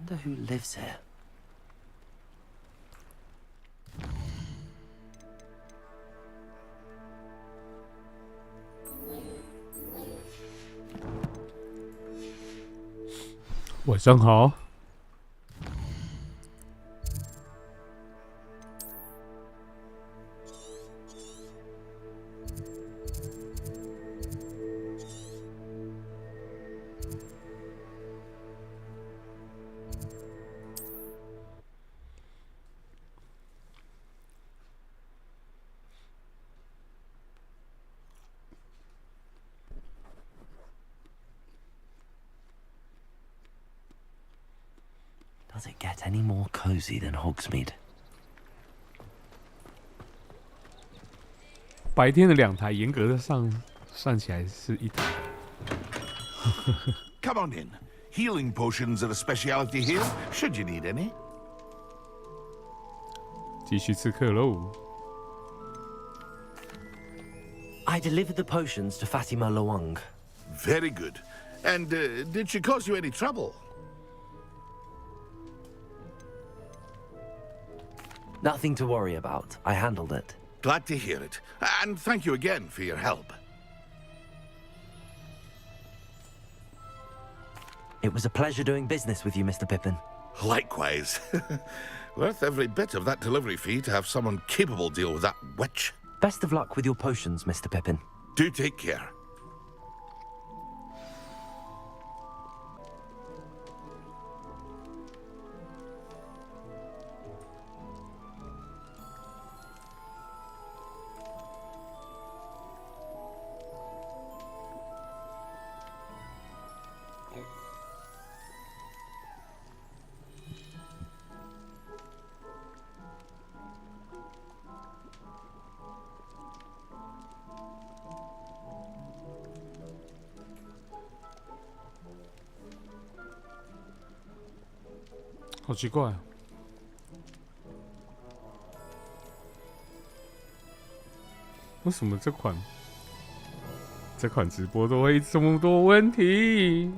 Wonder who lives here. "晚上好。Does it get any more cozy than Hogsmeade?" 白天的2台，严格的算起来是1台。Come on in. Healing potions are a specialty here, should you need any. 继续刺客喽。I delivered the potions to Fatima Lawang. Very good. And did she cause you any trouble? Nothing to worry about. I handled it. Glad to hear it. And thank you again for your help. It was a pleasure doing business with you, Mr. Pippin. Likewise. Worth every bit of that delivery fee to have someone capable deal with that witch. Best of luck with your potions, Mr. Pippin. Do take care.好奇怪啊！为什么这款直播都会这么多问题？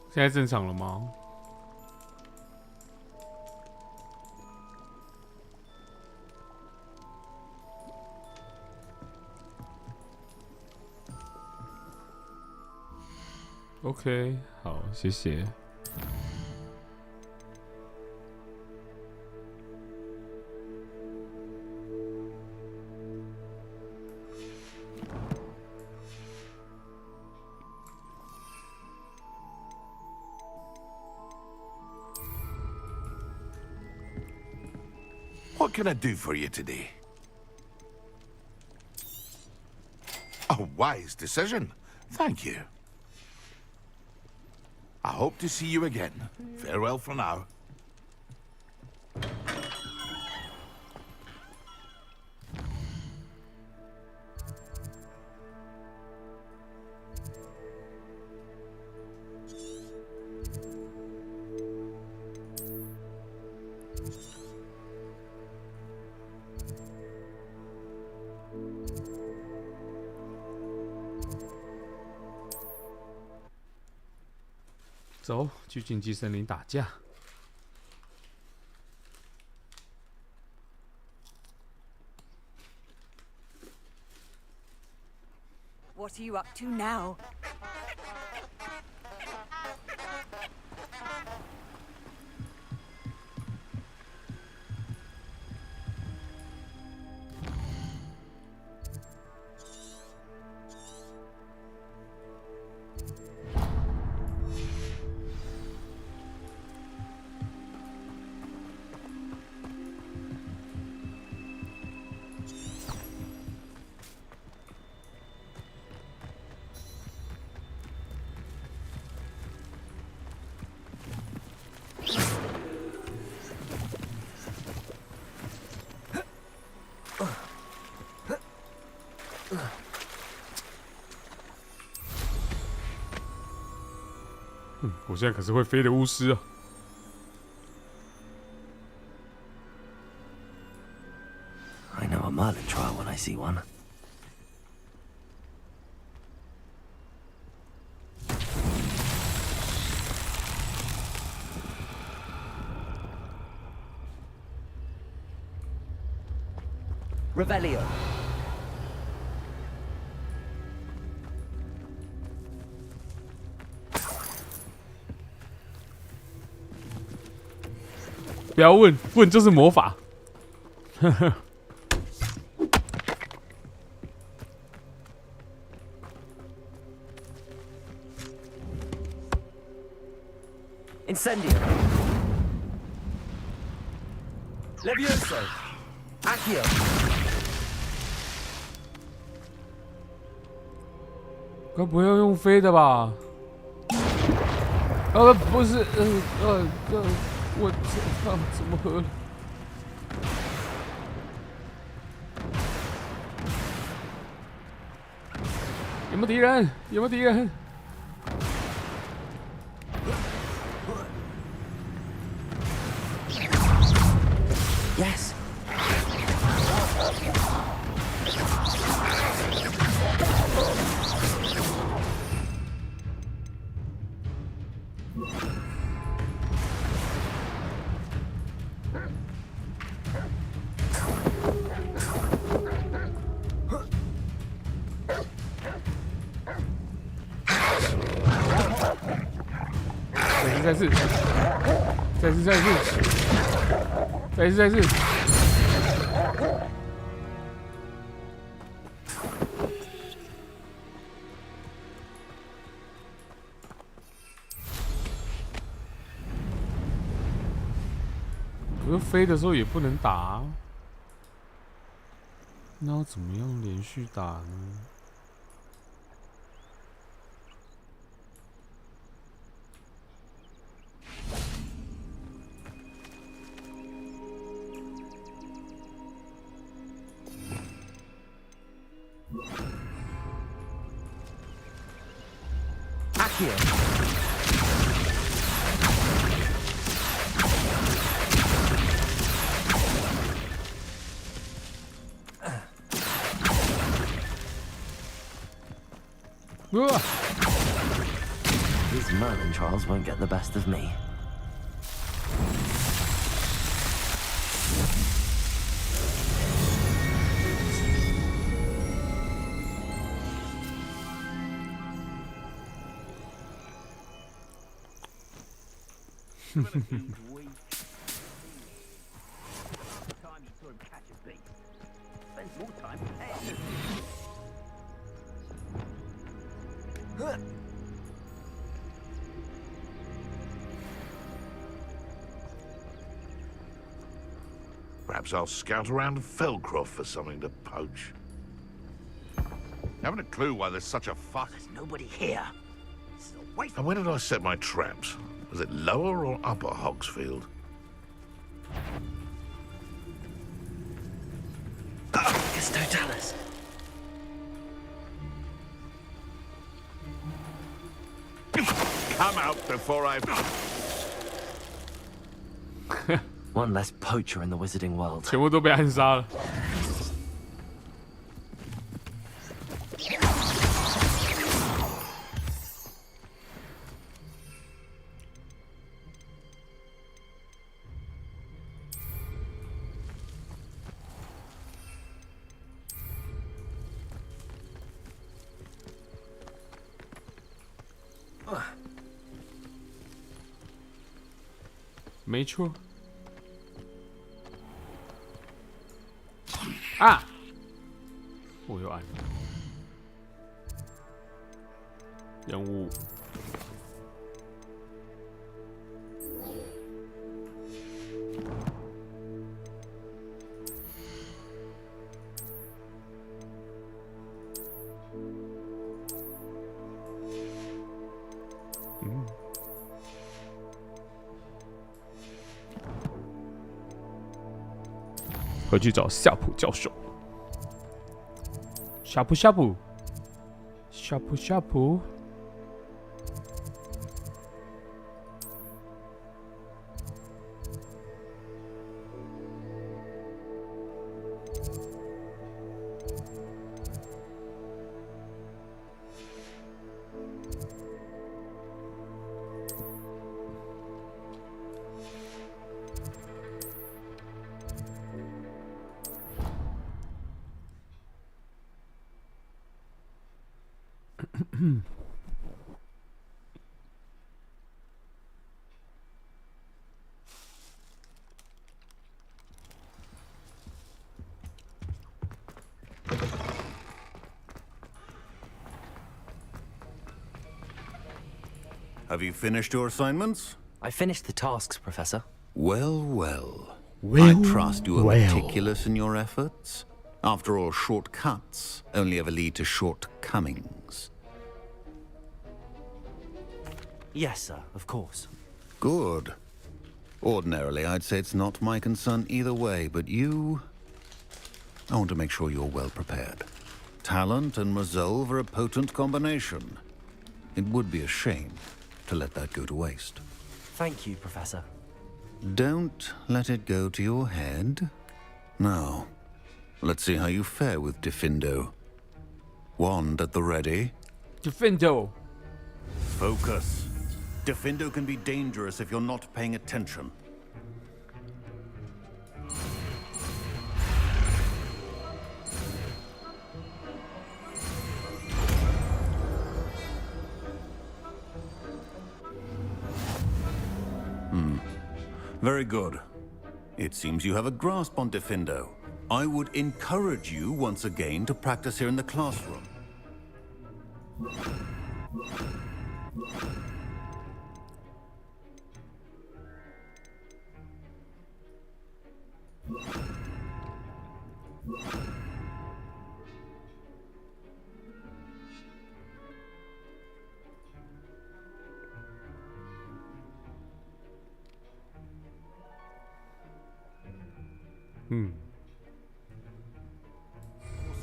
现在正常了吗？OK， 好，谢谢。What can I do for you today? A wise decision. Thank you. I hope to see you again. Farewell for now.走，去禁忌森林打架。What are you up to now? 现在可是会飞的巫师啊！ I know a Merlin trial when I see one. Revelio. 不要问，问就是魔法。呵呵。 Incendio. Levioso. Accio. 该不会要用飞的吧？不是，我怎么喝了？有没有敌人？有没有敌人？ Yes.再次。可是飞的时候也不能打啊，那要怎么样连续打呢？ Accio. These Merlin trials won't get the best of me. Perhaps I'll scout around Felcroft for something to poach. Haven't a clue why there's such a fuss. There's nobody here. Wait for And where did I set my traps? Was it lower or upper Hogsfield? It's Totalis. Come out before I... One less poacher in the wizarding world. 全部都被暗杀了。没错。啊！我又按了。任务。回去找夏普教授。夏普，夏普，夏普，夏普。Have you finished your assignments? I finished the tasks, Professor. Well, well. I trust you are meticulous in your efforts. After all, shortcuts only ever lead to shortcomings. Yes, sir, of course. Good. Ordinarily, I'd say it's not my concern either way, but you... I want to make sure you're well prepared. Talent and resolve are a potent combination. It would be a shame to let that go to waste. Thank you, Professor. Don't let it go to your head. Now, let's see how you fare with Defindo. Wand at the ready. Defindo. Focus. Defindo can be dangerous if you're not paying attention. Very good. It seems you have a grasp on Defindo. I would encourage you once again to practice here in the classroom.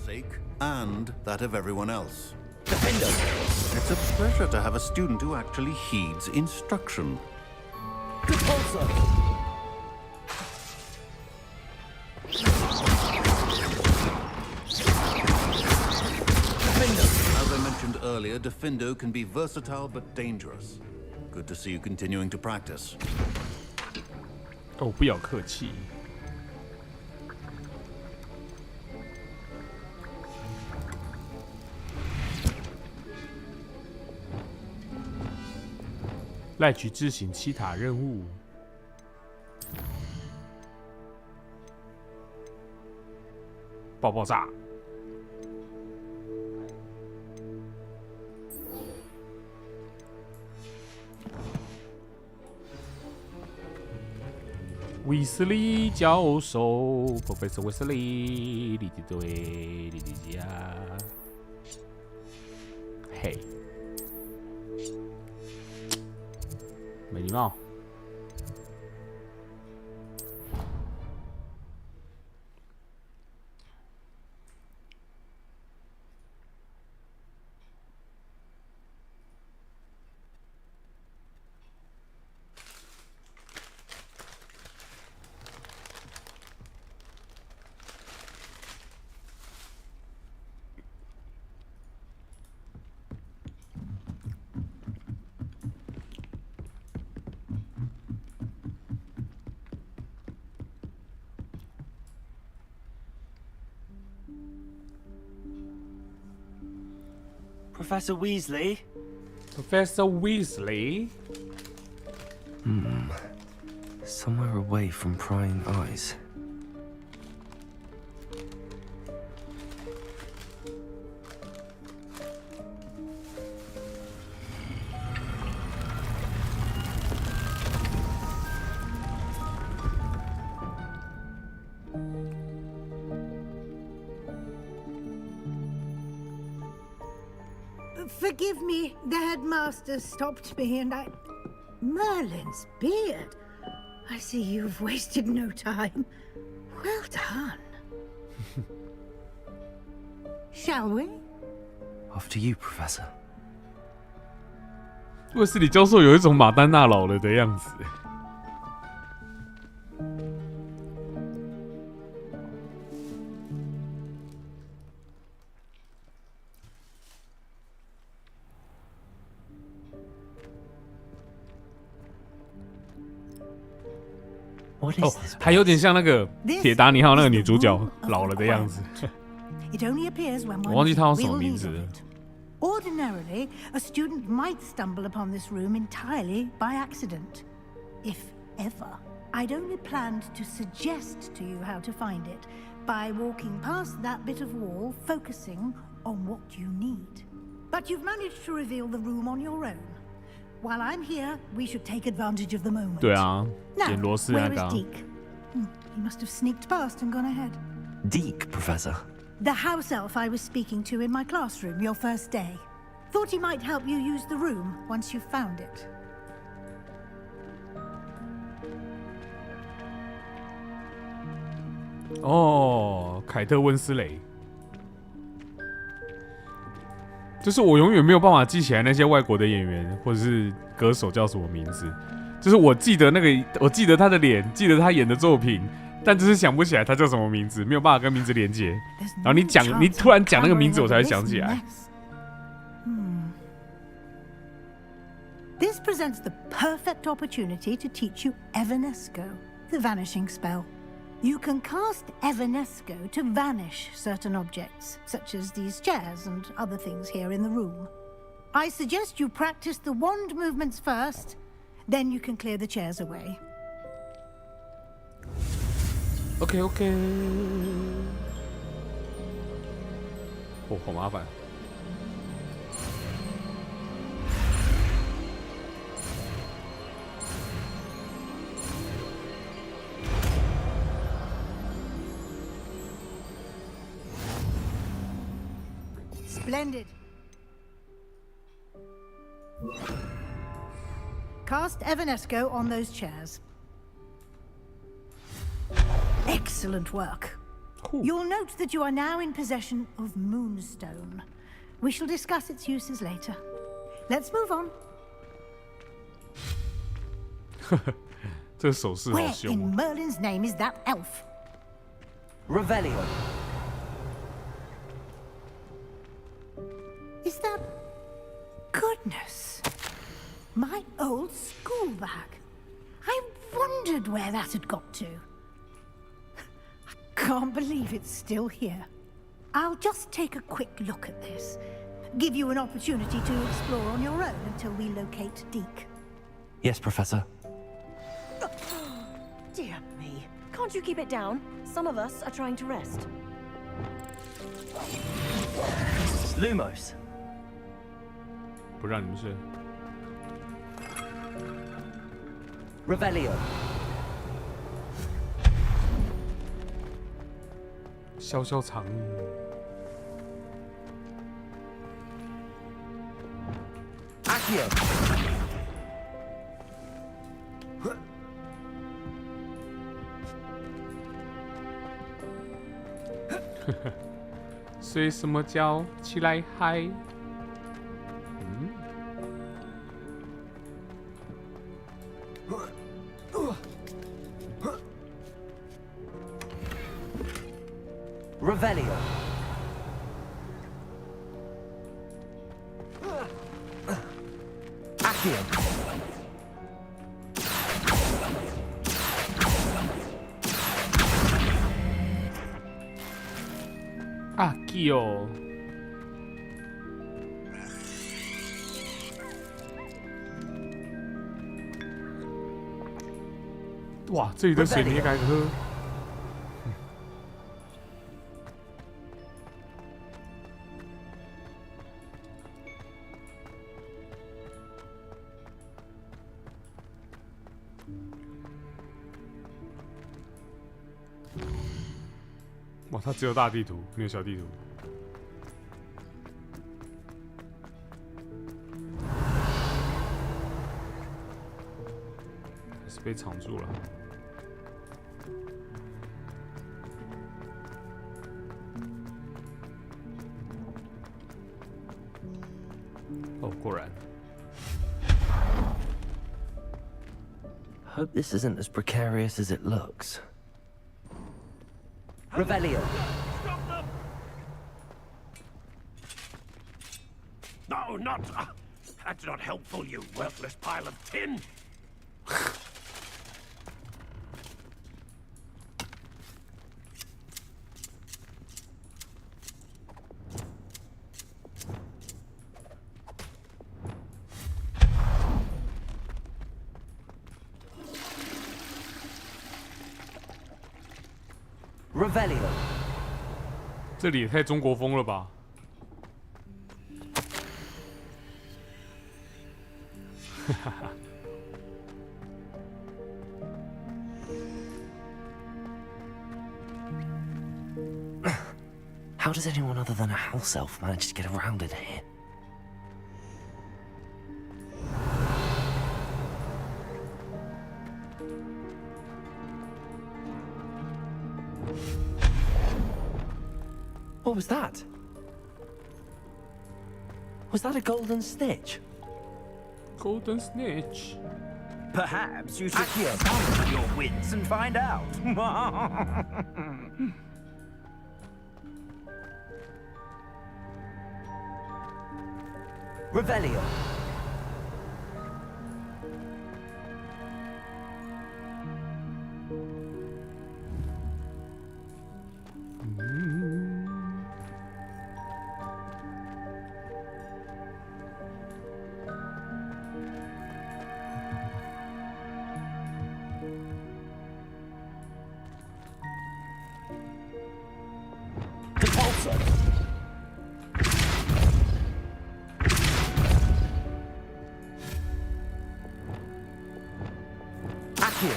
Sake and that of everyone else. Defindo! It's a pleasure to have a student who actually heeds instruction. Repulsor! As I mentioned earlier, Defindo can be versatile but dangerous. Good to see you continuing to practice. 哦，不要客气。赖取执行7塔任务。爆炸！威斯利教授 ，Professor 威斯利，你的对，你的家，嘿。没礼貌。Professor Weasley? Professor Weasley? Somewhere away from prying eyes. Forgive me, the headmaster stopped me and I... Merlin's beard. I see you've wasted no time. Well done. Shall we? After you, Professor. 卫斯理教授有一种马丹娜老了的样子。哦，还有点像那个铁达尼号那个女主角老了的样子。我忘记她叫什么名字了。Ordinarily, a student might stumble upon this room entirely by accident. If ever. I'd only planned to suggest to you how to find it by walking past that bit of wall, focusing on what you need. But you've managed to reveal the room on your own. While I'm here, we should take advantage of the moment. 对啊， Now, 捡螺丝那 where 个 is 啊。 Deke? He must have sneaked past and gone ahead. Deke, Professor. The house elf I was speaking to in my classroom your first day. Thought he might help you use the room once you found it. 哦，凯特温斯雷，就是我永远没有办法记起来那些外国的演员或者是歌手叫什么名字。就是我记得那个，我记得他的脸，记得他演的作品，但就是想不起来他叫什么名字，没有办法跟名字连接。然后你突然讲那个名字，我才会想起来。This presents the perfect opportunity to teach you Evanesco, the vanishing spell. You can cast Evanesco to vanish certain objects, such as these chairs and other things here in the room. I suggest you practice the wand movements first, then you can clear the chairs away. OK。哦，好麻烦。Splendid. Cast Evanesco on those chairs. Excellent work. You'll note that you are now in possession of Moonstone. We shall discuss its uses later. Let's move on. 这个手势好 Where 凶 in 哦。 Merlin's name is that elf? Revelio. Is that... Goodness. My old school bag. I wondered where that had got to. I can't believe it's still here. I'll just take a quick look at this. Give you an opportunity to explore on your own until we locate Deke. Yes, Professor. Dear me. Can't you keep it down? Some of us are trying to rest. Lumos. 不让你们睡。 Revelio. 消消长。 Accio. 睡什么觉？起来嗨！ Revelio. Accio. Accio。哇，这里的水你也敢喝？ 哇，它只有大地图，没有小地图。还是被藏住了。哦，果然。 Hope this isn't as precarious as it looks. Revelio. Stop them! No, not... that's not helpful, you worthless pile of tin! Revelio. 这里也太中国风了吧！哈哈哈。How does anyone other than a house elf manage to get around in here? What was that? Was that a golden snitch? Golden snitch. Perhaps you should summon your wits and find out. Revelio. Accio.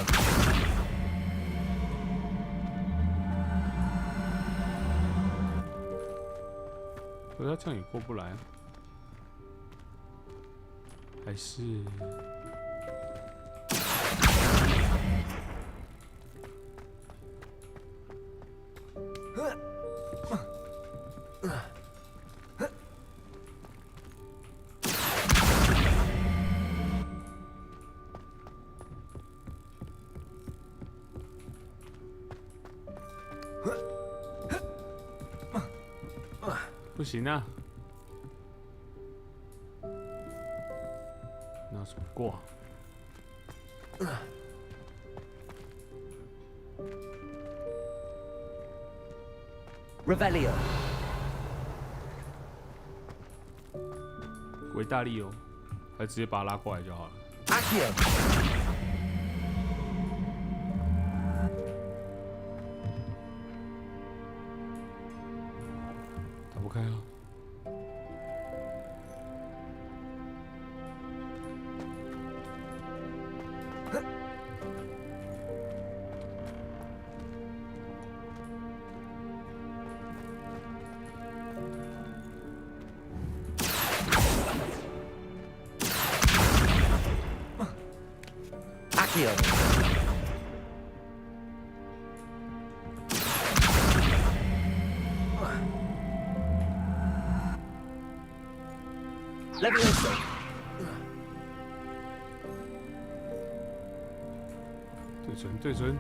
可是他这样也过不来啊，还是不行啊！那怎么过啊？ Revelio. 维大利欧，还直接把他拉过来就好了。 Accio. 打不开啊！ Accio. Levioso. 对准，对准。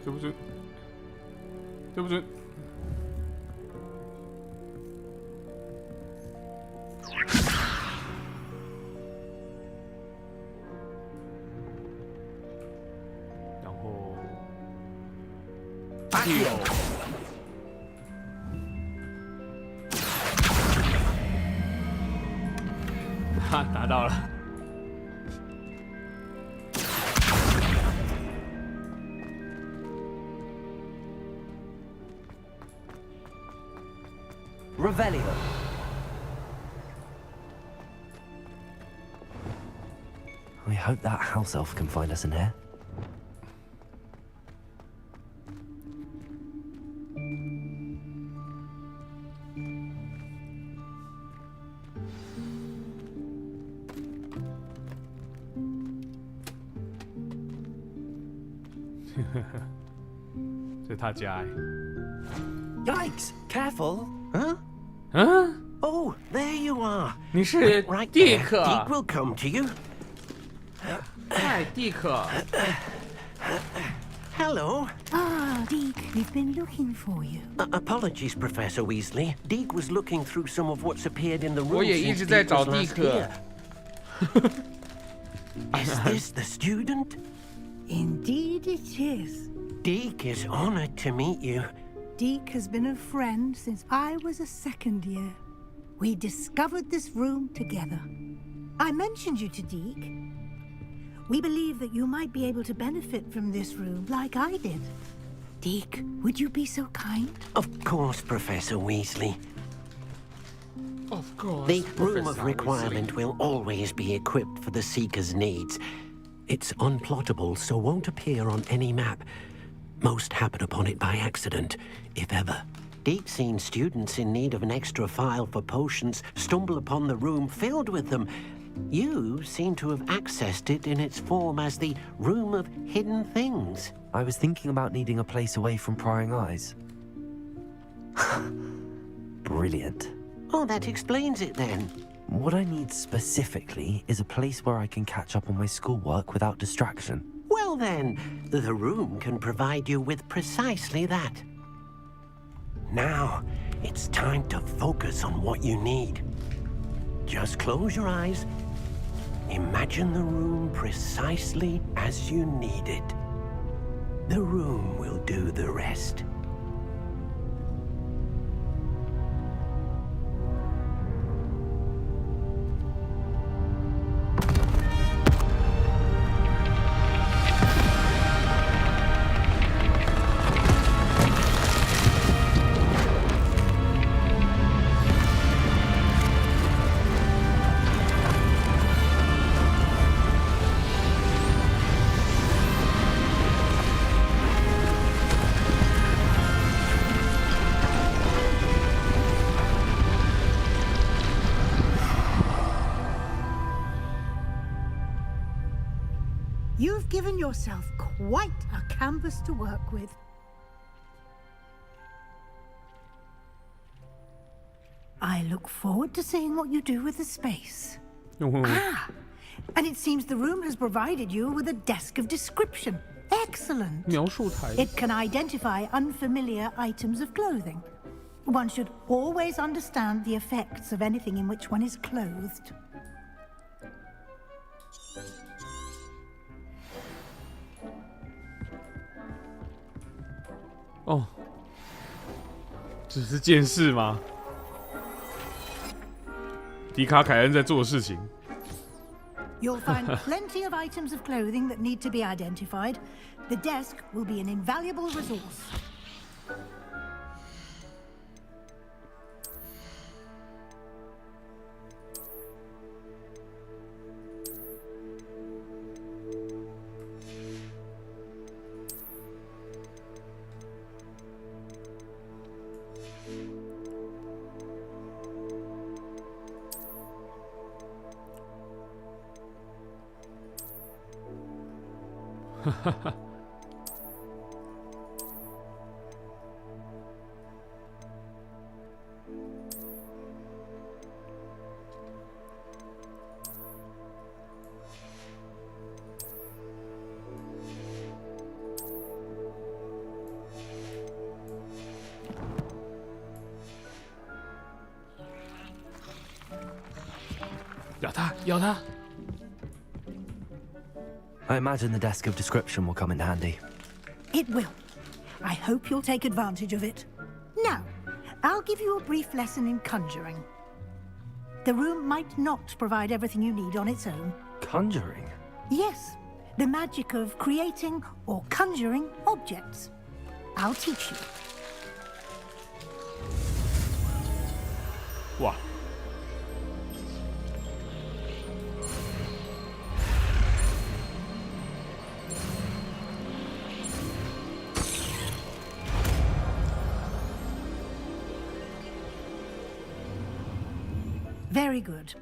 对不准，对不准。 然后，Accio. 哈，拿到了。 Revelio. We hope that house elf can find us in here. Hehehe 这是他家哎。 Yikes! Careful! Huh? 嗯， Oh, there you are. 你是 Right 蒂 there. 克 Deke will come to you. 嗨，蒂克。 Hello. Ah, Deke, we've been looking for you. Apologies, Professor Weasley. Deke was looking through some of what's appeared in the room 我也一 since 直在 Deke 找 was 蒂 last 克。 here. Is this the student? Indeed it is. Deke is honored to meet you. Deke has been a friend since I was a second year. We discovered this room together. I mentioned you to Deke. We believe that you might be able to benefit from this room like I did. Deke, would you be so kind? Of course, Professor Weasley. Of course. The Room of Requirement will always be equipped for the Seeker's needs. It's unplottable, so won't appear on any map. Most happen upon it by accident, if ever. Deke's seen students in need of an extra file for potions stumble upon the room filled with them. You seem to have accessed it in its form as the Room of Hidden Things. I was thinking about needing a place away from prying eyes. Brilliant. Oh, that explains it then. What I need specifically is a place where I can catch up on my schoolwork without distraction. Well then, the room can provide you with precisely that. Now, it's time to focus on what you need. Just close your eyes. Imagine the room precisely as you need it. The room will do the rest. You've given yourself quite a canvas to work with. I look forward to seeing what you do with the space. And it seems the room has provided you with a desk of description. Excellent. 描述台。 It can identify unfamiliar items of clothing. One should always understand the effects of anything in which one is clothed.哦，只是件事吗？迪卡凯恩在做的事情。 You'll find plenty of items of clothing that need to be identified. The desk will be an invaluable resource.咬他，咬他！ I imagine the desk of description will come in handy. It will. I hope you'll take advantage of it. Now, I'll give you a brief lesson in conjuring. The room might not provide everything you need on its own. Conjuring? Yes, the magic of creating or conjuring objects. I'll teach you. 哇！ Very good.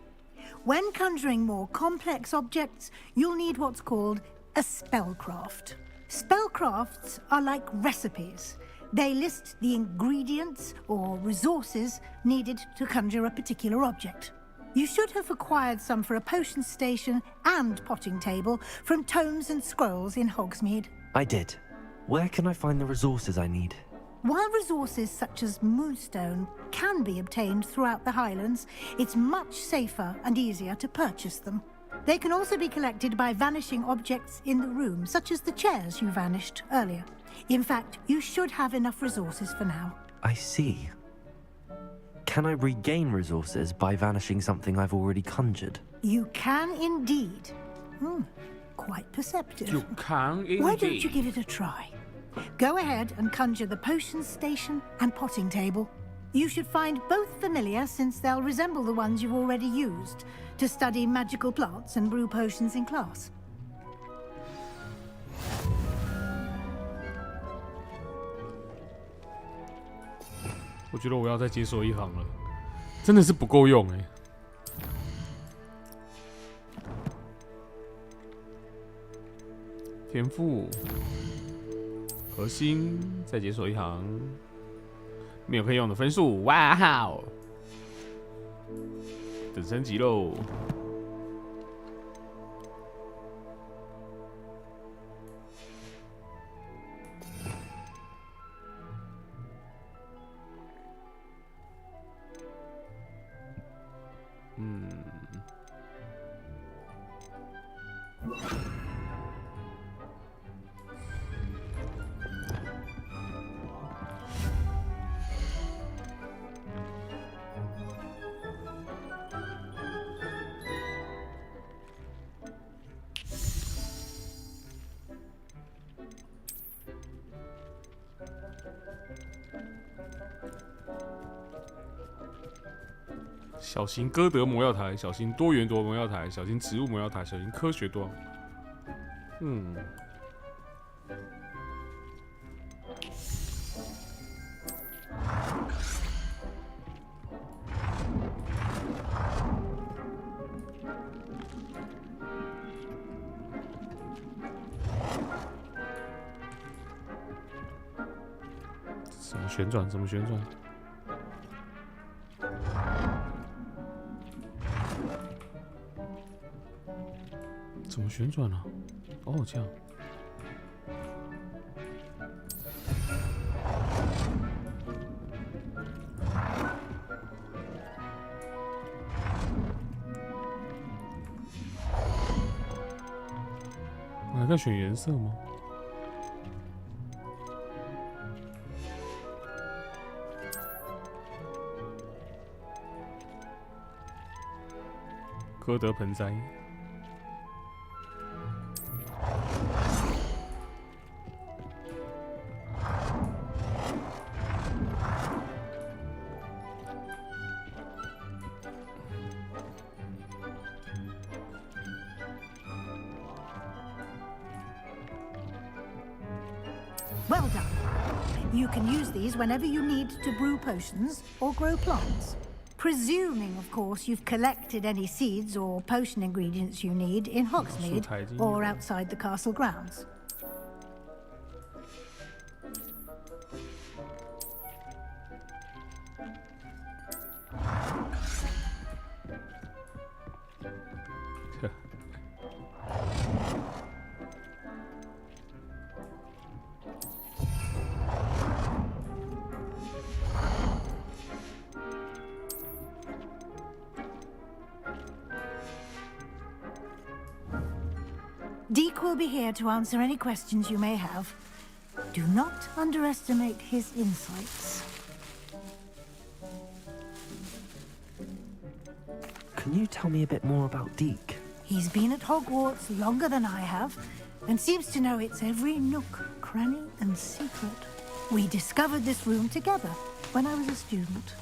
When conjuring more complex objects, you'll need what's called a spellcraft. Spellcrafts are like recipes. They list the ingredients or resources needed to conjure a particular object. You should have acquired some for a potion station and potting table from tomes and scrolls in Hogsmeade. I did. Where can I find the resources I need? While resources such as moonstone can be obtained throughout the Highlands, it's much safer and easier to purchase them. They can also be collected by vanishing objects in the room, such as the chairs you vanished earlier. In fact, you should have enough resources for now. I see. Can I regain resources by vanishing something I've already conjured? You can indeed. quite perceptive. 就扛 Why don't you give it a try? Go ahead and conjure the potions station and potting table. You should find both familiar since they'll resemble the ones you've already used to study magical plants and brew potions in class. 我觉得我要再解锁一行了，真的是不够用哎。天赋、核心，再解锁一行，没有可以用的分数，哇哦！等升级喽。小型歌德魔药台，小型多元多魔药台，小型植物魔药台，小型科学多。怎么旋转？怎么旋转？怎么旋转呢？哦，这样。我还在选颜色吗？歌德盆栽。Well done. You can use these whenever you need to brew potions or grow plants. Presuming, of course, you've collected any seeds or potion ingredients you need in Hogsmeade or outside the castle grounds. Deke will be here to answer any questions you may have. Do not underestimate his insights. Can you tell me a bit more about Deke? He's been at Hogwarts longer than I have, and seems to know its every nook, cranny, and secret. We discovered this room together when I was a student.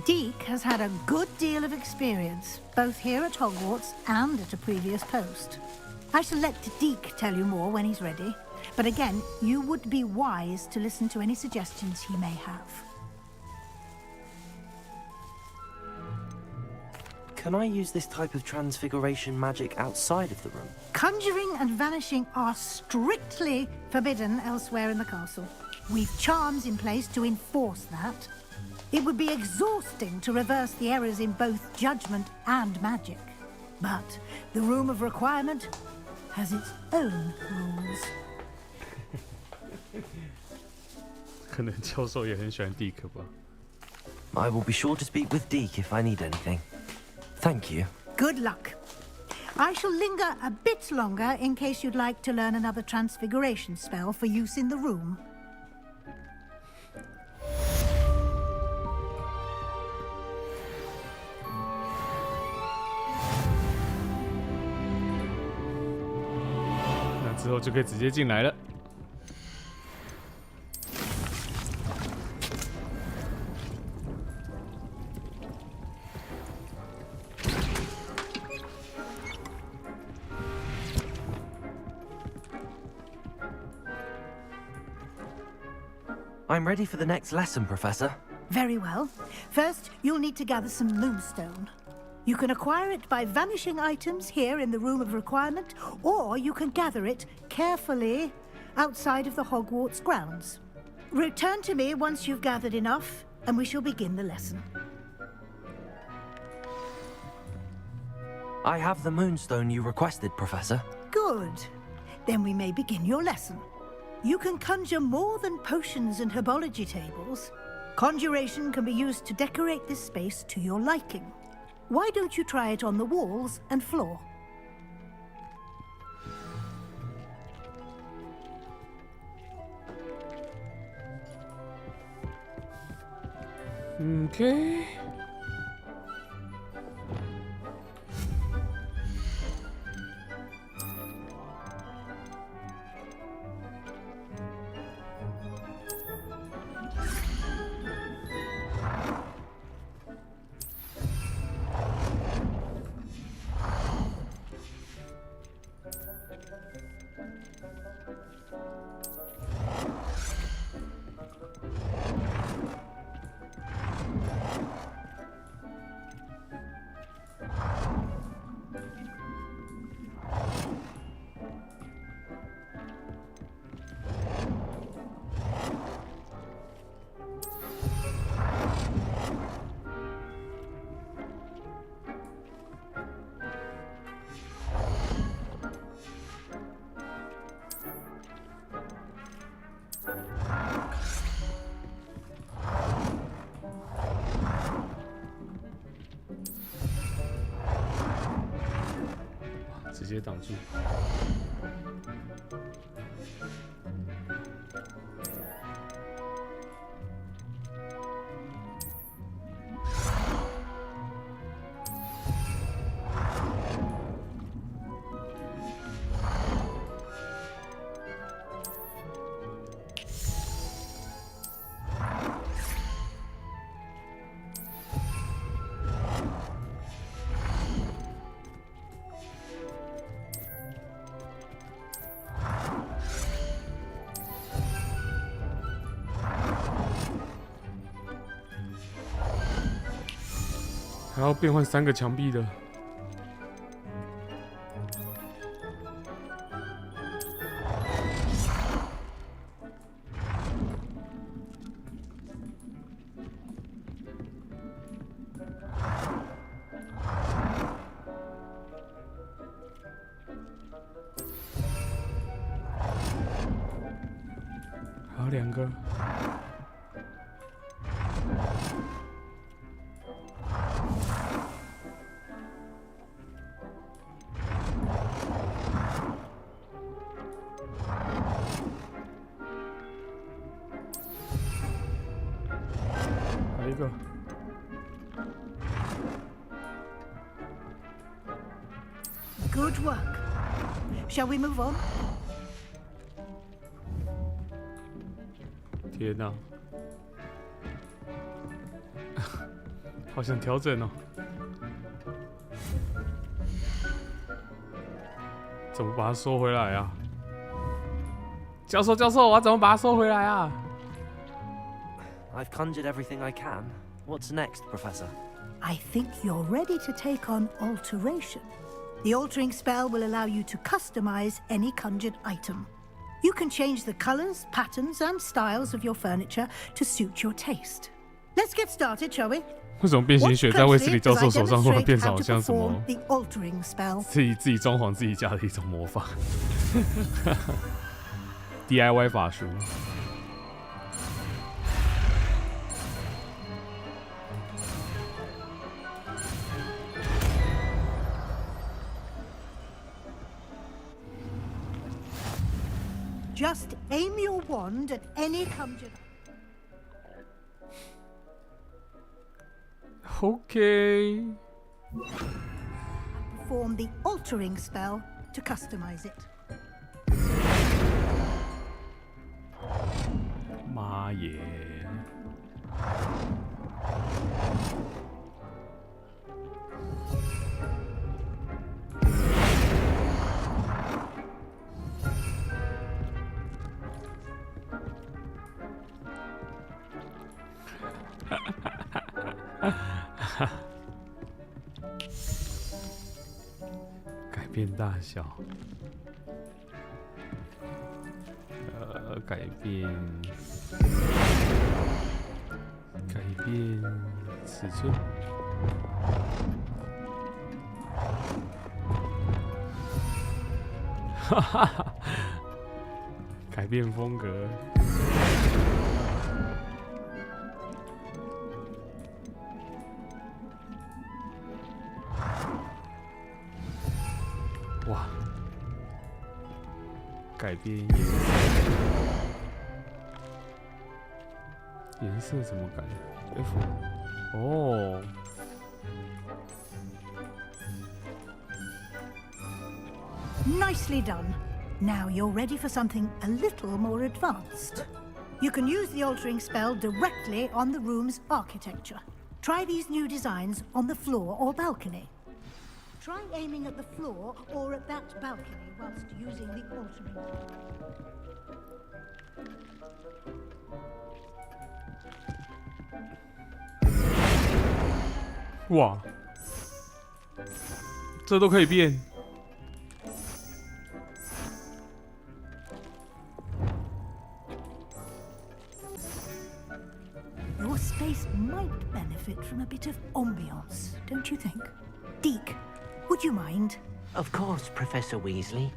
Deke has had a good deal of experience, both here at Hogwarts and at a previous post. I shall let Deke tell you more when he's ready, but again, you would be wise to listen to any suggestions he may have. Can I use this type of transfiguration magic outside of the room? Conjuring and vanishing are strictly forbidden elsewhere in the castle. We've charms in place to enforce that. It would be exhausting to reverse the errors in both judgment and magic. But the Room of Requirement has its own rules. 可能教授也很喜欢 Deke 吧。 I will be sure to speak with Deke if I need anything. Thank you. Good luck. I shall linger a bit longer in case you'd like to learn another transfiguration spell for use in the room. 之后就可以直接进来了。I'm ready for the next lesson, Professor. Very well. First, you'll need to gather some moonstone. You can acquire it by vanishing items here in the Room of Requirement, or you can gather it carefully outside of the Hogwarts grounds. Return to me once you've gathered enough, and we shall begin the lesson. I have the moonstone you requested, Professor. Good. Then we may begin your lesson. You can conjure more than potions and herbology tables. Conjuration can be used to decorate this space to your liking. Why don't you try it on the walls and floor? Okay. 直接挡住。还要变换3个墙壁的。还有2个。 Good work. Shall we move on? 天哪，好想调整哦。怎么把它收回来啊？教授，我要怎么把它收回来啊？ I've conjured everything I can. What's next, Professor? I think you're ready to take on alteration. The altering spell will allow you to customize any conjured item. You can change the colors, patterns, and styles of your furniture to suit your taste. Let's get started, shall we? 为什么变形雪在卫斯理教授手上突然 Watch 变成 closely 好 as I 像什 demonstrate how 么 to perform the altering spell. 自己装潢自己家的一种魔法？DIY 法术。 Just aim your wand at any conjured. Okay. Perform the altering spell to customize it. 耶。改变大小，改变尺寸，哈哈哈，改变风格。哇！改变颜色，颜色怎么改 ？F 哦。Nicely done. Now you're ready for something a little more advanced. You can use the altering spell directly on the room's architecture. Try these new designs on the floor or balcony. Try aiming at the floor or at that balcony whilst using the altering. 哇，这都可以变。Your space might benefit from a bit of ambiance, don't you think? Deke, would you mind? Of course, Professor Weasley.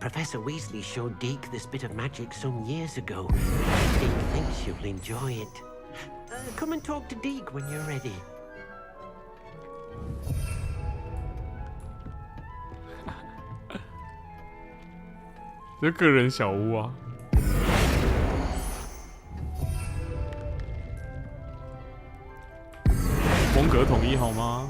Professor Weasley showed Deke this bit of magic some years ago. Deke thinks you'll enjoy it. Come and talk to Deke when you're ready. 这个人小屋啊，风格统一好吗？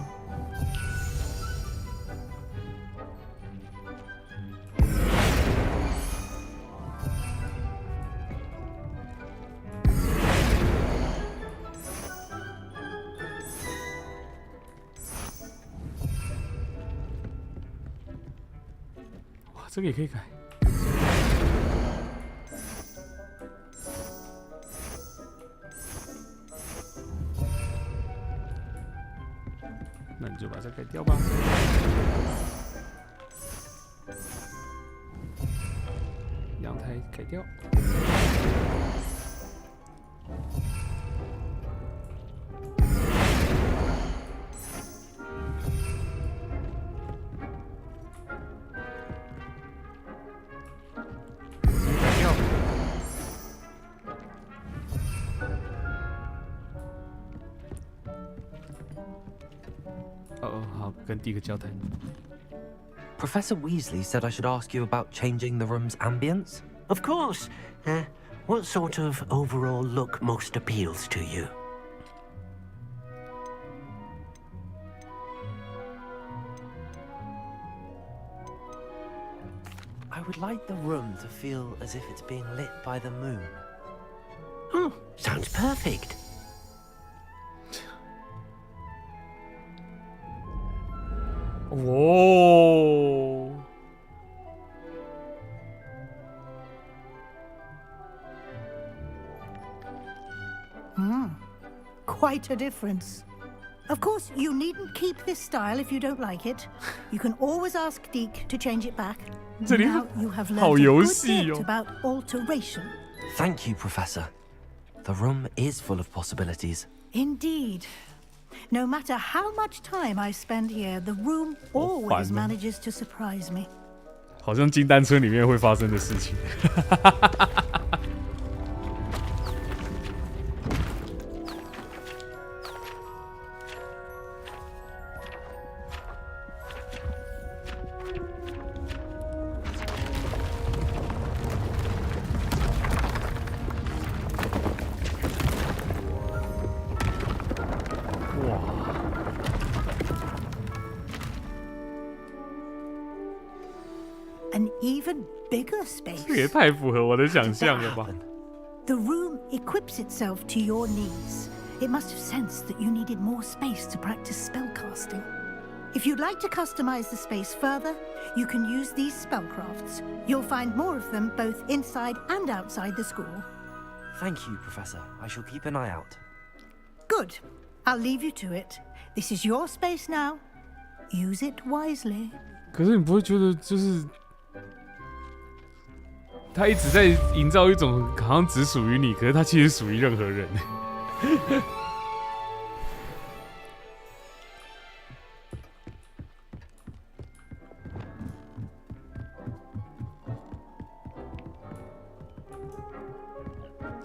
哇，这个也可以改。那你就把这改掉吧。阳台改掉。改掉。好，跟第一个交谈。Professor Weasley said I should ask you about changing the room's ambience. Of course. What sort of overall look most appeals to you? I would like the room to feel as if it's being lit by the moon. Oh, sounds perfect. Whoa. Quite a difference. Of course, you needn't keep this style if you don't like it. You can always ask Deke to change it back. Now you have learned a good bit about alteration. Thank you, Professor. The room is full of possibilities. Indeed. No matter how much time I spend here, the room always manages to surprise me. 好像金丹村里面会发生的事情。An even bigger space. 这也太符合我的想象了吧 The room equips itself to your needs. It must have sensed that you needed more space to practice spellcasting. If you'd like to customize the space further, you can use these spellcrafts. You'll find more of them both inside and outside the school. Thank you, Professor. I shall keep an eye out. Good. I'll leave you to it. This is your space now. Use it wisely. 可是你不会觉得就是他一直在营造一种好像只属于你，可是他其实属于任何人。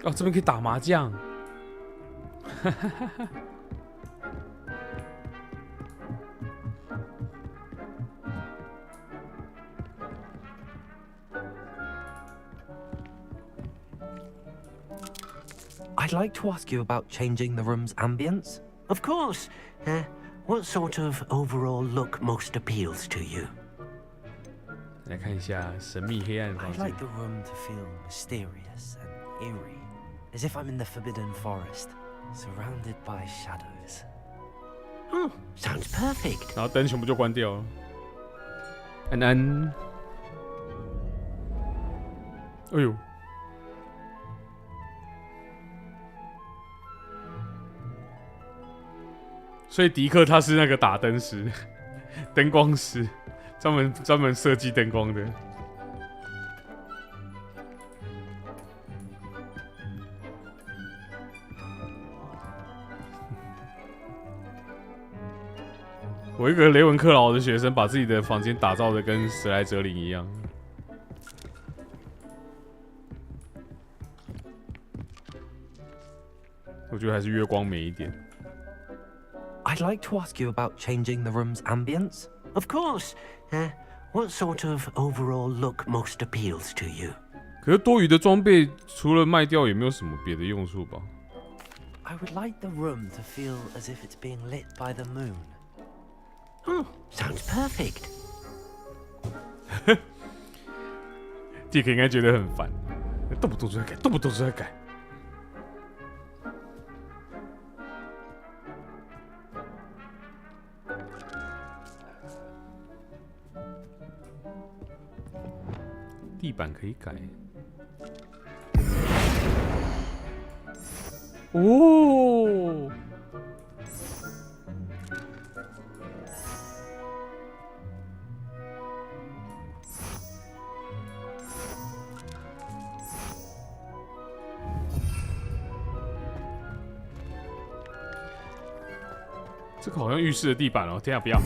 哦，这边可以打麻将。I'd like to ask you about changing the room's ambience. Of course. What sort of overall look most appeals to you? 来看一下神秘黑暗房 I'd 间。 like the room to feel mysterious and eerie, as if I'm in the Forbidden Forest, surrounded by shadows. Oh, sounds perfect. 然后灯全部就关掉了。安安，哎呦，所以迪克他是那个打灯师、灯光师，专门设计灯光的。我一个雷文克劳的学生，把自己的房间打造的跟史莱哲林一样。我觉得还是月光美一点。I'd like to ask you about changing the room's ambience. Of course. What sort of overall look most appeals to you? 可是多余的装备除了卖掉，也没有什么别的用处吧？ I would like the room to feel as if it's being lit by the moon. Oh, sounds perfect. 杰克应该觉得很烦，动不动就在改，动不动就在改。地板可以改。哦。这个好像浴室的地板哦，天啊，不要！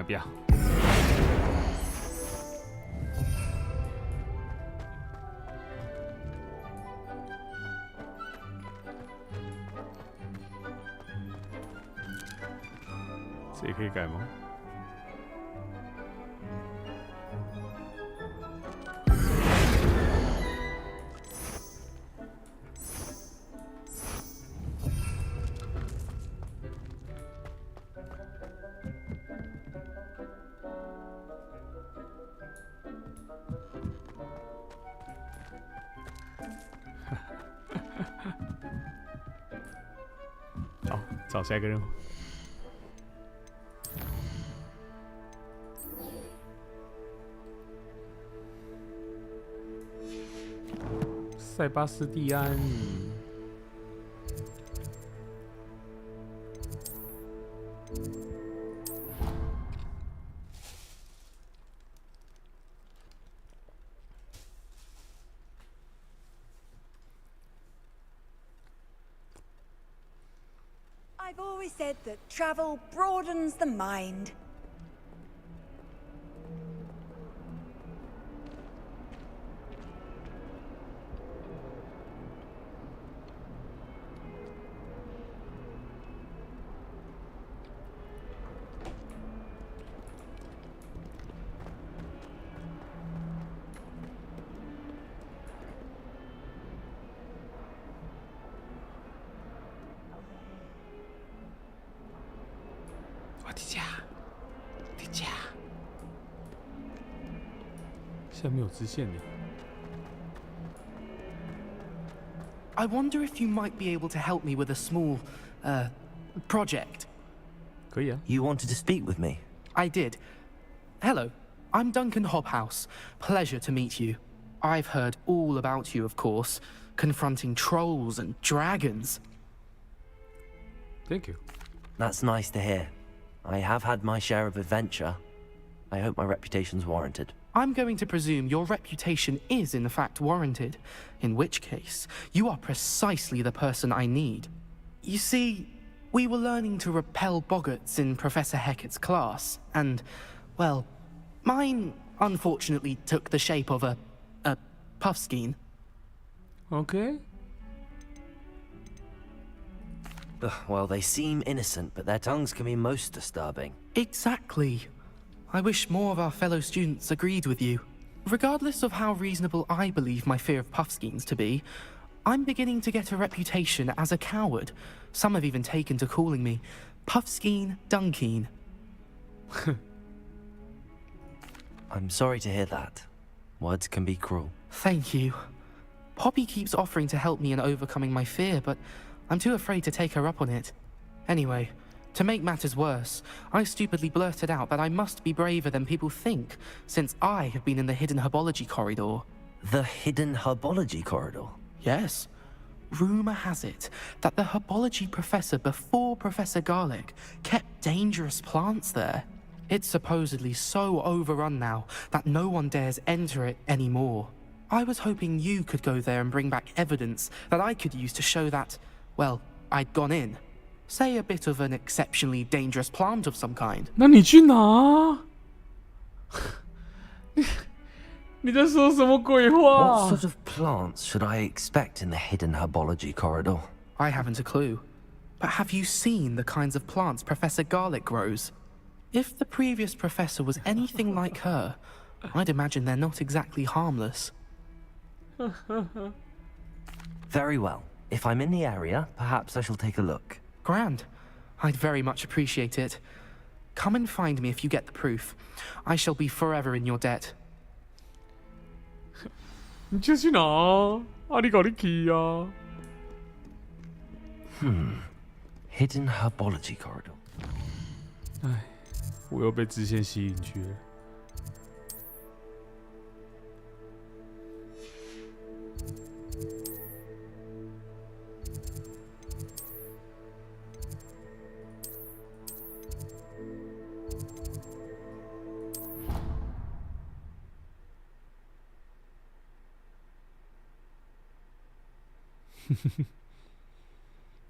不要！这也可以改吗？好，找下一个任务。塞巴斯蒂安。I've always said that travel broadens the mind. 下面有支线的。 I wonder if you might be able to help me with a small, project. 可以啊。 You wanted to speak with me? I did. Hello, I'm Duncan Hobhouse. Pleasure to meet you. I've heard all about you, of course, confronting trolls and dragons. Thank you. That's nice to hear. I have had my share of adventure. I hope my reputation's warranted. I'm going to presume your reputation is in fact warranted, in which case, you are precisely the person I need. You see, we were learning to repel boggarts in Professor Hecat's class, and, well, mine unfortunately took the shape of a puffskein. Okay. Well, they seem innocent, but their tongues can be most disturbing. Exactly. I wish more of our fellow students agreed with you. Regardless of how reasonable I believe my fear of puffskeins to be, I'm beginning to get a reputation as a coward. Some have even taken to calling me Puffskein Dunkeen. I'm sorry to hear that. Words can be cruel. Thank you. Poppy keeps offering to help me in overcoming my fear, but I'm too afraid to take her up on it. Anyway, to make matters worse, I stupidly blurted out that I must be braver than people think, since I have been in the hidden herbology corridor. The hidden herbology corridor? Yes. Rumor has it that the herbology professor before Professor Garlic kept dangerous plants there. It's supposedly so overrun now that no one dares enter it anymore. I was hoping you could go there and bring back evidence that I could use to show that, well, I'd gone in. Say a bit of an exceptionally dangerous plant of some kind. 那你去哪？你在说什么鬼话？ What sort of plants should I expect in the hidden herbology corridor? I haven't a clue. But have you seen the kinds of plants Professor Garlic grows? If the previous professor was anything like her, I'd imagine they're not exactly harmless. Very well. If I'm in the area, perhaps I shall take a look. Grand. I'd very much appreciate it. Come and find me if you get the proof. I shall be forever in your debt. 你就去哪？啊，你搞你去啊！ Hidden herbology corridor. 唉，我又被支线吸引去了。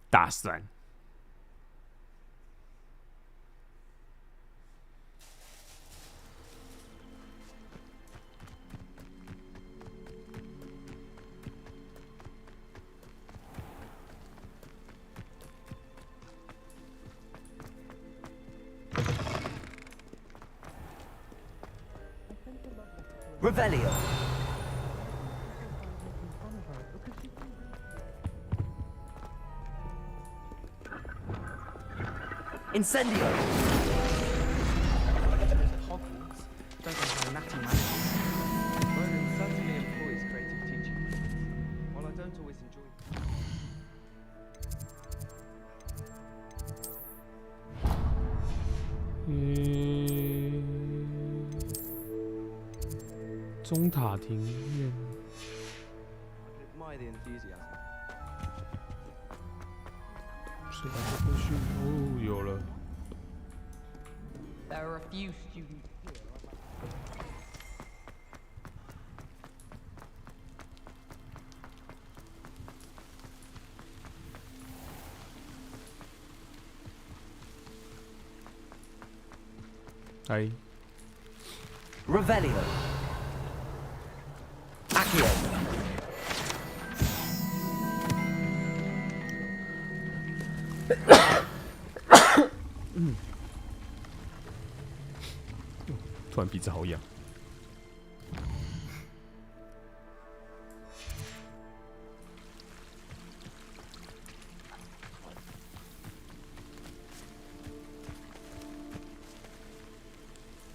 大蒜。Revelio. Incendio. Hogwarts? Don't know how Natty manages. Ronan certainly employs creative teaching methods, while I don't always enjoy them. 中塔庭院。 Admire the enthusiasm. 是吧？过去哦，有了。 There are a few students here. Hi. Revelio. Accio. 突然鼻子好痒。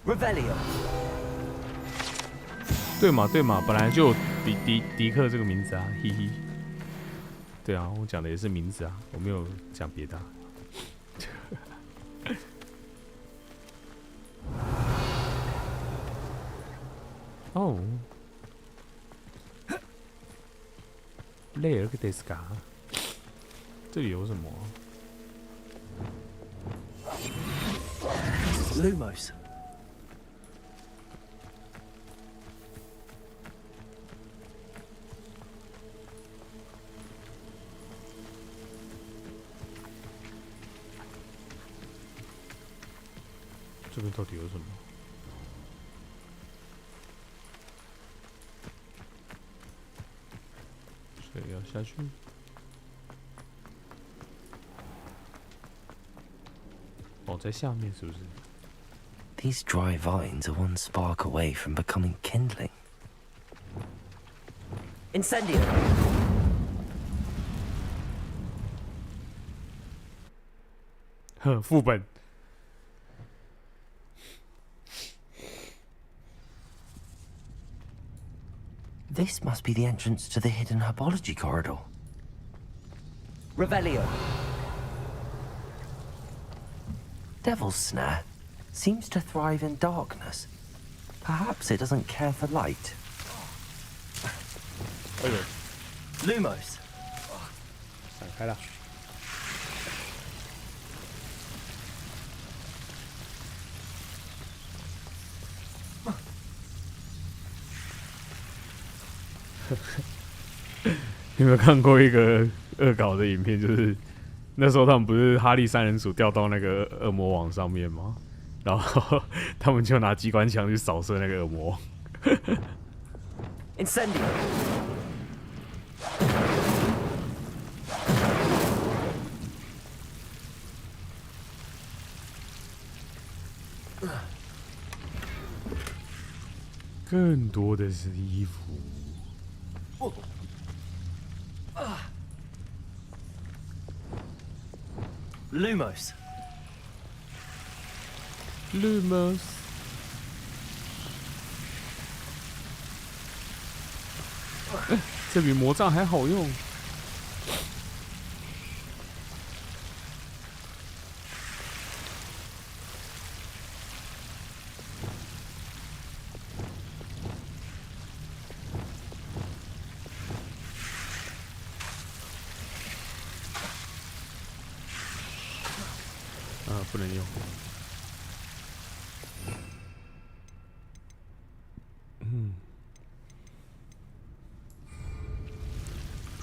Revelio. 对嘛对嘛，本来就有迪克这个名字啊，嘿嘿。对啊，我讲的也是名字啊，我没有讲别的、啊。哦，雷尔克德斯卡，这里有什么、啊 Lumos. 这边到底有什么？水要下去。哦，在下面是不是？ These dry vines are one spark away from becoming kindling. Incendio! 呵，副本。This must be the entrance to the hidden herbology corridor. Revelio. Devil's Snare seems to thrive in darkness. Perhaps it doesn't care for light. Lumos. 闪开了。你有没有看过一个恶搞的影片？就是那时候他们不是哈利三人组掉到那个恶魔网上面吗？然后他们就拿机关枪去扫射那个恶魔。Incendio. .更多的是衣服。Lumos. Lumos. 这比魔杖还好用。不能用。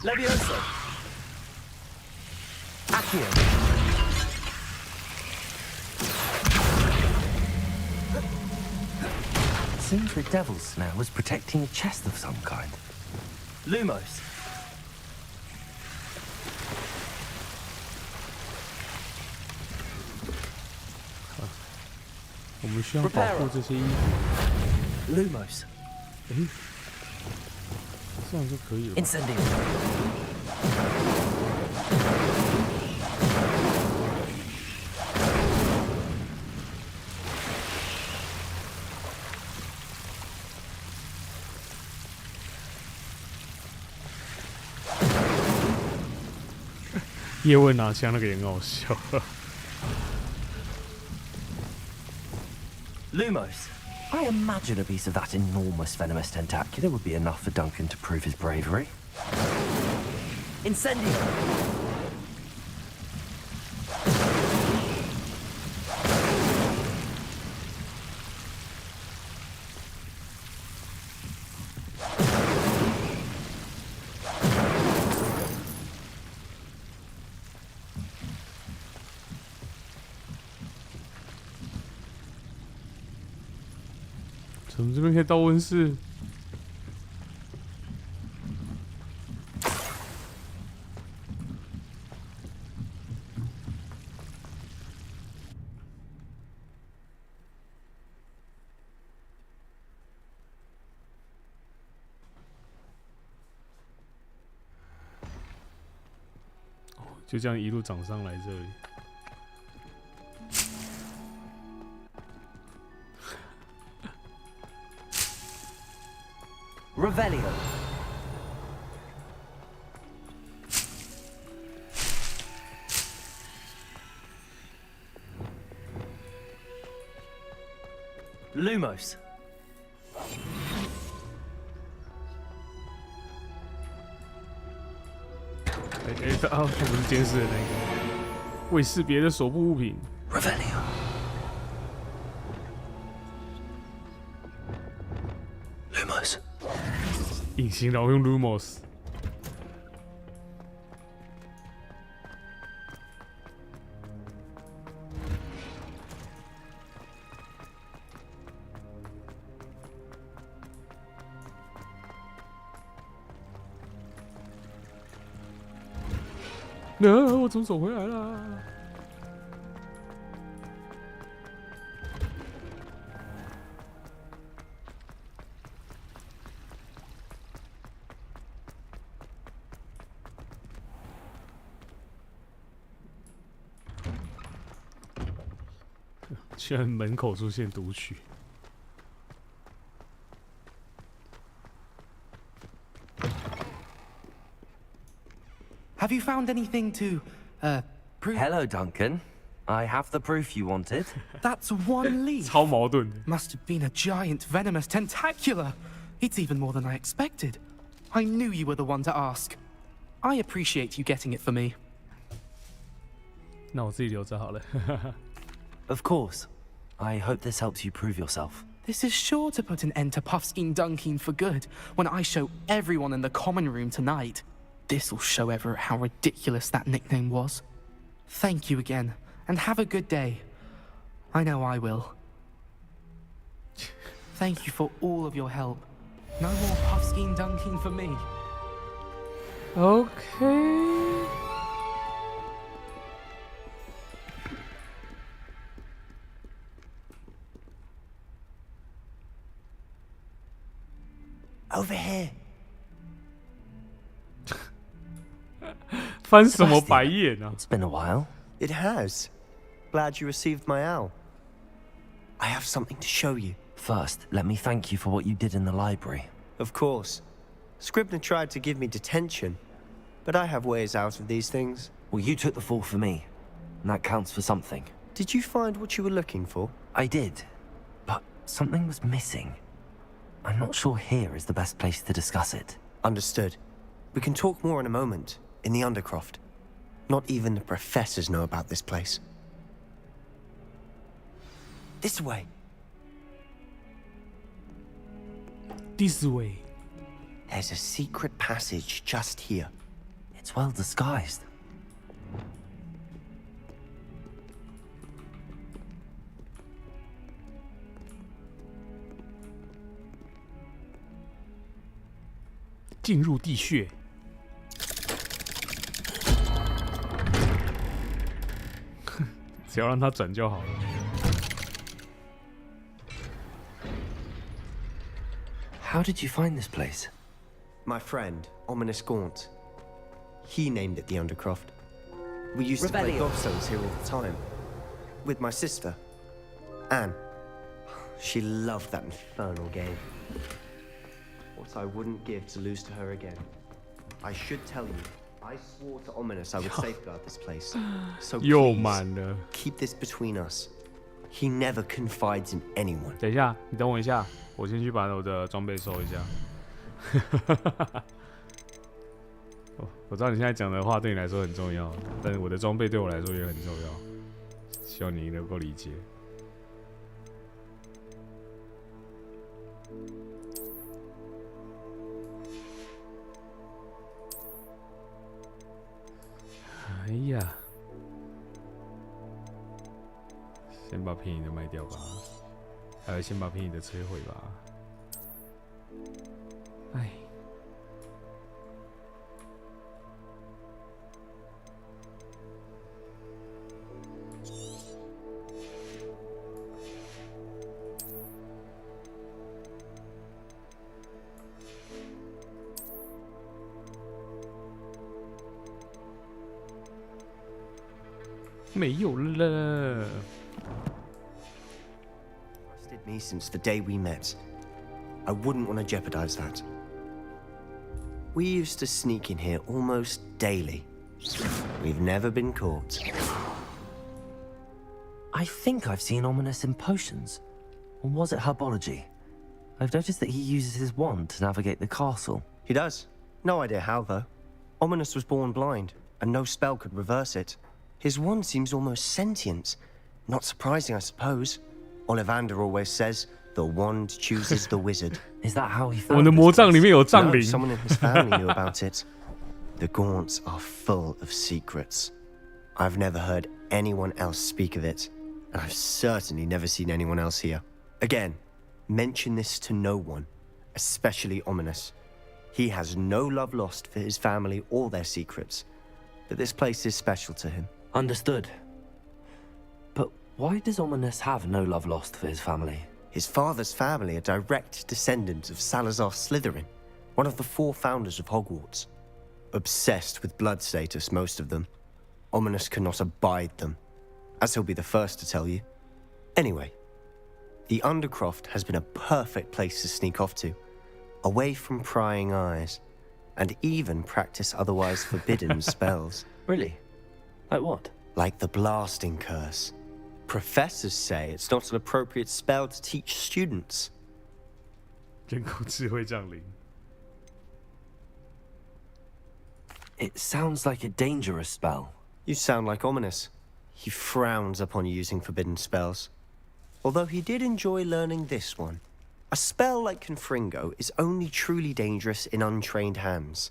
Levioso. Accio. Seems the Devil's Snare was protecting a chest of some kind. Lumos. 我们需要保护这些衣服。Lumos. 这样就可以了。Incendio. 叶问拿枪那个也很好笑。Lumos. I imagine a piece of that enormous venomous tentacular would be enough for Duncan to prove his bravery. Incendio. 怎么这边可以到温室？就这样一路涨上来这里。Revelio. Lumos. 他不是监视的那个，未识别的手部物品。Revelio. Lumos. 隐形然后用 Lumos。我总走回来了。居然门口出现读取。Have you found anything to, prove? Hello, Duncan. I have the proof you wanted. That's one leaf. 超矛盾。 Must have been a giant venomous tentacula. It's even more than I expected. I knew you were the one to ask. I appreciate you getting it for me. 那我自己留着好了。Of course. I hope this helps you prove yourself. This is sure to put an end to Puffskein Dunkin for good when I show everyone in the common room tonight. This'll show Everett how ridiculous that nickname was. Thank you again, and have a good day. I know I will. Thank you for all of your help. No more Puffskein Dunkin for me. Okay. Over here. 翻什么白眼啊 It's been a while. It has. Glad you received my owl. I have something to show you. First, let me thank you for what you did in the library. Of course. Scribner tried to give me detention, but I have ways out of these things. Well, you took the fall for me, and that counts for something. Did you find what you were looking for? I did, but something was missing. I'm not sure here is the best place to discuss it. Understood. We can talk more in a moment, in the Undercroft. Not even the professors know about this place. This way. This way. There's a secret passage just here. It's well disguised. "进入地穴。只要让他转就好了。How did you find this place? My friend, Ominous Gaunt. He named it the Undercroft. We used to play gobstones here all the time. With my sister, Anne. She loved that infernal game. What I wouldn't give to lose to her again. I should tell you, I swore to Ominous I would safeguard this place. So please, keep this between us. He never confides in anyone. 等一下，你等我一下，我先去把我的装备收一下。我知道你现在讲的话对你来说很重要，但是我的装备对我来说也很重要，希望你能够理解。哎呀，先把便宜的卖掉吧，还有先把便宜的摧毁吧。哎。没有了。Trusted me since the day we met. I wouldn't want to jeopardize that. We used to sneak in here almost daily. We've never been caught. I think I've seen Ominous in potions. Or was it herbology? I've noticed that he uses his wand to navigate the castle. He does. No idea how, though. Ominous was born blind, and no spell could reverse it. His wand seems almost sentient. Not surprising, I suppose. Ollivander always says, the wand chooses the wizard. Is that how he 我们的 found 魔杖里面有 No, 杖铃。 someone in his family knew about it. The Gaunts are full of secrets. I've never heard anyone else speak of it, and I've certainly never seen anyone else here. Again, mention this to no one, especially Ominous. He has no love lost for his family or their secrets, but this place is special to him. Understood. But why does Ominous have no love lost for his family? His father's family are direct descendants of Salazar Slytherin, one of the 4 founders of Hogwarts. Obsessed with blood status, most of them. Ominous cannot abide them, as he'll be the first to tell you. Anyway, the Undercroft has been a perfect place to sneak off to, away from prying eyes, and even practice otherwise forbidden spells. Really? Like what? Like the blasting curse. Professors say it's not an appropriate spell to teach students. 人工智慧降临。 It sounds like a dangerous spell. You sound like Ominous. He frowns upon using forbidden spells. Although he did enjoy learning this one. A spell like Confringo is only truly dangerous in untrained hands.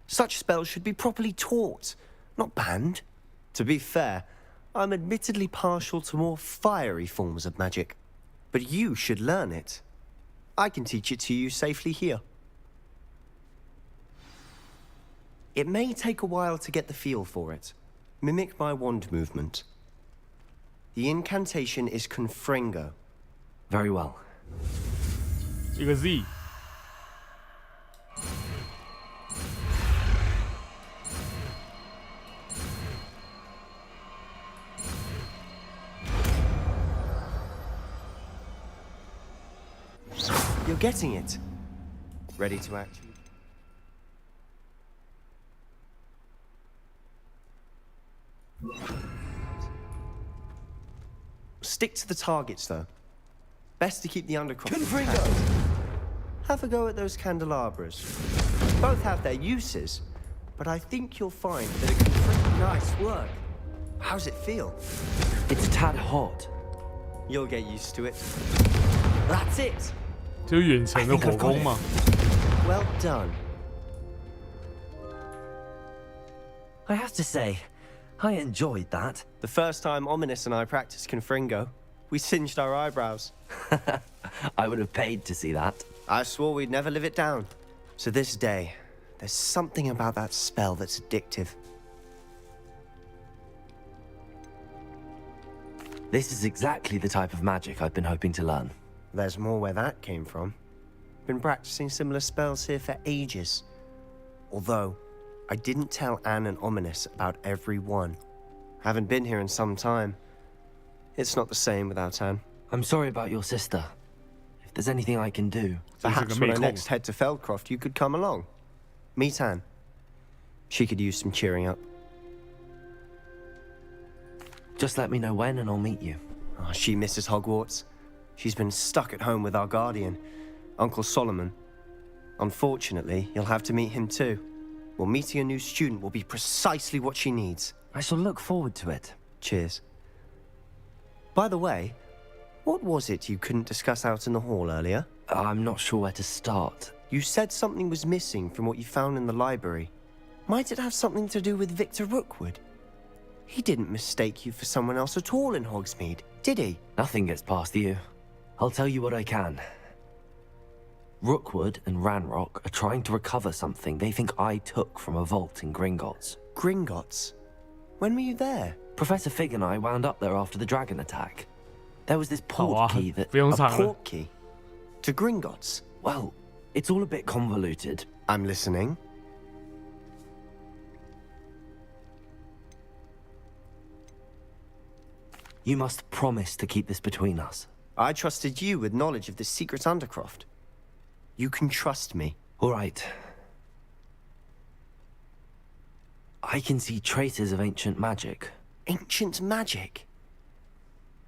Such spells should be properly taught, not banned. To be fair, I'm admittedly partial to more fiery forms of magic. But you should learn it. I can teach it to you safely here. It may take a while to get the feel for it. Mimic my wand movement. The incantation is Confringo. Very well. 一个 Z。 You're getting it. Ready to act? Stick to the targets, though. Best to keep the Undercroft. Confringo! Have a go at those candelabras. Both have their uses, but I think you'll find that it can pretty nice work. How's it feel? It's a tad hot. You'll get used to it. That's it. 就是远程的火攻嘛。 Well done. I have to say, I enjoyed that. The first time Ominous and I practiced Confringo, we singed our eyebrows. I would have paid to see that. I swore we'd never live it down. So this day, there's something about that spell that's addictive. This is exactly the type of magic I've been hoping to learn. There's more where that came from. Been practicing similar spells here for ages. Although, I didn't tell Anne and Ominous about every one. Haven't been here in some time. It's not the same without Anne. I'm sorry about your sister. If there's anything I can do... Perhaps when I next head to Feldcroft, you could come along. Meet Anne. She could use some cheering up. Just let me know when and I'll meet you. Oh, she misses Hogwarts. She's been stuck at home with our guardian, Uncle Solomon. Unfortunately, you'll have to meet him too. Well, meeting a new student will be precisely what she needs. I shall look forward to it. Cheers. By the way, what was it you couldn't discuss out in the hall earlier? I'm not sure where to start. You said something was missing from what you found in the library. Might it have something to do with Victor Rookwood? He didn't mistake you for someone else at all in Hogsmeade, did he? Nothing gets past you. I'll tell you what I can. Rookwood and Ranrock are trying to recover something they think I took from a vault in Gringotts. Gringotts? When were you there? Professor Fig and I wound up there after the dragon attack. There was this port key that... A port key? To Gringotts? Well, it's all a bit convoluted. I'm listening. You must promise to keep this between us. I trusted you with knowledge of the secret Undercroft. You can trust me. All right. I can see traces of ancient magic. Ancient magic?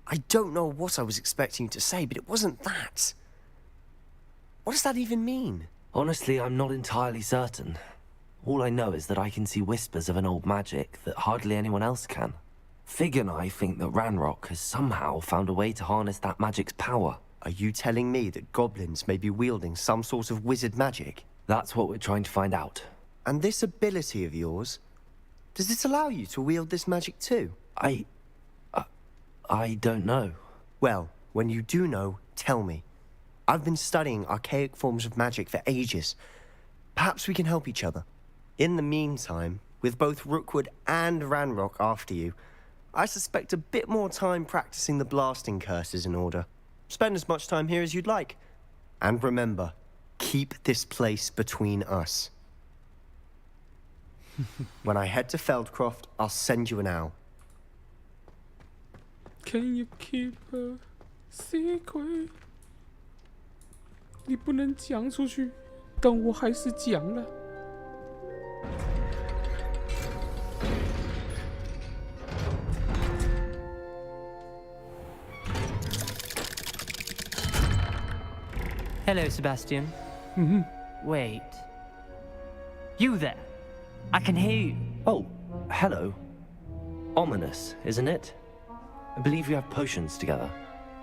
I don't know what I was expecting you to say, but it wasn't that. What does that even mean? Honestly, I'm not entirely certain. All I know is that I can see whispers of an old magic that hardly anyone else can. Fig and I think that Ranrock has somehow found a way to harness that magic's power. Are you telling me that goblins may be wielding some sort of wizard magic? That's what we're trying to find out. And this ability of yours, does it allow you to wield this magic too? I don't know. Well, when you do know, tell me. I've been studying archaic forms of magic for ages. Perhaps we can help each other. In the meantime, with both Rookwood and Ranrock after you, I suspect a bit more time practicing the blasting curse is in order. Spend as much time here as you'd like. And remember, keep this place between us. When I head to Feldcroft, I'll send you an owl. Can you keep a secret? 你不能讲出去，但我还是讲了。Hello, Sebastian. Wait. You there? I can hear you. Oh, hello. Ominous, isn't it? I believe we have potions together.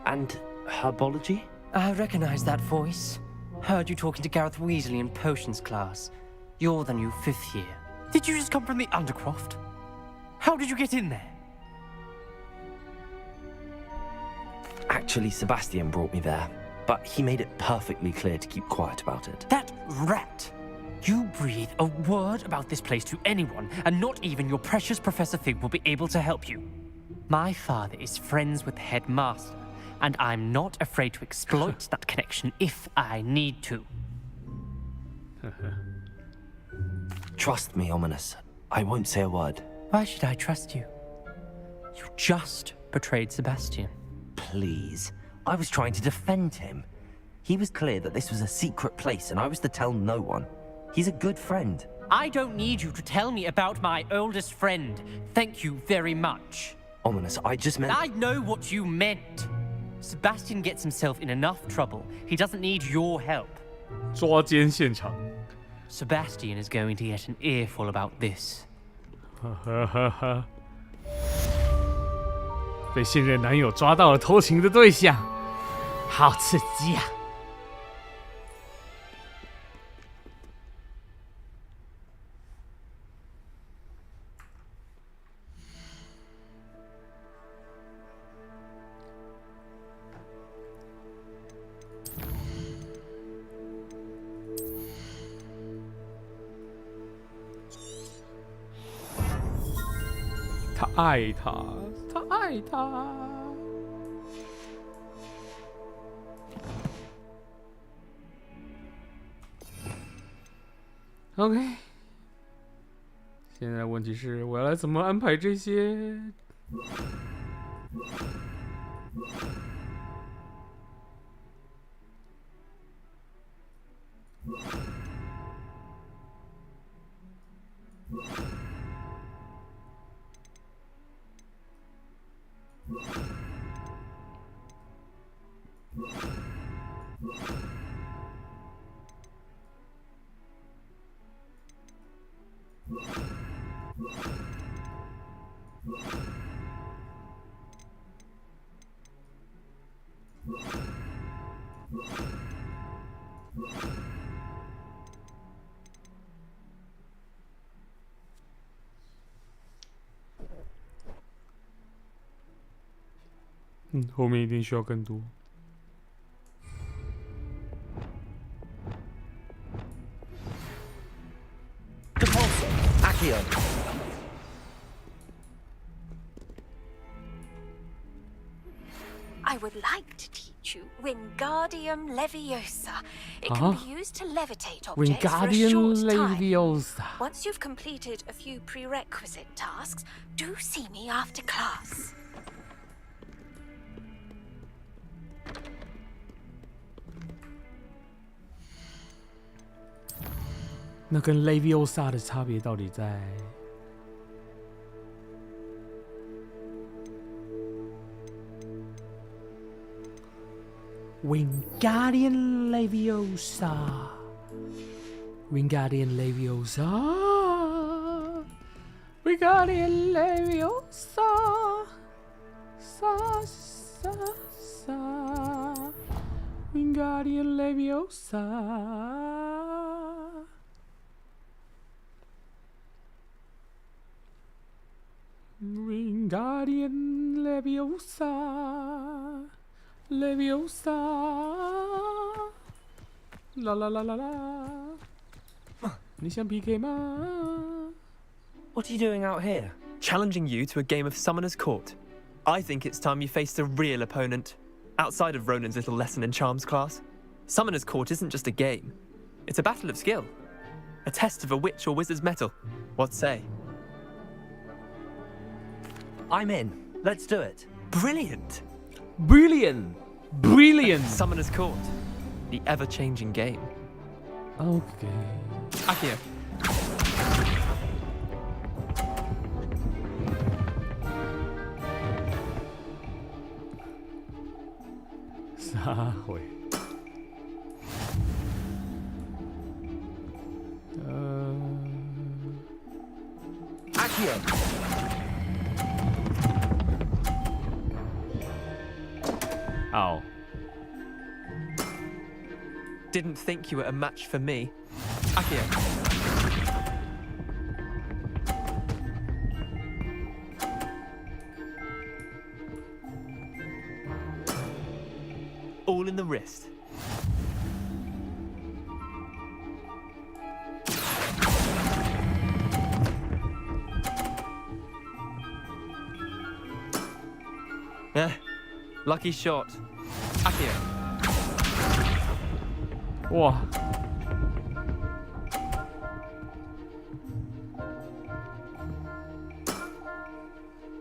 And herbology? I recognize that voice. Heard you talking to Gareth Weasley in potions class. You're the new 5th year. Did you just come from the Undercroft? How did you get in there? Actually, Sebastian brought me there, but he made it perfectly clear to keep quiet about it. That rat! You breathe a word about this place to anyone, and not even your precious Professor Fig will be able to help you. My father is friends with the headmaster, and I'm not afraid to exploit that connection if I need to. Trust me, Ominous. I won't say a word. Why should I trust you? You just betrayed Sebastian. Please. I was trying to defend him. He was clear that this was a secret place, and I was to tell no one. He's a good friend. I don't need you to tell me about my oldest friend. Thank you very much. Ominous, I just meant... I know what you meant. Sebastian gets himself in enough trouble. He doesn't need your help. 抓奸现场。 Sebastian is going to get an earful about this. 被现任男友抓到了偷情的对象，好刺激呀！他爱他，他爱他。OK， 现在问题是我要来怎么安排这些？后面一定需要更多。I would like to teach you Wingardium Leviosa. It can be used to levitate objects for a short time. Once you've completed a few prerequisite tasks, do see me after class. 那跟 Leviosa 的差别到底在 Wingardium Leviosa. Wingardium Leviosa. Wingardium Leviosa. Sa, sa, sa. Wingardium Leviosa. Wingardium Leviosa. Leviosa. La la la la la. 你想 PK 吗? What are you doing out here? Challenging you to a game of Summoner's Court. I think it's time you faced a real opponent. Outside of Ronan's little lesson in charms class. Summoner's Court isn't just a game. It's a battle of skill. A test of a witch or wizard's mettle. What say? I'm in. Let's do it. Brilliant. Brilliant. Brilliant. Summoner's Court. The ever-changing game. Okay. Akio. Akio. Ow. Didn't think you were a match for me. Akio. All in the wrist. Lucky shot. Akio. Wow.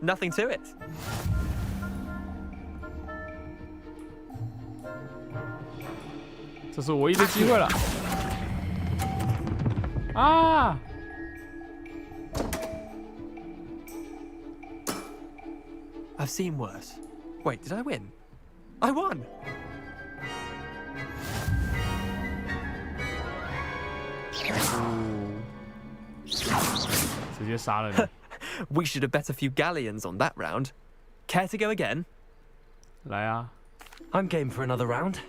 Nothing to it. This is my only chance. Ah! I've seen worse. Wait, did I win? I won! We should have bet a few galleons on that round. Care to go again? 来啊. I'm game for another round.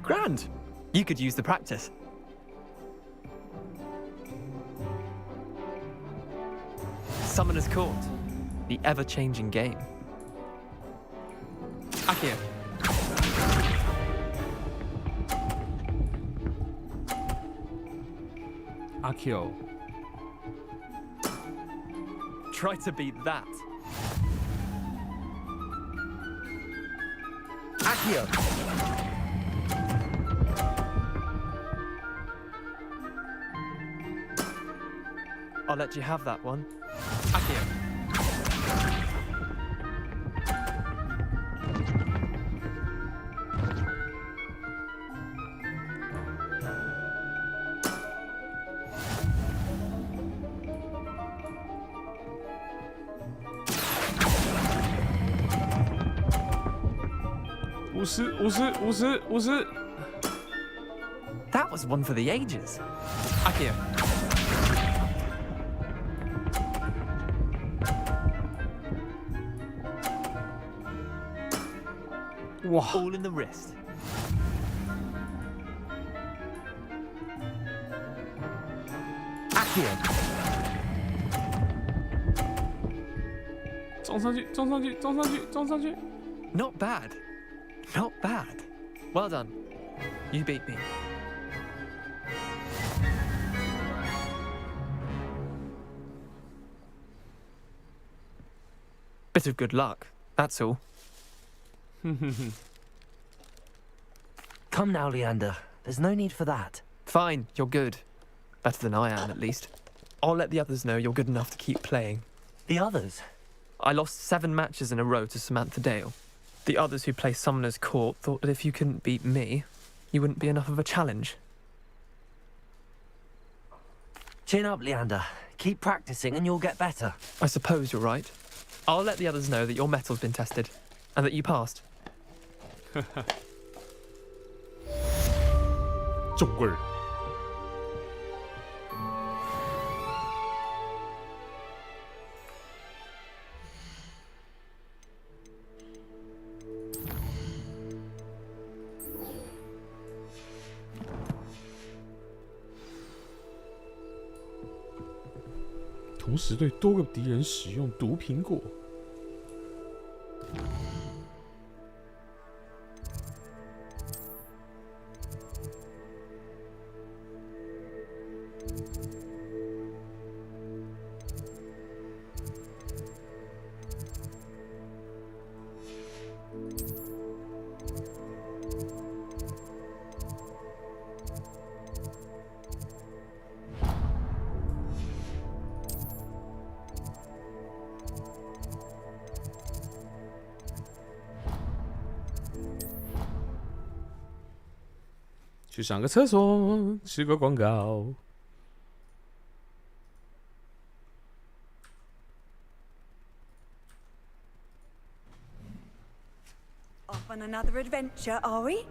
Grand. You could use the practice. Summoner's Court. The ever-changing game. Akio. Akio. Try to beat that. Akio. I'll let you have that one. Akio. That was one for the ages. Akio. Wow. All in the wrist. Akio. 撞上去，撞上去，撞上去，撞上去。Not bad. Not bad. Well done. You beat me. Bit of good luck, that's all. Come now, Leander. There's no need for that. Fine, you're good. Better than I am, at least. I'll let the others know you're good enough to keep playing. The others? I lost 7 matches in a row to Samantha Dale. The others who play Summoner's Court thought that if you couldn't beat me, you wouldn't be enough of a challenge. Chin up, Leander. Keep practicing and you'll get better. I suppose you're right. I'll let the others know that your metal's been tested, and that you passed. 重味儿。同时对多个敌人使用毒苹果。去上个厕所，吃个广告。Off on another adventure, are we?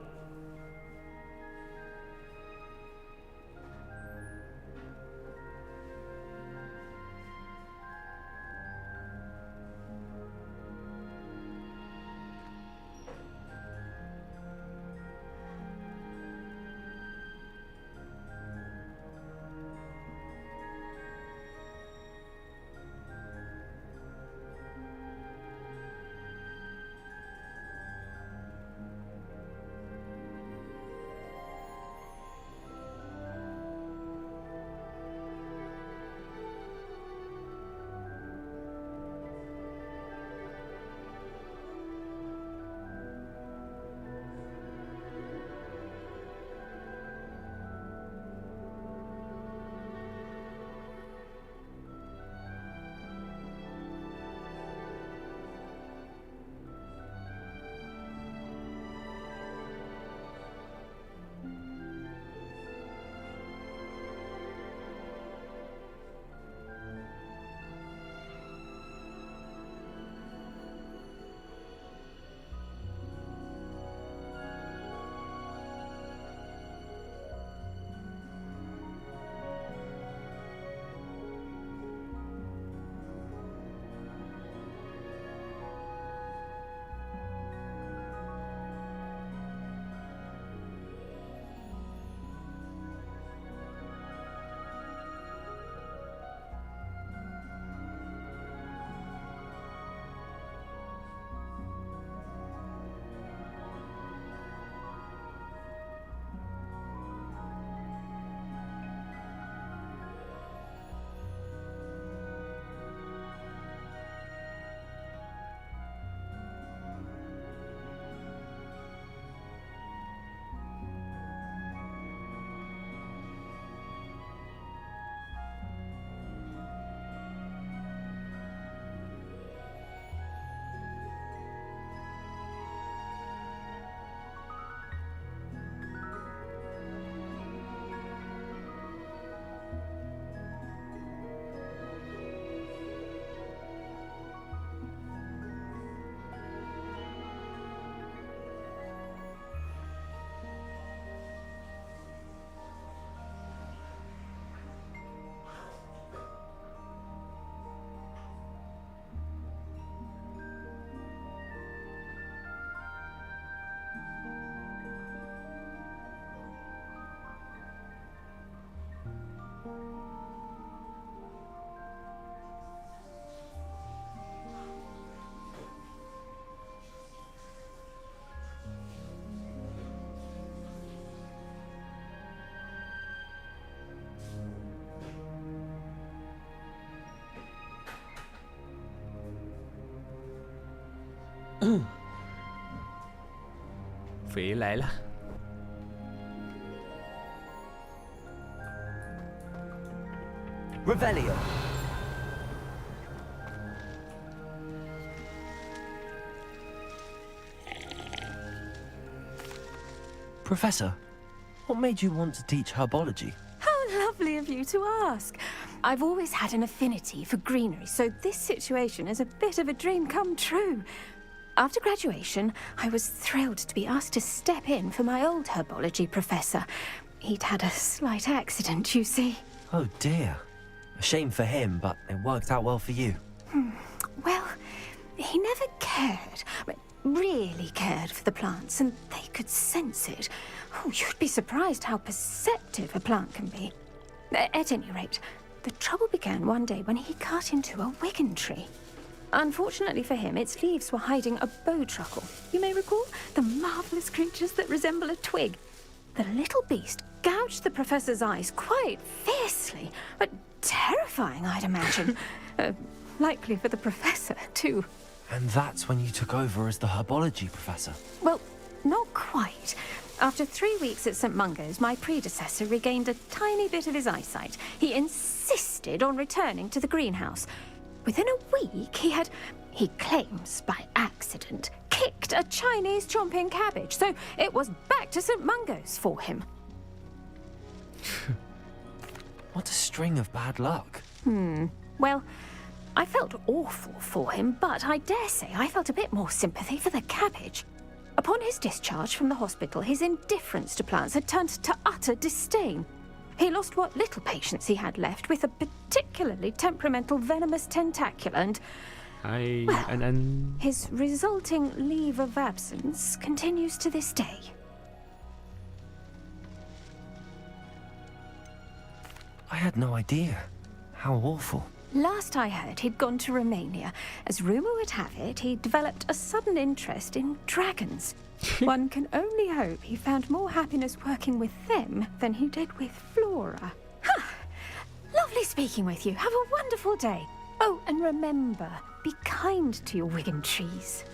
回来了。Revelio. Professor, what made you want to teach herbology? How lovely of you to ask. I've always had an affinity for greenery, so this situation is a bit of a dream come true. After graduation, I was thrilled to be asked to step in for my old herbology professor. he'd had a slight accident, you see. Oh dear. A shame for him, but it worked out well for you. Well, he never cared, really cared for the plants, and they could sense it. Oh, you'd be surprised how perceptive a plant can be. At any rate, the trouble began one day when he cut into a wigan tree. Unfortunately for him, its leaves were hiding a bowtruckle. You may recall the marvelous creatures that resemble a twig. The little beast gouged the professor's eyes quite fiercely, but terrifying, I'd imagine. Likely for the professor, too. And that's when you took over as the herbology professor? Well, not quite. After 3 weeks at St. Mungo's, my predecessor regained a tiny bit of his eyesight. He insisted on returning to the greenhouse. Within a week, he claims by accident, kicked a Chinese chomping cabbage, so it was back to St. Mungo's for him. What a string of bad luck. Well, I felt awful for him, but I dare say I felt a bit more sympathy for the cabbage. Upon his discharge from the hospital, his indifference to plants had turned to utter disdain. He lost what little patience he had left with a particularly temperamental venomous tentacula and his resulting leave of absence continues to this day. I had no idea. How awful. Last I heard, he'd gone to Romania. As rumour would have it, he developed a sudden interest in dragons. One can only hope he found more happiness working with them than he did with Flora. Lovely speaking with you. Have a wonderful day. Oh, and remember, be kind to your wigan trees.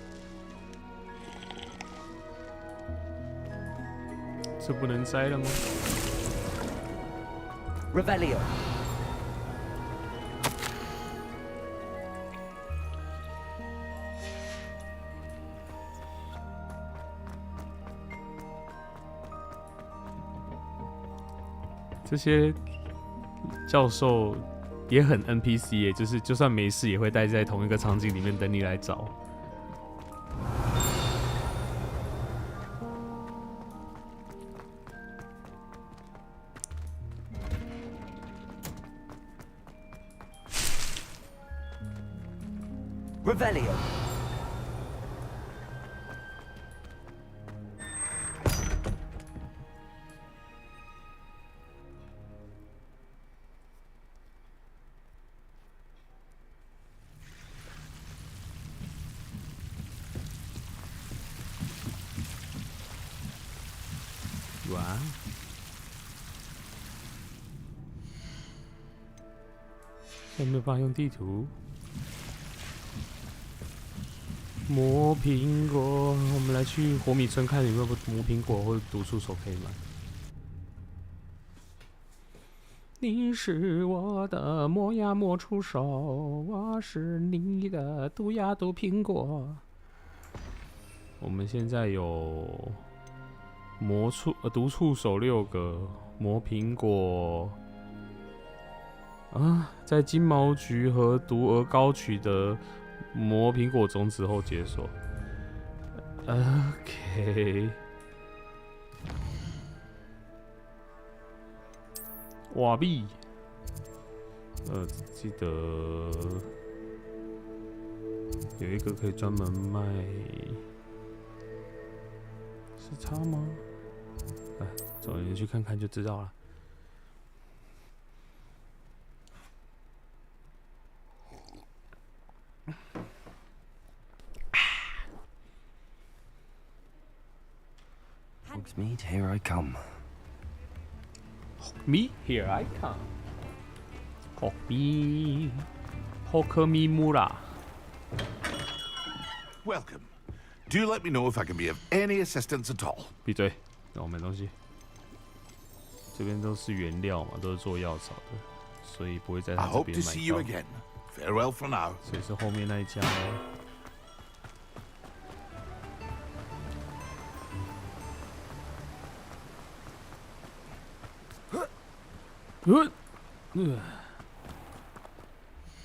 这不能摘了吗 Revelio. 这些教授也很 NPC 耶，就是就算没事也会待在同一个场景里面等你来找。Revelio. Wow. 现在没有办法用地图。磨苹果，我们来去火米村看有没有磨苹果或者毒触手可以买。你是我的磨呀磨出手，我是你的毒呀毒苹果。我们现在有毒触手6个，磨苹果啊，在金毛菊和毒鹅膏取得磨苹果种子后解锁。OK。瓦币，记得有一个可以专门卖，是它吗？走，你去看看就知道了。Hogsmeade, here I come. Me, here I come. Hogsmeade, Hokumimura. Welcome. Do let me know if I can be of any assistance at all. 闭嘴，让我买东西。这边都是原料嘛，都是做药草的，所以不会在他这边买到。 I hope to see you again. Farewell for now. 所以是后面那一家哦。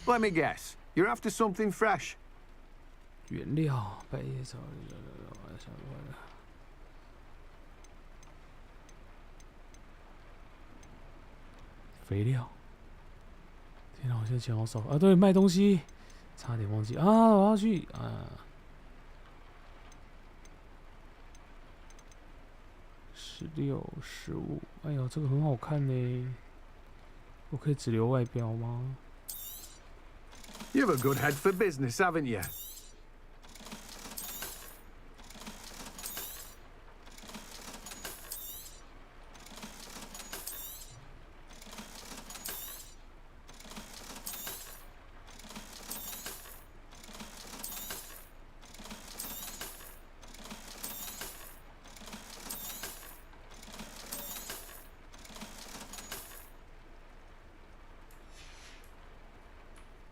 Let me guess. You're after something fresh. 原料，百叶草，肥料。天哪，我现在钱好少啊！对，卖东西，差点忘记啊！我要去啊。16、15，哎呦，这个很好看呢。我可以只留外表吗？ You've a good head for business, haven't you?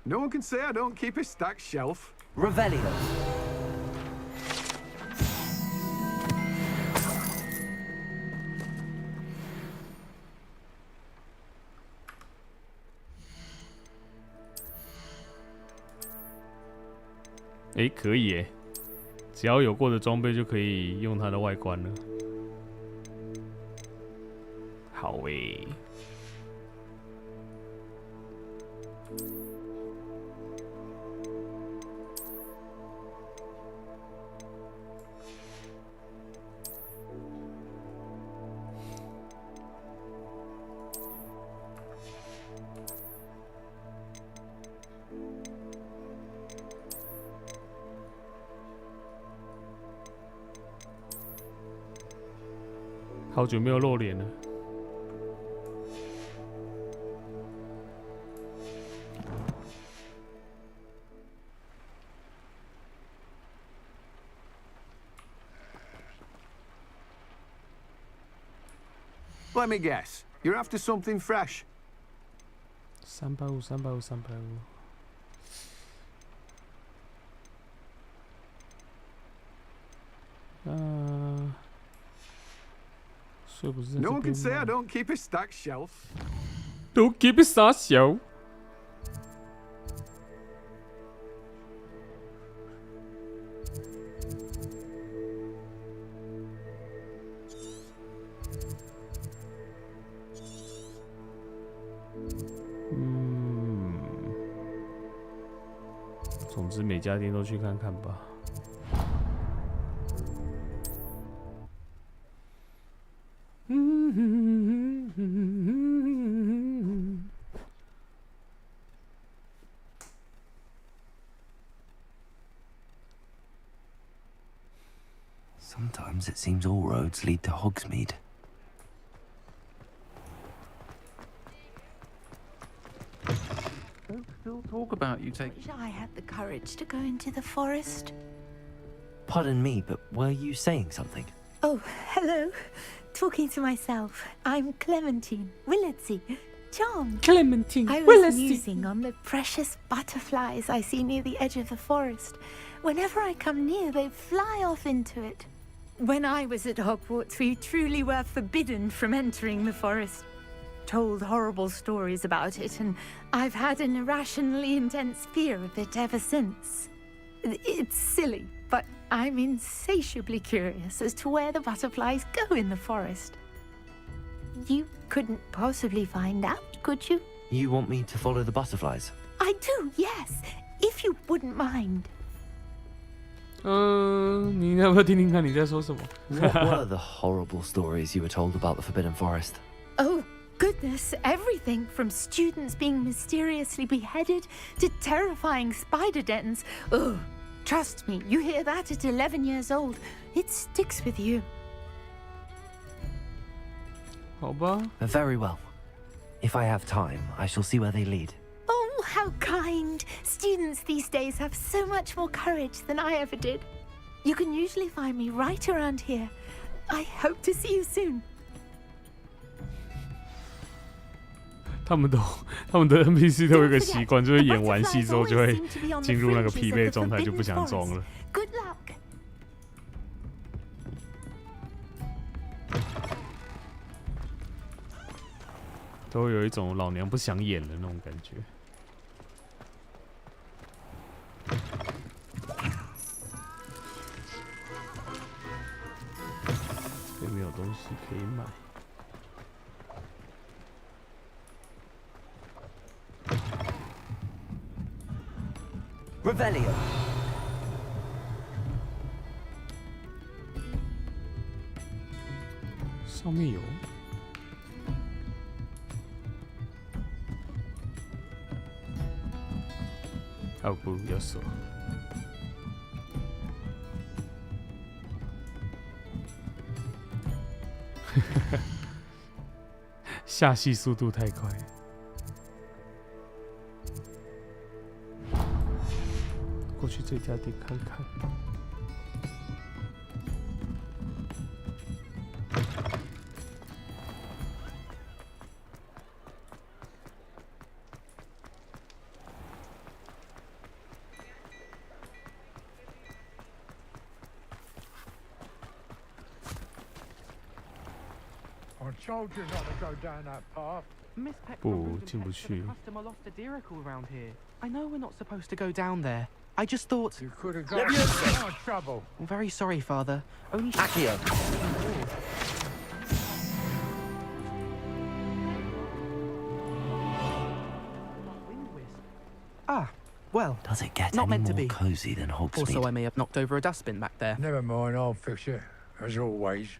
No one can say I don't keep a stacked shelf. Revelio. Eh, 可以耶，只要有过的装备就可以用它的外观了。好诶。 好久没有露脸了。Let me guess. You're after something fresh. 350、350、350。所以不是在这边吗 No one can say I don't keep a stacked shelf. Don't keep it 傻小。总之每家店都去看看吧。 Sometimes it seems all roads lead to Hogsmeade. Folks still talk about you taking. Wish I had the courage to go into the forest. Pardon me, but were you saying something? Oh, hello. Talking to myself. I'm Clementine Willardsey. John. Clementine I was Willardsey. musing on the precious butterflies I see near the edge of the forest. Whenever I come near, they fly off into it. When I was at Hogwarts, we truly were forbidden from entering the forest. Told horrible stories about it, and I've had an irrationally intense fear of it ever since. It's silly, but I'm insatiably curious as to where the butterflies go in the forest. You couldn't possibly find out, could you? You want me to follow the butterflies? I do, yes. If you wouldn't mind. 你要不要听听看你在说什么 What were the horrible stories you were told about the Forbidden Forest? Oh, goodness, everything from students being mysteriously beheaded to terrifying spider dens. Ugh, trust me, you hear that at 11 years old, it sticks with you. 好吧 Very well. If I have time, I shall see where they lead. Oh, how kind. Students these days have so much more courage than I ever did. You can usually find me right around here. I hope to see you soon. 他们的 NPC 都有一个习惯，就是演完戏之后就会进入那个疲惫状态，就不想装了。Good luck. 都会有一种老娘不想演的那种感觉。这边没有东西可以买。Revelio。上面有。哦不，要锁。下戏速度太快。过去这家店看看。I told you not to go down that path. Miss Peck 不，进不去。 customer lost a deeracle around here. I know we're not supposed to go down there. I just thought you could have got in more trouble. I'm very sorry, Father. Only Accio. Ah, well. Does it get not any meant more to be cozy than Hogsmeade? Also, I may have knocked over a dustbin back there. Never mind, I'll fix it, as always.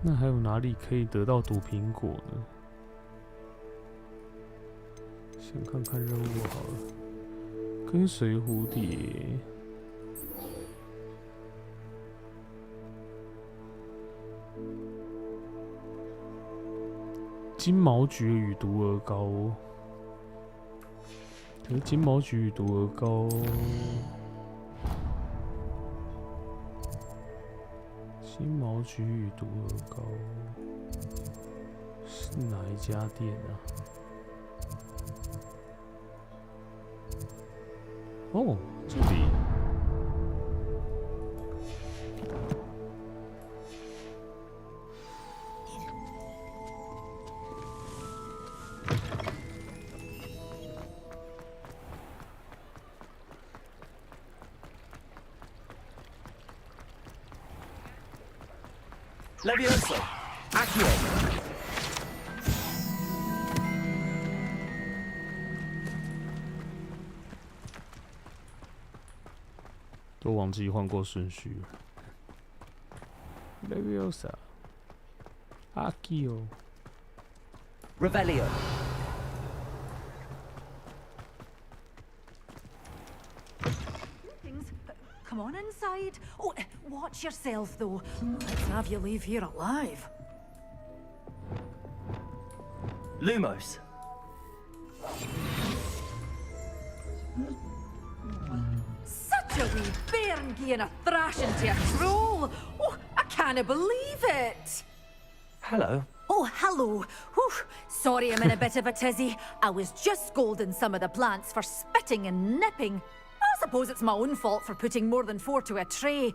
那还有哪里可以得到毒苹果呢？先看看任务好了。跟随蝴蝶。金毛菊与毒鹅膏。得金毛菊与毒鹅膏。 金毛菊与毒鹅膏是哪一家店啊？哦，这里。Levioso, Accio。都忘记换过顺序了。Leviosa, Accio, Revelio。 Come on inside. Oh, watch yourself, though. Let's have you leave here alive. Lumos. Such a wee bairn giving a thrashing to a troll. Oh, I can't believe it. Hello. Oh, hello. Whew. Sorry I'm in a bit of a tizzy. I was just scolding some of the plants for spitting and nipping. I suppose it's my own fault for putting more than 4 to a tray.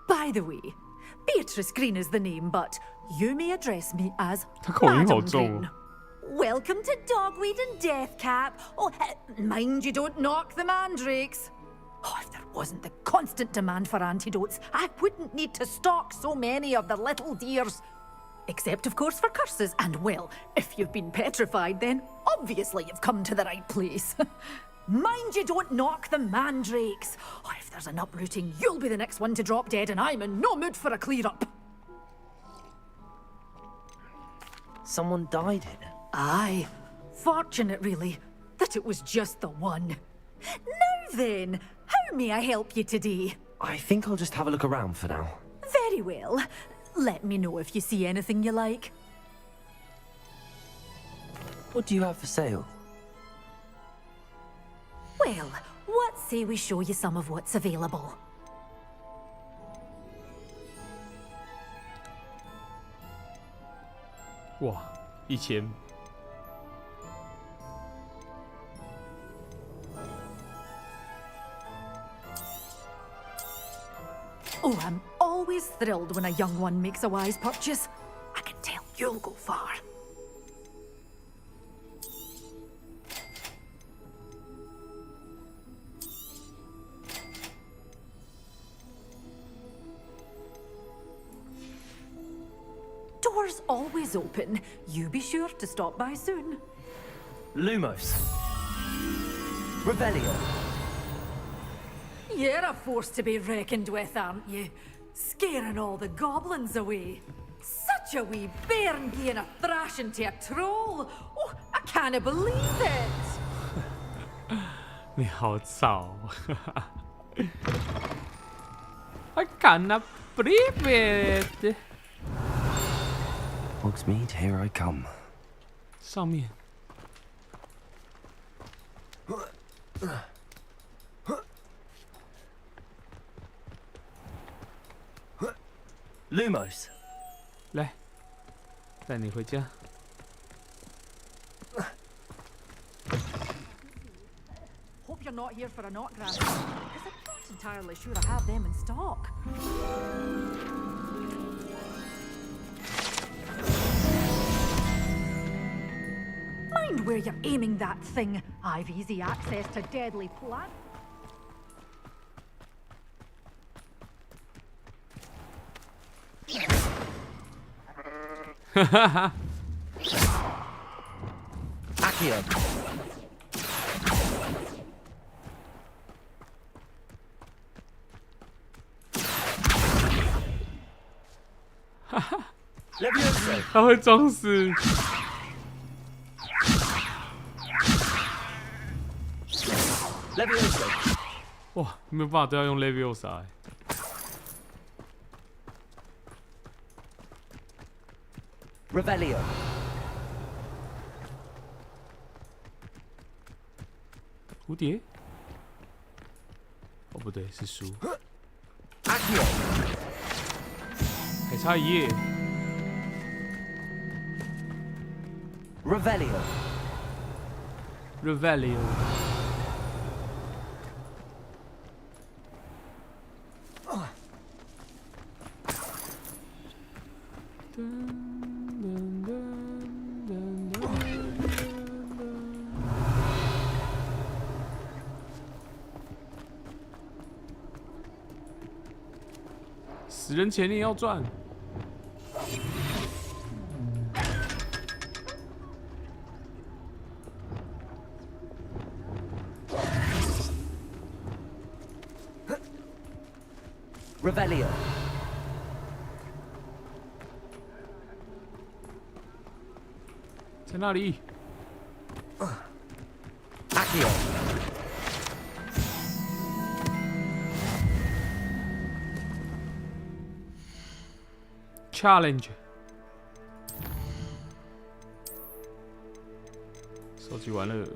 By the way, Beatrice Green is the name, but you may address me as Madam Green. Welcome to Dogweed and Deathcap. Oh, mind you don't knock the mandrakes. Oh, if there wasn't the constant demand for antidotes, I wouldn't need to stock so many of the little dears. Except, of course, for curses. And, well, if you've been petrified, then obviously you've come to the right place. Mind you don't knock the mandrakes. Oh, if there's an uprooting, you'll be the next one to drop dead, and I'm in no mood for a clear-up. Someone died here? Aye. Fortunate, really, that it was just the one. Now then, how may I help you today? I think I'll just have a look around for now. Very well. Let me know if you see anything you like. What do you have for sale? Well, what say we show you some of what's available? Wow, 1000. Oh, I'm always thrilled when a young one makes a wise purchase. I can tell you'll go far. Doors always open. You be sure to stop by soon. Lumos. Revelio. You're a force to be reckoned with, aren't you? Scaring all the goblins away. Such a wee bairn giving a thrashing to a troll. Oh, I can't believe it. 你好吵！I cannot believe it. Hogsmeade, here I come. 上面。Lumos. 来，带你回家。Hope you're not here for a knot grab, because I'm not entirely sure I have them in stock. Mind where you're aiming that thing. I've easy access to deadly plants. Accio. Levioso. 他会装死。Levioso. 哇，没有办法都要用 Leviosa 欸。Revelio. 蝴蝶？哦，不对，是书。Accio. 还差一页。Revelio. Revelio。死人钱你也要赚。Revelio. 在那里。Accio. Challenge。收集完了。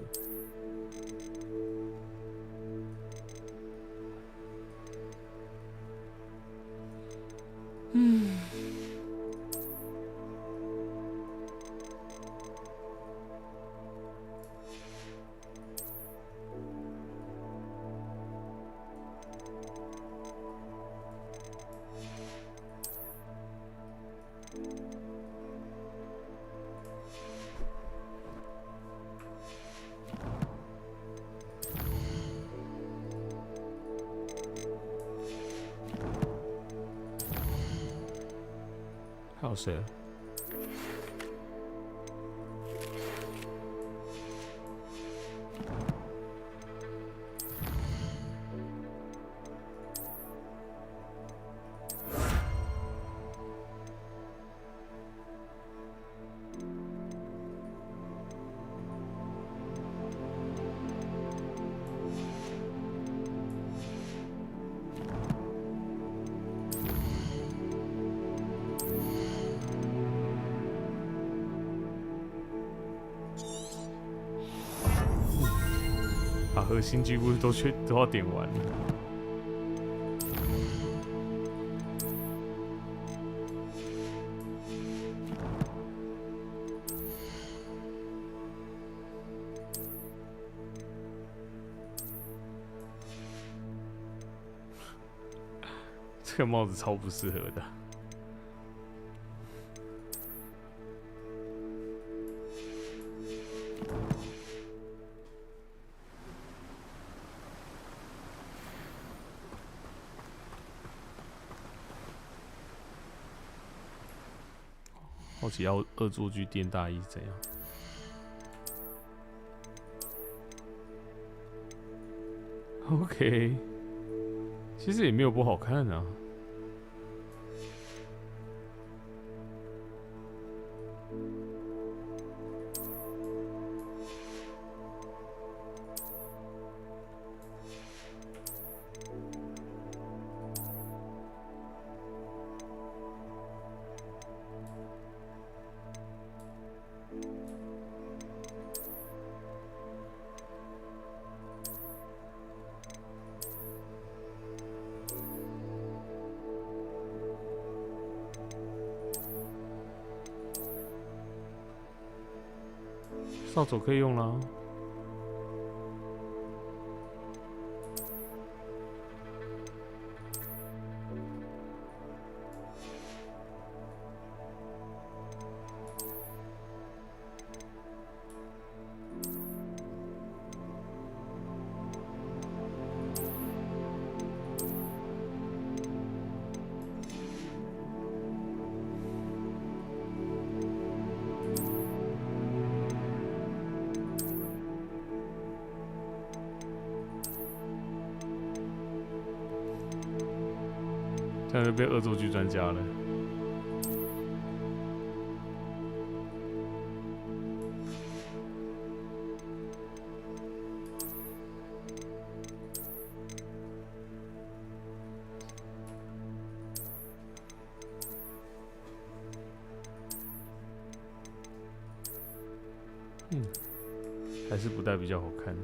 还有谁？把核心几乎都要点完了。这个帽子超不适合的。好奇要恶作剧电大衣怎样 ？OK， 其实也没有不好看啊。扫帚可以用啦。现在变恶作剧专家了。还是不戴比较好看。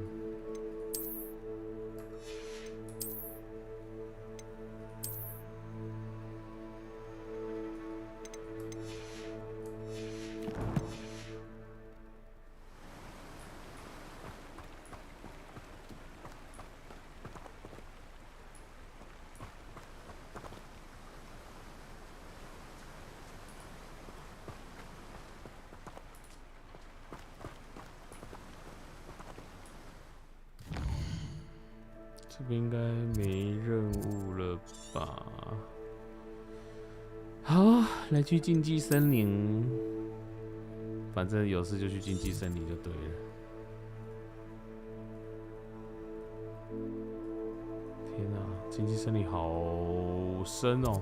这边应该没任务了吧？好，来去竞技森林。反正有事就去竞技森林就对了。天哪，竞技森林好深哦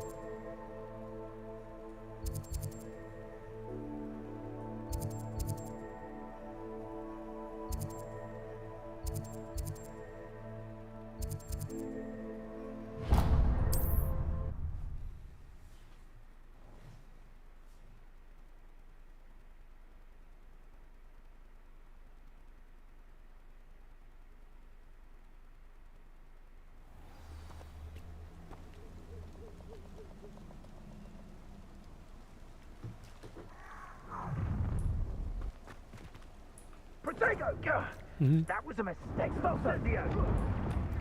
！That was a mistake. Stop that, Leo.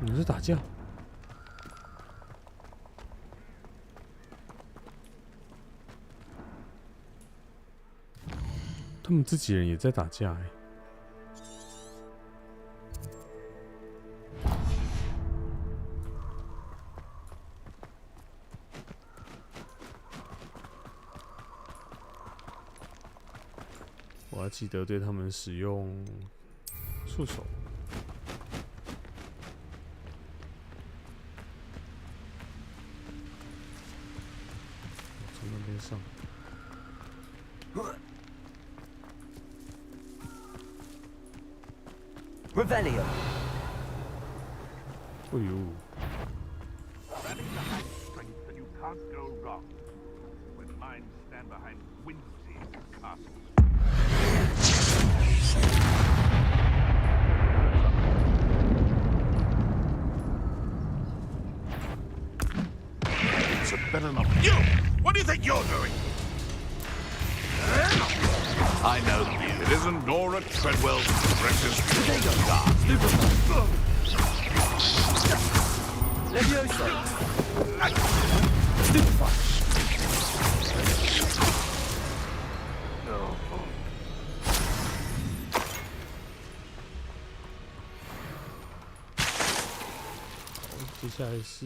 你们在打架？他们自己人也在打架哎。我要记得对他们使用触手。从那边上。Revelio。哎呦。Rally behind strength and you can't go wrong. When minds stand behind whimsy and castles. Better not. You! What do you think you're doing? I know you. It isn't Nora Treadwell's precious guard. Levioso. 接下来是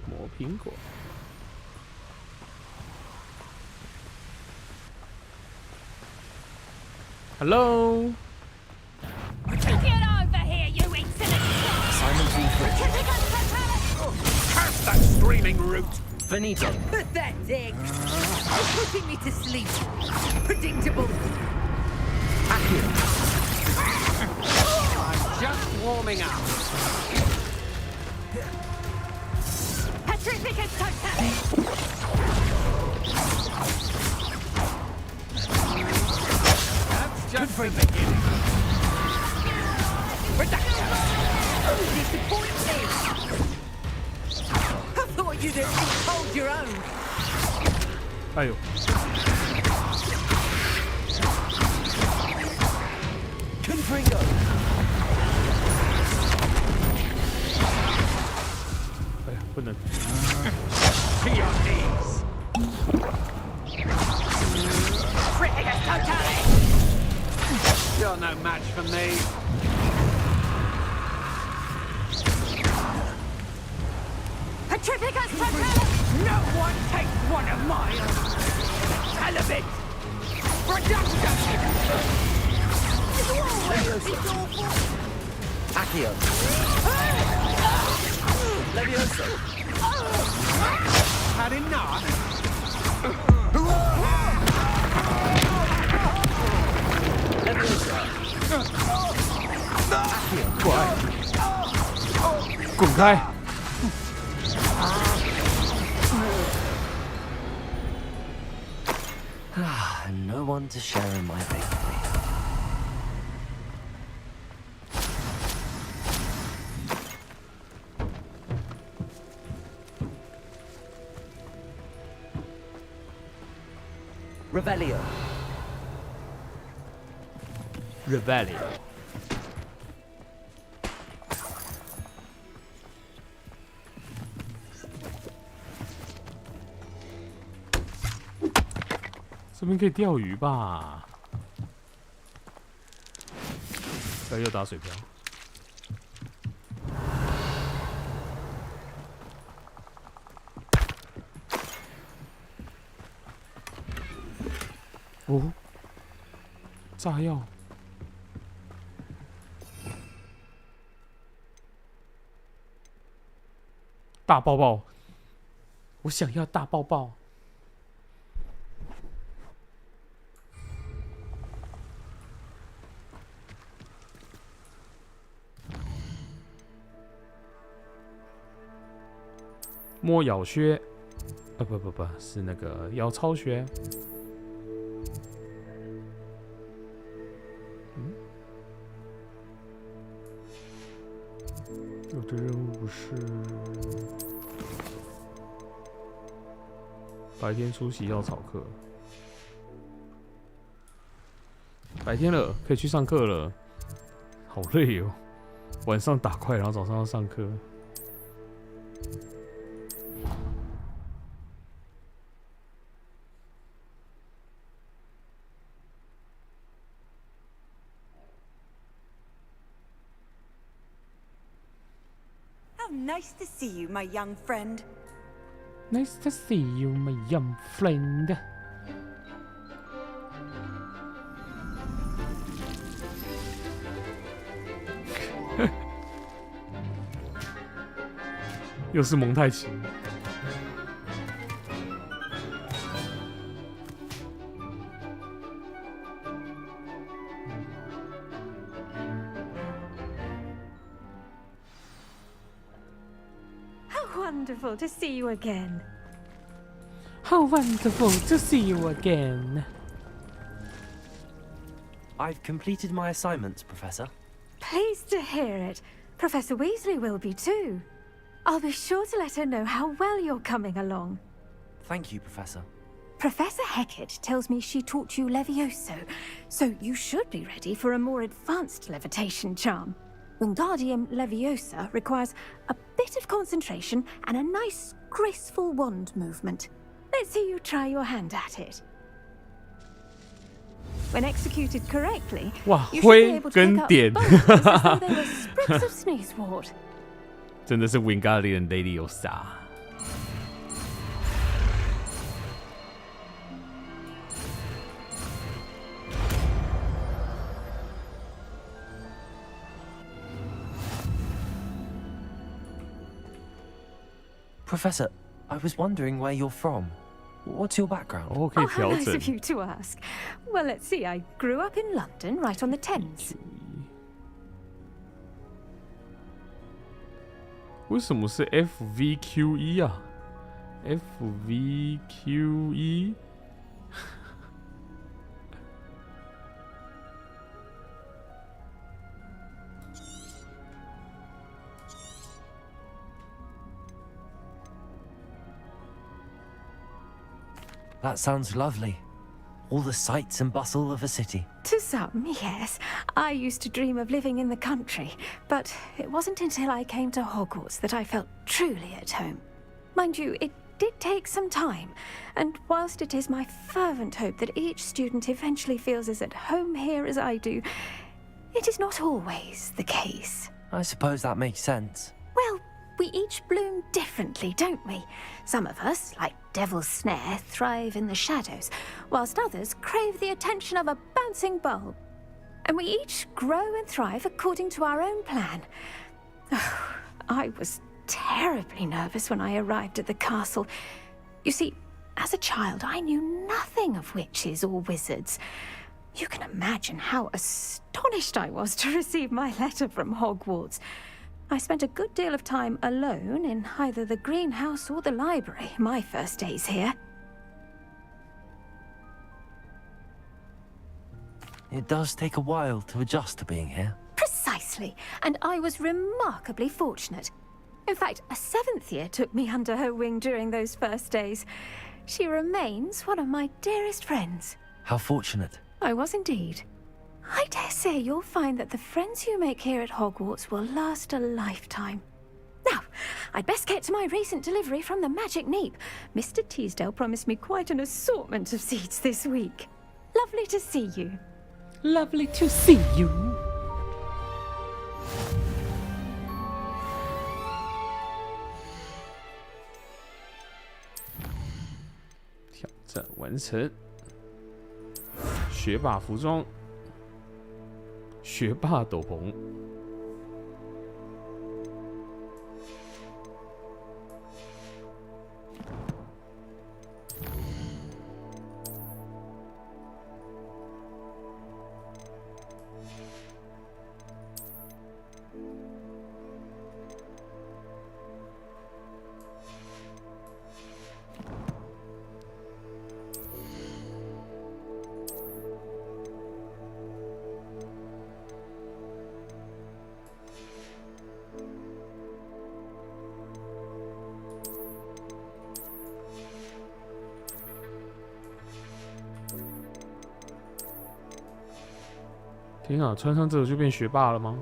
磨苹果。Hello. Get over here, you insolent! Simon Curse that screaming root! Finito. Pathetic! You're putting me to sleep. Predictable. I'm just warming up. Petrificus Totalis! That's just the beginning. Disappointing! I thought you'd at least hold your own. 哎呦！ Confringo. 哎呀，不能。 To your knees. Petrificus Totalis! You're no match for me. Petrificus Totalis! No one takes one of mine. Elevate. Production. Accio. Levioso. Had enough. Levioso. Accio. 过来，滚开！ No one to share in my victory. Revelio. Revelio. 这边可以钓鱼吧？又打水漂。哦，炸药。大爆爆！我想要大爆爆！摸咬靴，不，是那个咬超靴。有的任务是白天出席药草课，白天了，可以去上课了，好累哦，晚上打怪，然后早上要上课。 Nice to see you, my young friend. Nice to see you, my young friend. 又是蒙太奇。Wonderful to see you again. How wonderful to see you again. I've completed my assignments, Professor. Pleased to hear it. Professor Weasley will be too. I'll be sure to let her know how well you're coming along. Thank you, Professor. Professor Hecat tells me she taught you Levioso, so you should be ready for a more advanced levitation charm. Wingardium Leviosa requires a bit of concentration and a nice, graceful wand movement. Let's see you try your hand at it. When executed correctly, 哇， you should be 挥 able to 跟 pick up 点， bones as though they were sprigs of sneezewort. 真的是 Wingardium Leviosa。Professor, I was wondering where you're from. What's your background? 哦，可以 Oh, how 调 nice 整 of。you to ask. Well, let's see. I grew up in London, right on the Thames. 为什么是 FVQE 啊 ？FVQE。That sounds lovely. All the sights and bustle of a city. To some, yes. I used to dream of living in the country, but it wasn't until I came to Hogwarts that I felt truly at home. Mind you, it did take some time, and whilst it is my fervent hope that each student eventually feels as at home here as I do, it is not always the case. I suppose that makes sense. Well, we each bloom differently, don't we? Some of us, like Devil's Snare, thrive in the shadows, whilst others crave the attention of a bouncing bulb. And we each grow and thrive according to our own plan. Oh, I was terribly nervous when I arrived at the castle. You see, as a child, I knew nothing of witches or wizards. You can imagine how astonished I was to receive my letter from Hogwarts. I spent a good deal of time alone in either the greenhouse or the library my first days here. It does take a while to adjust to being here. Precisely, and I was remarkably fortunate. In fact, a 7th year took me under her wing during those first days. She remains one of my dearest friends. How fortunate. I was indeed. I dare say you'll find that the friends you make here at Hogwarts will last a lifetime. Now, I'd best get to my recent delivery from the Magic Neep. Mr. Teasdale promised me quite an assortment of seeds this week. Lovely to see you. Lovely to see you. 挑战完成。学霸服装。学霸斗篷。天啊，穿上这个就变学霸了吗？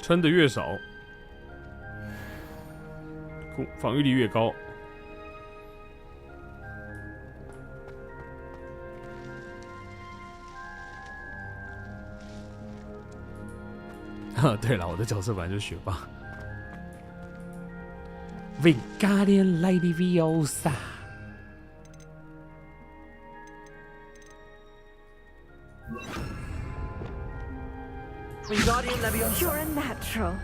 穿的越少，防御力越高。对了，我的角色本来就是学霸。Wingardium Leviosa。Wingardium Leviosa. You're a natural.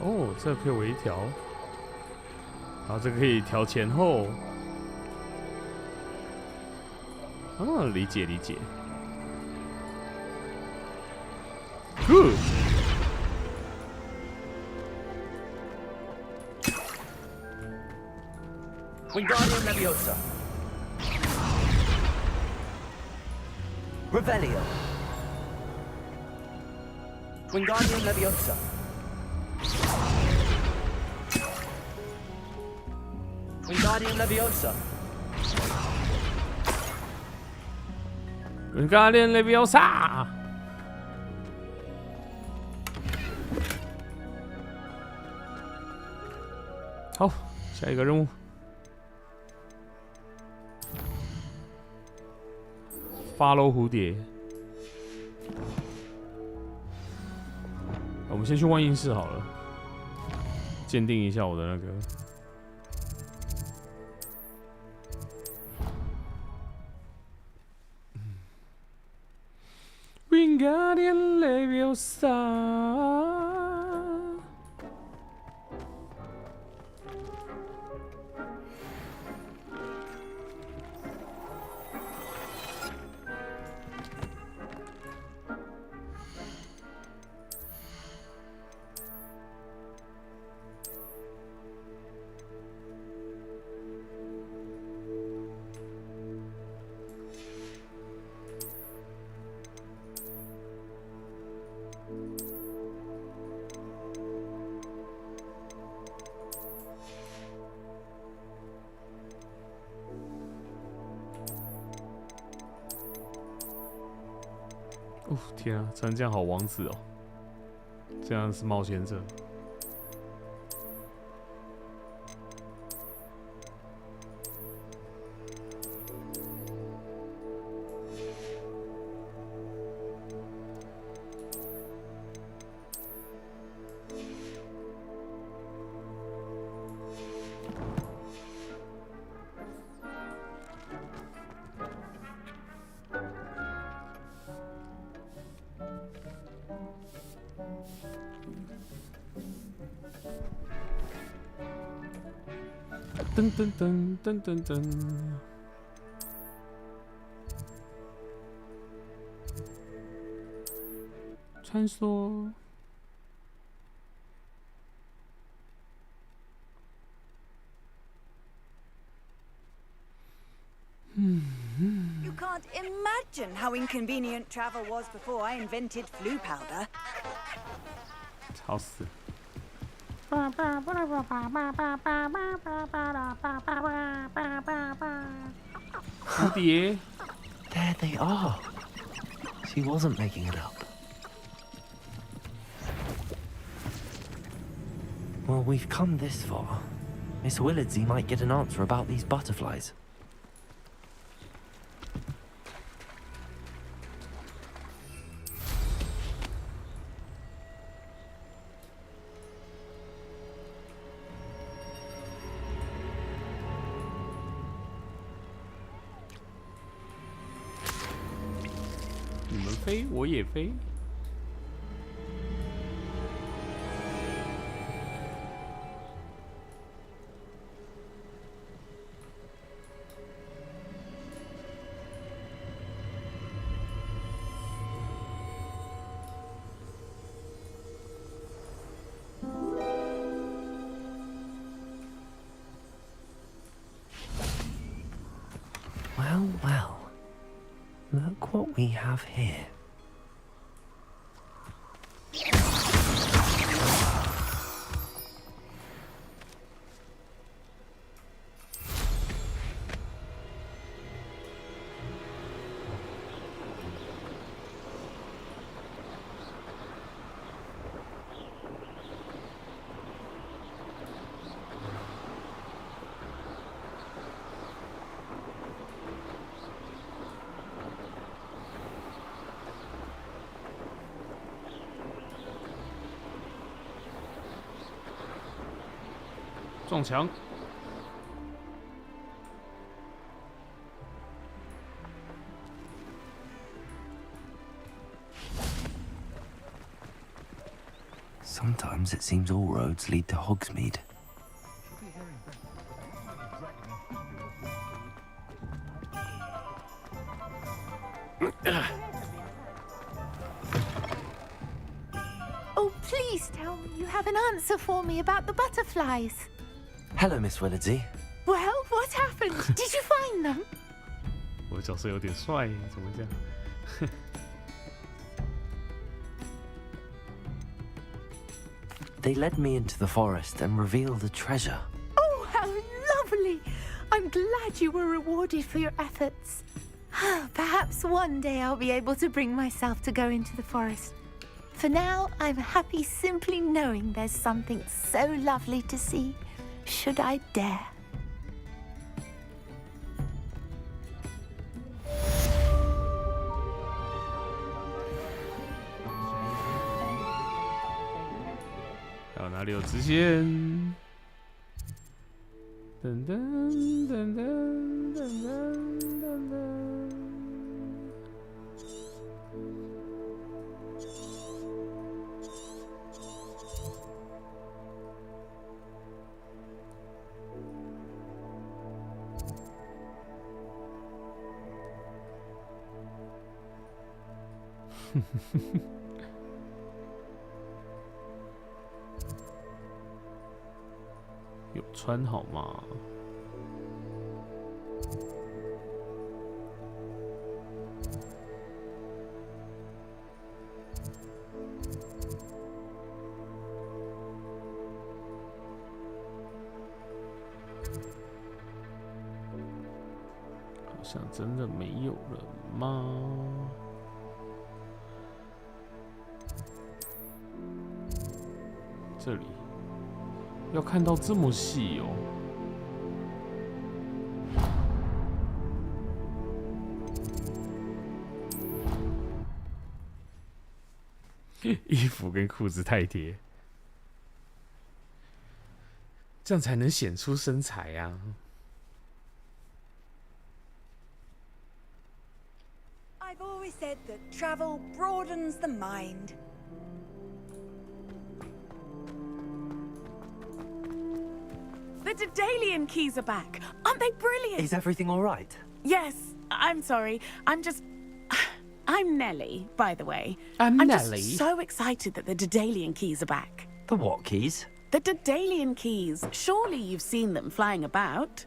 哦，这可以微调。好，这个可以调前后。哦，理解理解。Good。Wingardium Leviosa. Revelio. Wingardium Leviosa. Wingardium Leviosa. Wingardium Leviosa。好，下一个任务。Follow 蝴蝶。我们先去万应室好了，鉴定一下我的那个。Wingardium Leviosa。哦天啊，成这样好王子哦！这样是冒险者。噔噔噔噔噔噔，穿梭。You can't imagine how inconvenient travel was before I invented flu powder. 吵死！蝴蝶 There they are. She wasn't making it up. Well, we've come this far. Miss Willardsey might get an answer about these butterflies.你们飞，我也飞。Well, well. Look what we have here.撞墙。Sometimes it seems all roads lead to Hogsmeade. have an answer for me about the butterflies? Hello, Miss Willardsy. Well, what happened? Did you find them? 我角色有点帅，怎么这样？They led me into the forest and revealed a treasure. Oh, how lovely! I'm glad you were rewarded for your efforts. Perhaps one day I'll be able to bring myself to go into the forest. For now, I'm happy simply knowing there's something so lovely to see, should I dare.还有哪里有支线？噔噔噔噔噔噔噔噔。有穿好吗？好像真的没有了吗？这里要看到这么细哦。衣服跟裤子太贴，这样才能显出身材啊。I've always said that travel broadens the mind. The Daedalian keys are back. Aren't they brilliant? Is everything all right? Yes. I'm sorry. I'm Nellie, by the way. I'm Nellie. Nellie. Just so excited that the Daedalian keys are back. The what keys? The Daedalian keys. Surely you've seen them flying about.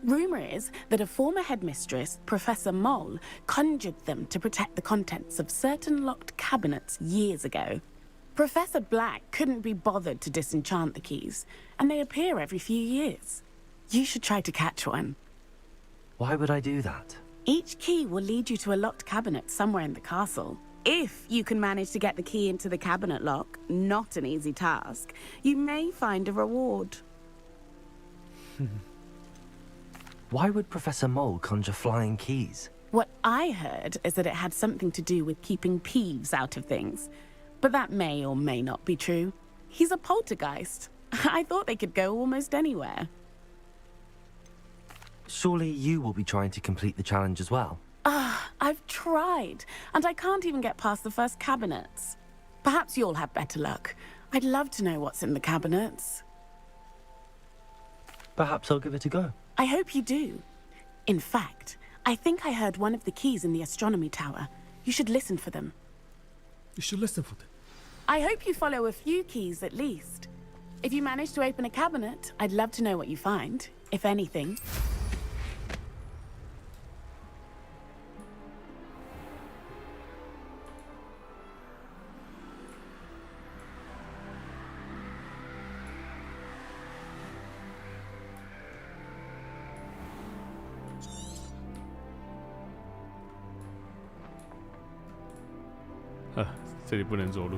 Rumor is that a former headmistress, Professor Mole, conjured them to protect the contents of certain locked cabinets years ago. Professor Black couldn't be bothered to disenchant the keys, and they appear every few years. You should try to catch one. Why would I do that? Each key will lead you to a locked cabinet somewhere in the castle. If you can manage to get the key into the cabinet lock, not an easy task, you may find a reward. Why would Professor Mole conjure flying keys? What I heard is that it had something to do with keeping Peeves out of things. But that may or may not be true. He's a poltergeist. I thought they could go almost anywhere. Surely you will be trying to complete the challenge as well. I've tried, and I can't even get past the first cabinets. Perhaps you'll have better luck. I'd love to know what's in the cabinets. Perhaps I'll give it a go. I hope you do. In fact, I think I heard one of the keys in the astronomy tower. You should listen for them. You should listen for them. I hope you follow a few keys at least. If you manage to open a cabinet, I'd love to know what you find, if anything. Ah, 这里不能走路。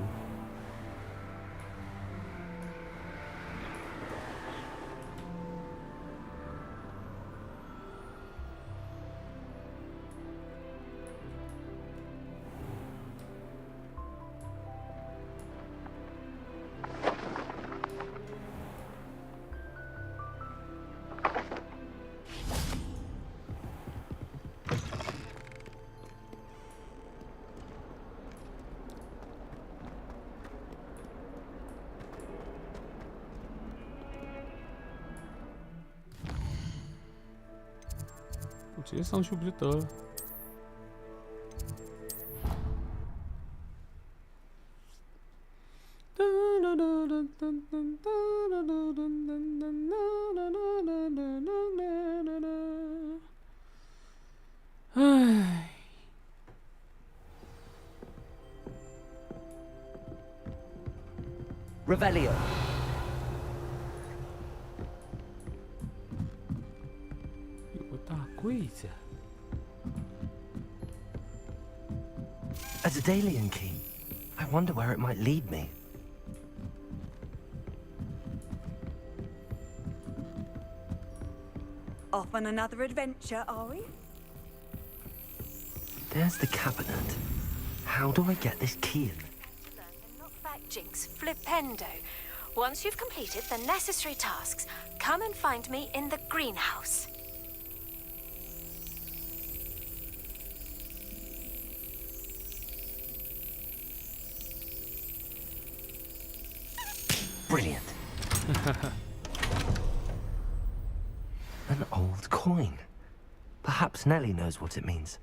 我直接上去不就得了？唉。Revelio. 有个大柜子。A Daedalian key. I wonder where it might lead me. Off on another adventure, are we? There's the cabinet. How do I get this key in? Knockback jinx flipendo. Once you've completed the necessary tasks, come and find me in the greenhouse. Brilliant. An old coin. Perhaps Nellie knows what it means.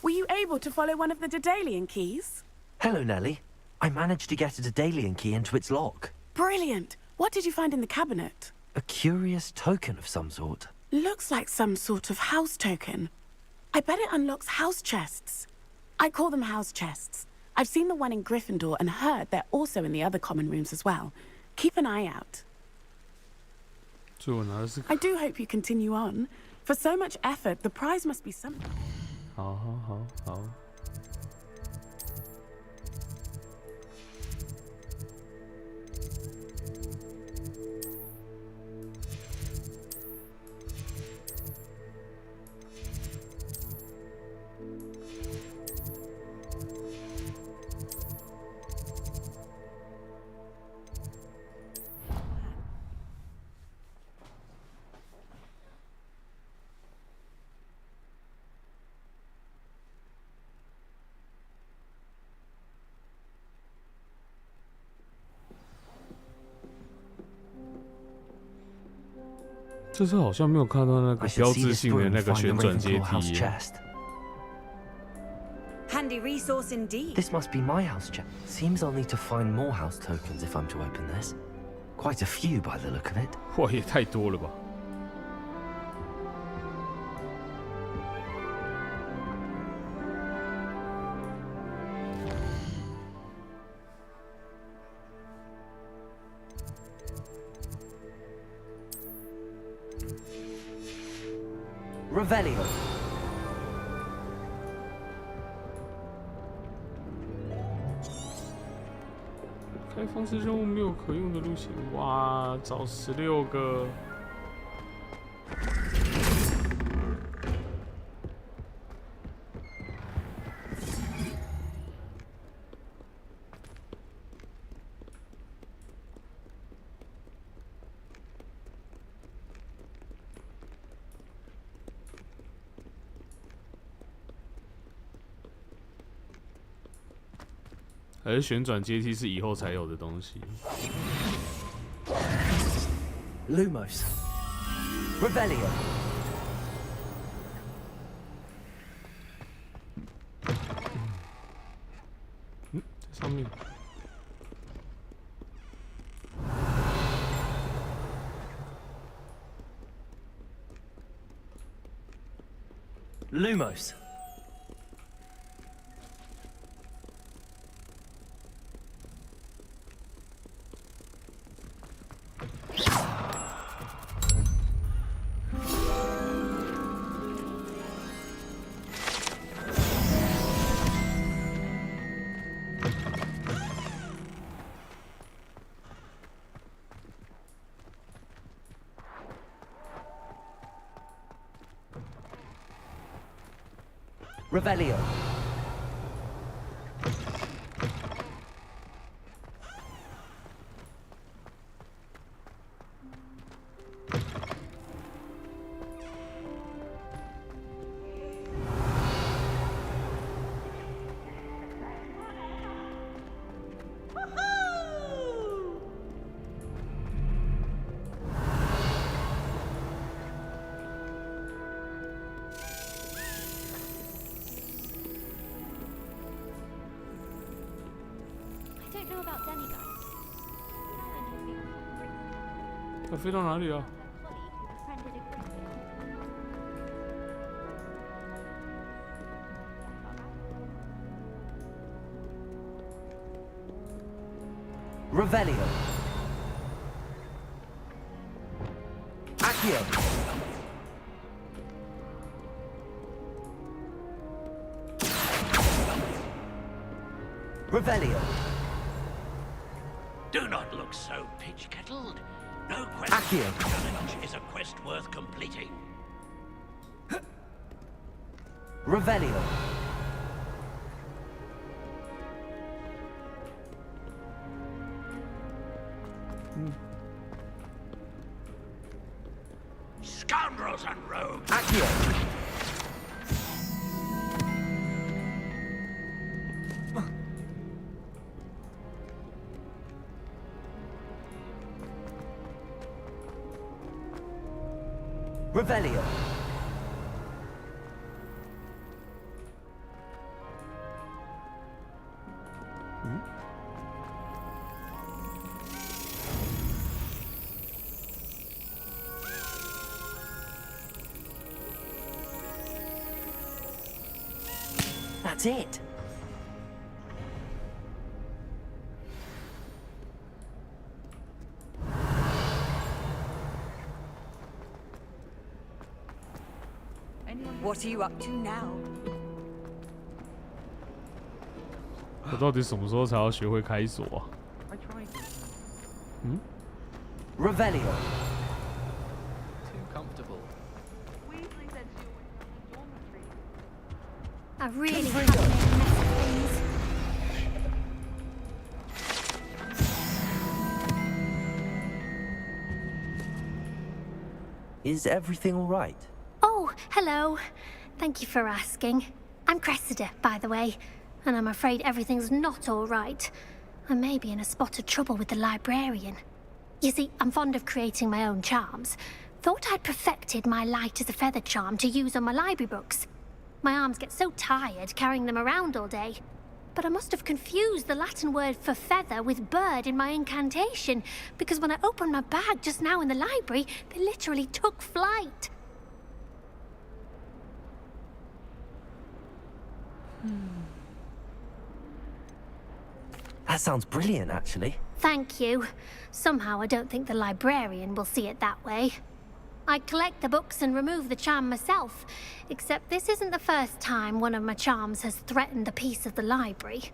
Were you able to follow one of the Daedalian keys? Hello, Nellie. I managed to get a Daedalian key into its lock. Brilliant. What did you find in the cabinet? A curious token of some sort. Looks like some sort of house token. I bet it unlocks house chests. I call them house chests. I've seen the one in Gryffindor and heard they're also in the other common rooms as well. Keep an eye out. I do hope you continue on. For so much effort, the prize must be something. 好。这次好像没有看到那个标志性的那个旋转阶梯。Handy resource indeed. This must be my house chest. Seems I'll need to find more house tokens if I'm to open this. Quite a few by the look of it. 哇，也太多了吧！ Revelio. 开放式任务没有可用的路线，哇，找16个。还是旋转阶梯是以后才有的东西。Lumos. Revelio. 在上面。Lumos. Revelio. don't know about demigods. 它飞到哪里了？ Revelio. Accio. Revelio. Do not look so pitch-kettled. No quest challenge is a quest worth completing. Revelio. Scoundrels and rogues! Accio. Revelio. That's it. What are you up to now? 我到底什么时候才要学会开锁啊？嗯 Revelio. Too comfortable. I really can't make a mess of things. Is everything all right? Oh, hello. Thank you for asking. I'm Cressida, by the way, and I'm afraid everything's not all right. I may be in a spot of trouble with the librarian. You see, I'm fond of creating my own charms. Thought I'd perfected my light as a feather charm to use on my library books. My arms get so tired carrying them around all day. But I must have confused the Latin word for feather with bird in my incantation, because when I opened my bag just now in the library, they literally took flight. That sounds brilliant, actually. Thank you. Somehow I don't think the librarian will see it that way. I collect the books and remove the charm myself, except this isn't the first time one of my charms has threatened the peace of the library.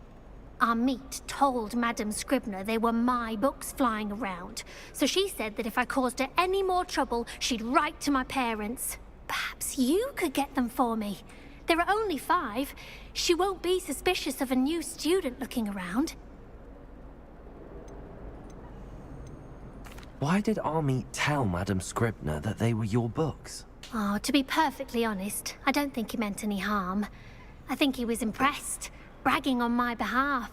Our meet told Madame Scribner they were my books flying around, so she said that if I caused her any more trouble, she'd write to my parents. Perhaps you could get them for me. There are only 5. She won't be suspicious of a new student looking around. Why did Army tell Madame Scribner that they were your books? Oh, to be perfectly honest, I don't think he meant any harm. I think he was impressed, bragging on my behalf.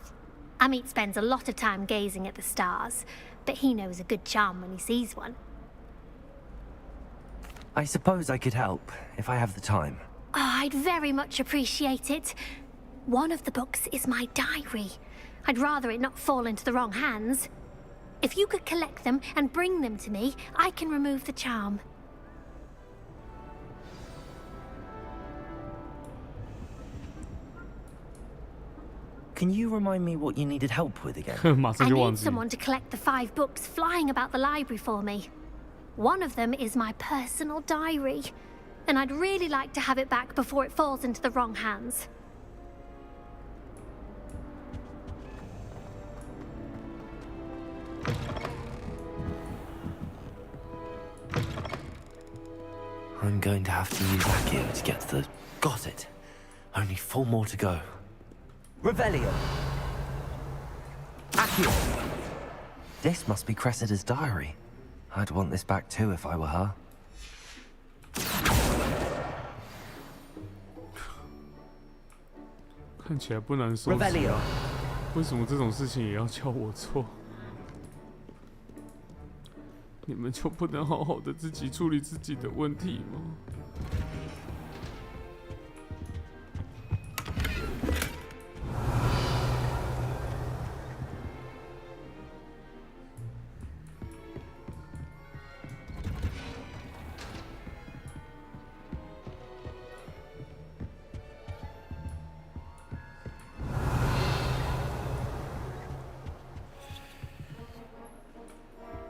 Amit spends a lot of time gazing at the stars, but he knows a good charm when he sees one. I suppose I could help, if I have the time. Oh, I'd very much appreciate it. One of the books is my diary. I'd rather it not fall into the wrong hands. If you could collect them and bring them to me, I can remove the charm. Can you remind me what you needed help with again? I need someone to collect the 5 books flying about the library for me. One of them is my personal diary, and I'd really like to have it back before it falls into the wrong hands. I'm going to have to use Accio to get to the... Got it. Only 4 more to go. Revelio. Accio. This must be Cressida's diary. I'd want this back too if I were her. 看起来不难收拾。为什么这种事情也要叫我做？你们就不能好好的自己处理自己的问题吗？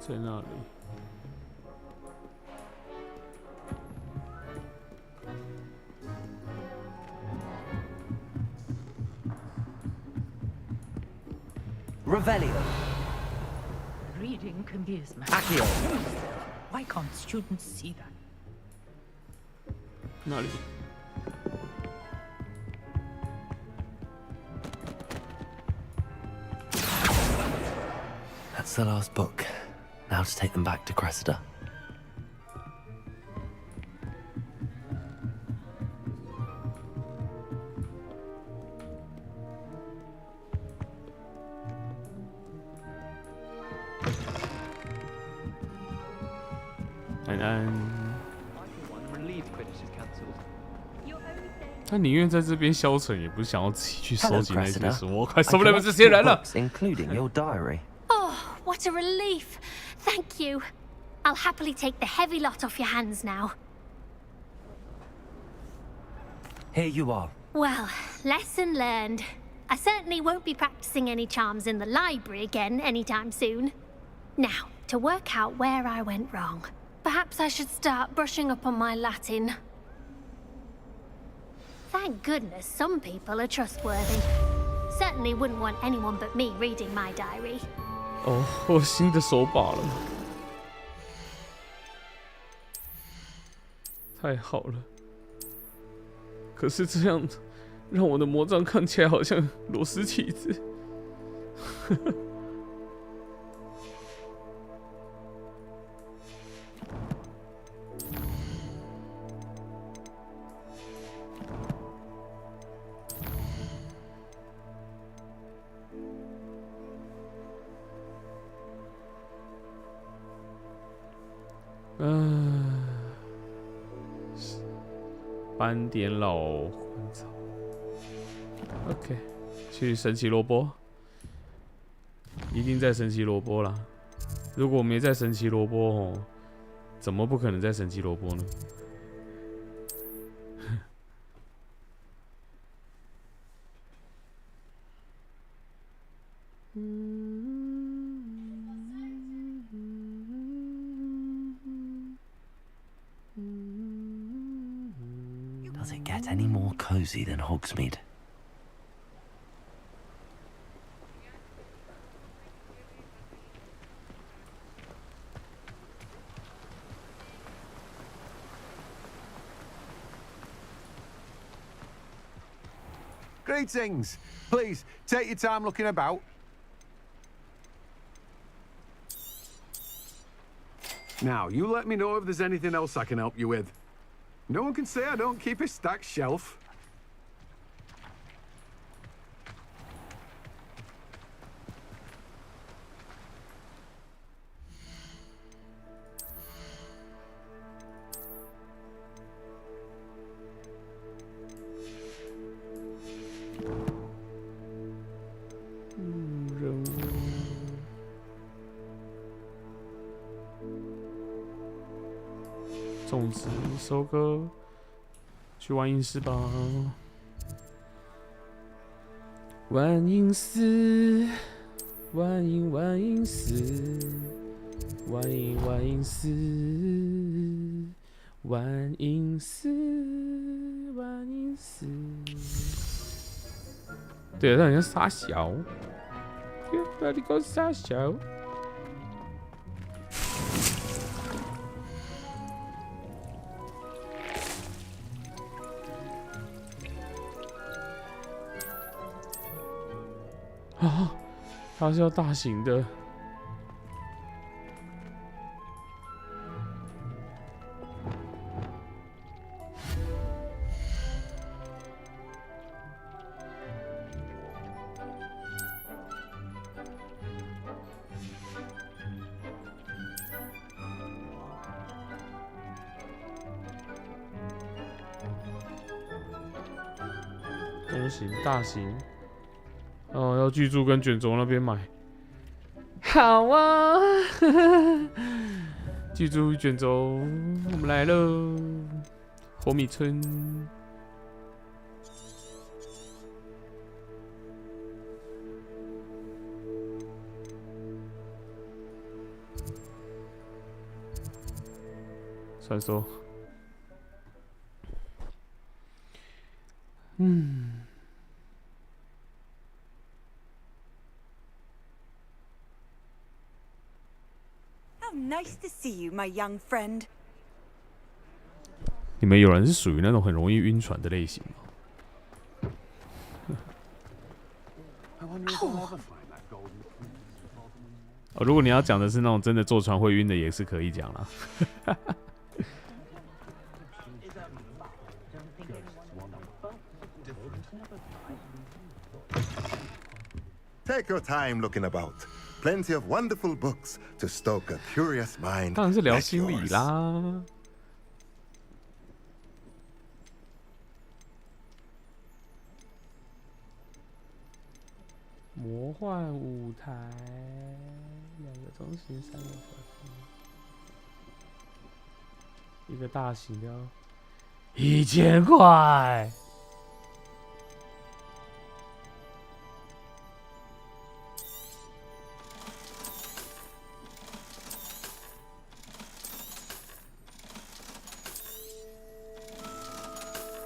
在那里。Revelio. Reading can be as much. Accio. Why can't students see that? 那里。That's the last book. Now to take them back to Cressida.安。他宁愿在这边消沉，也不是想要自己去收集那些书。我快受不了这些人了。Including your diary. Oh, what a relief! Thank you. I'll happily take the heavy lot off your hands now. Here you are. Well, lesson learned. I certainly won't be practicing any charms in the library again anytime soon. Now, to work out where I went wrong. Perhaps I should start brushing up on my Latin. Thank goodness some people are trustworthy. Certainly wouldn't want anyone but me reading my diary. 哦，我有新的手把了，太好了。可是这样让我的魔杖看起来好像螺丝起子。斑点老混草 ，OK， 去神奇萝卜，一定在神奇萝卜啦。如果没在神奇萝卜哦，怎么不可能在神奇萝卜呢？Does it get any more cozy than Hogsmeade? Greetings. Please, take your time looking about. Now, you let me know if there's anything else I can help you with. No one can say I don't keep a stacked shelf. "种植收割，去玩饮室吧。玩饮室，玩饮室，玩饮室，玩饮室，玩饮室。对，他好像傻小。那你讲傻小？啊，它是要大型的。中型、大型。哦，要巨柱跟卷轴那边买。好啊，巨柱卷轴，我们来喽！火米村。传说。How nice to see you, my young friend. 你们有人是属于那种很容易晕船的类型吗？如果你要讲的是那种真的坐船会晕的，也是可以讲啦。Take your time looking about. Plenty of wonderful books to stoke a curious mind. 当然是聊心理啦。魔幻舞台，2个中型，3个小型，一个大型的，1000块。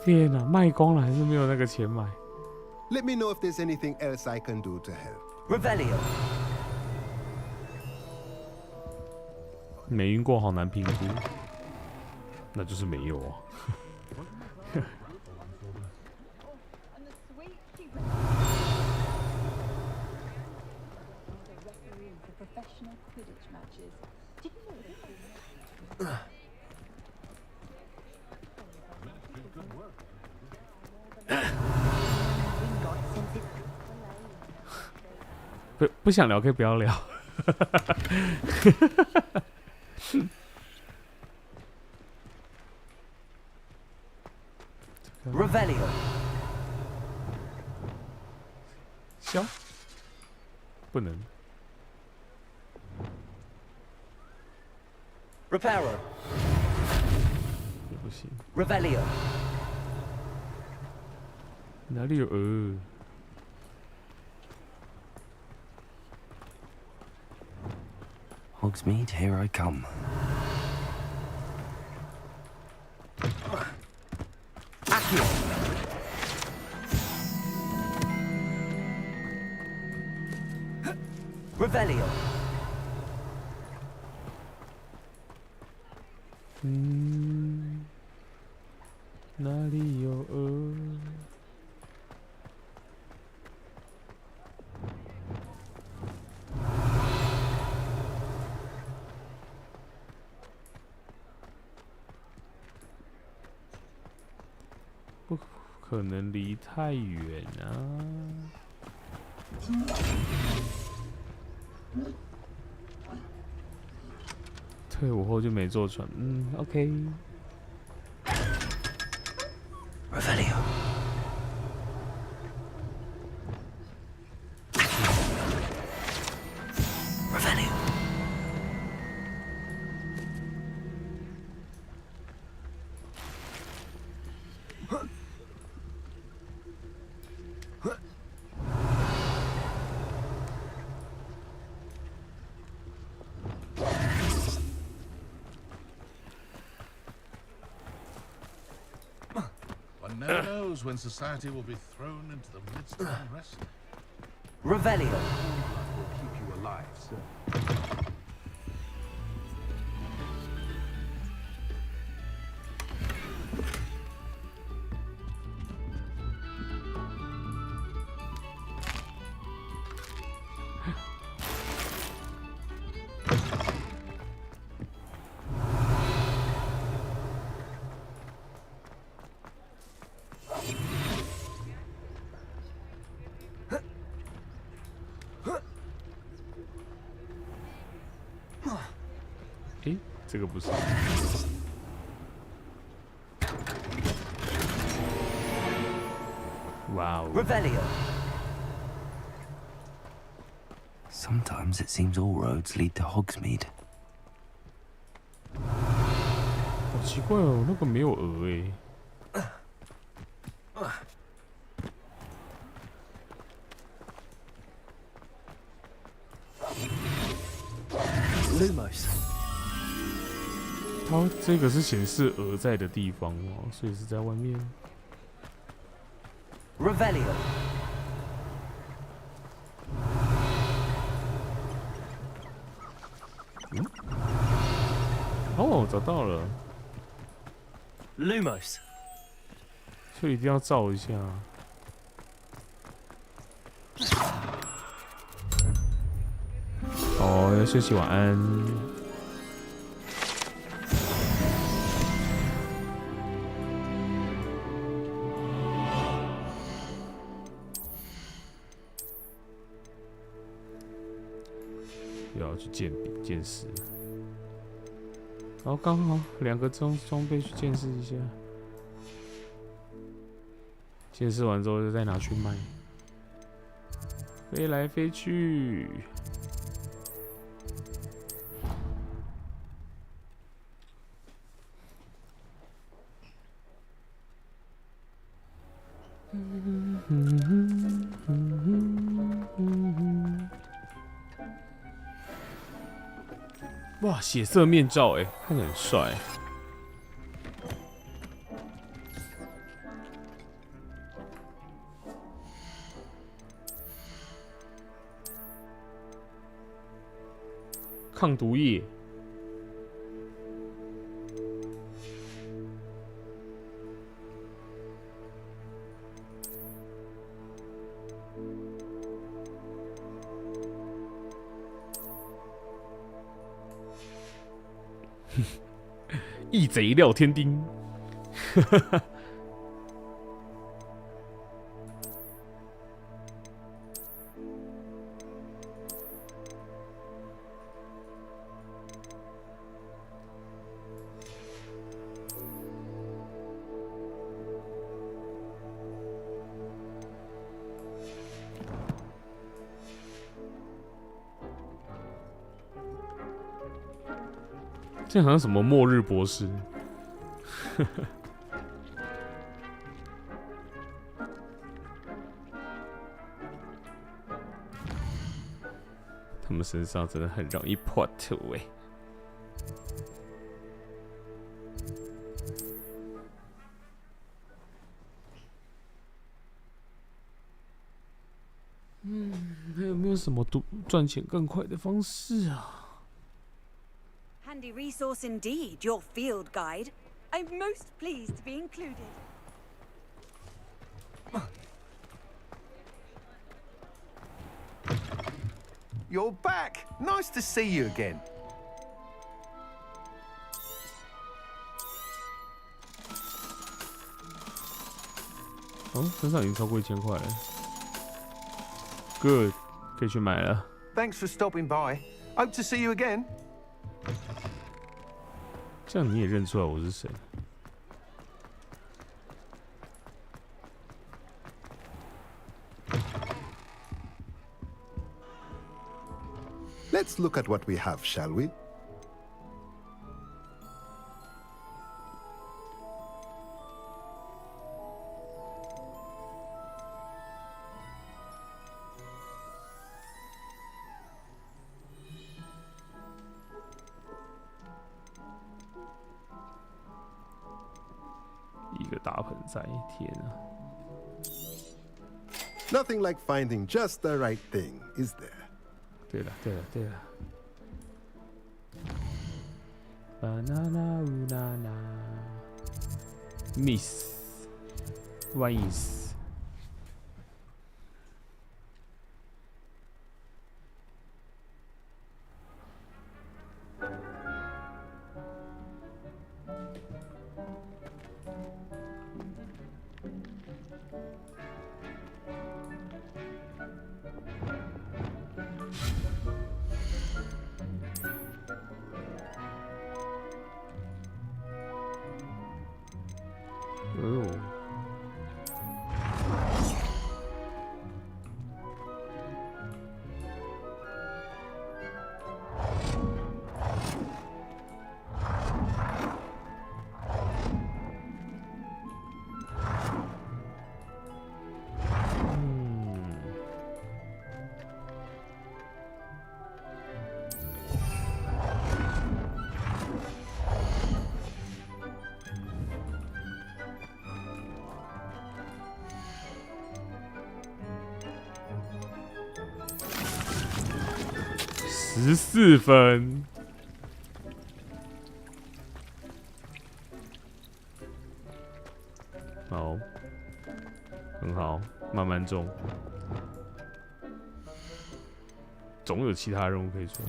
天哪，卖光了还是没有那个钱买。Let me know if there's anything else I can do to help. Revelio. 没晕过好难评估，那就是没有啊。不想聊可以不要聊。Revelio. 消？不能。Reparo. 也不行。Revelio. 哪里有Hogsmeade, here I come. Accio. Revelio. 哪里有不可能离太远啊！退伍后就没坐船。OK。Revelio. Revelio. One never knows when society will be thrown into the midst of unrest. Revelio. Will keep you alive, sir.诶，这个不是。哇哦 Revelio. Sometimes it seems all roads lead to Hogsmeade. 好奇怪哦，那个没有鹅诶。Lumos. 好，这个是显示鹅在的地方哦，所以是在外面。Revelio。嗯？哦，找到了。Lumos。所以一定要照一下。哦，要休息，晚安。又要去见笔见识，然后刚好2个装备去见识一下，见识完之后就再拿去卖，飞来飞去。哇，血色面罩哎，看起来很帅。抗毒液。义贼廖天丁，这好像什么末日博士。他们身上真的很容易破土哎。还有没有什么赚钱更快的方式啊？ Handy resource indeed, your field guide. I'm most pleased to be included. You're back! Nice to see you again. Oh, 身上已经超过1000块了。Good， 可以去买了。Thanks for stopping by. Hope to see you again. 这样你也认出来我是谁？ Let's look at what we have, shall we? Nothing like finding just the right thing, is there? 对了。Banana banana Miss Wise。14分。好，很好，慢慢中，总有其他任务可以做。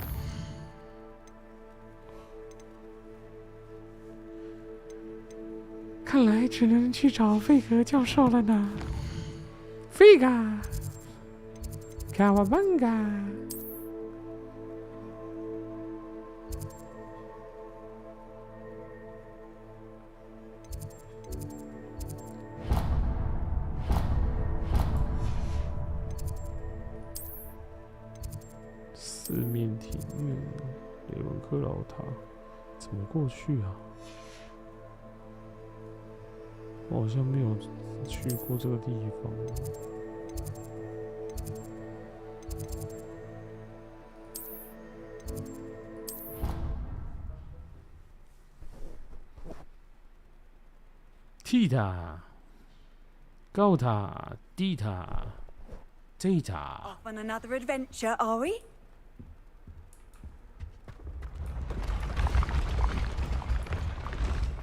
看来只能去找费格教授了呢。费格，卡瓦邦嘎。四面体院，雷文克老塔，怎么过去啊？我好像没有去过这个地方。T 塔、高塔、D 塔、J 塔。 Off on another adventure, are we?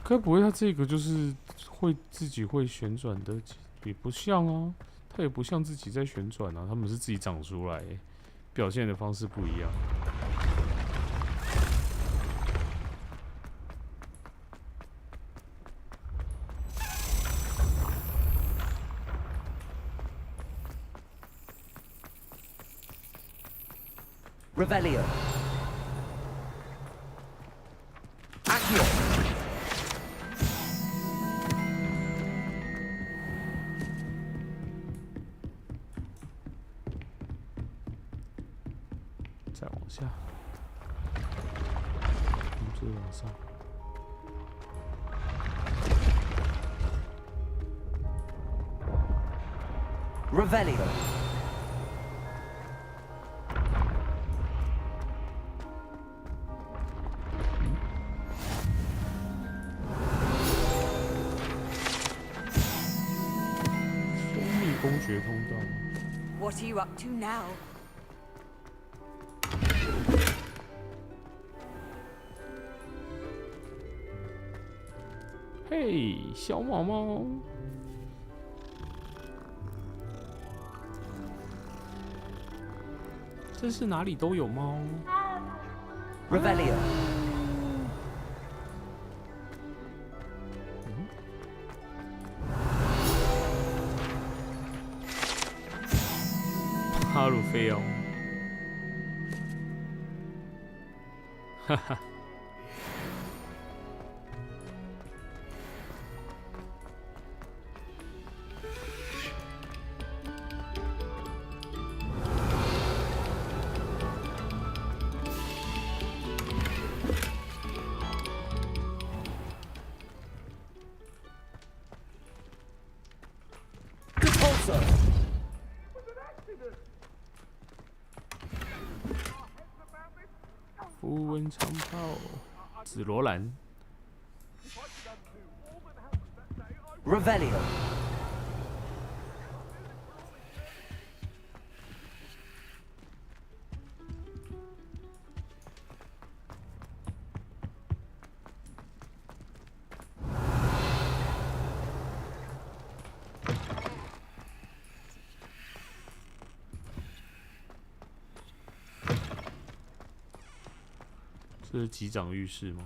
该不会他这个就是会自己会旋转的？也不像啊，他也不像自己在旋转啊，他们是自己长出来，表现的方式不一样。Revelio. Accio. 再往下，再往上。Revelio. What are you up to now? 嘿，小毛毛，真是哪里都有猫。Revelio. 哈鲁菲奥，哈哈。符文长炮，紫罗兰。Revelio. 这是级长浴室吗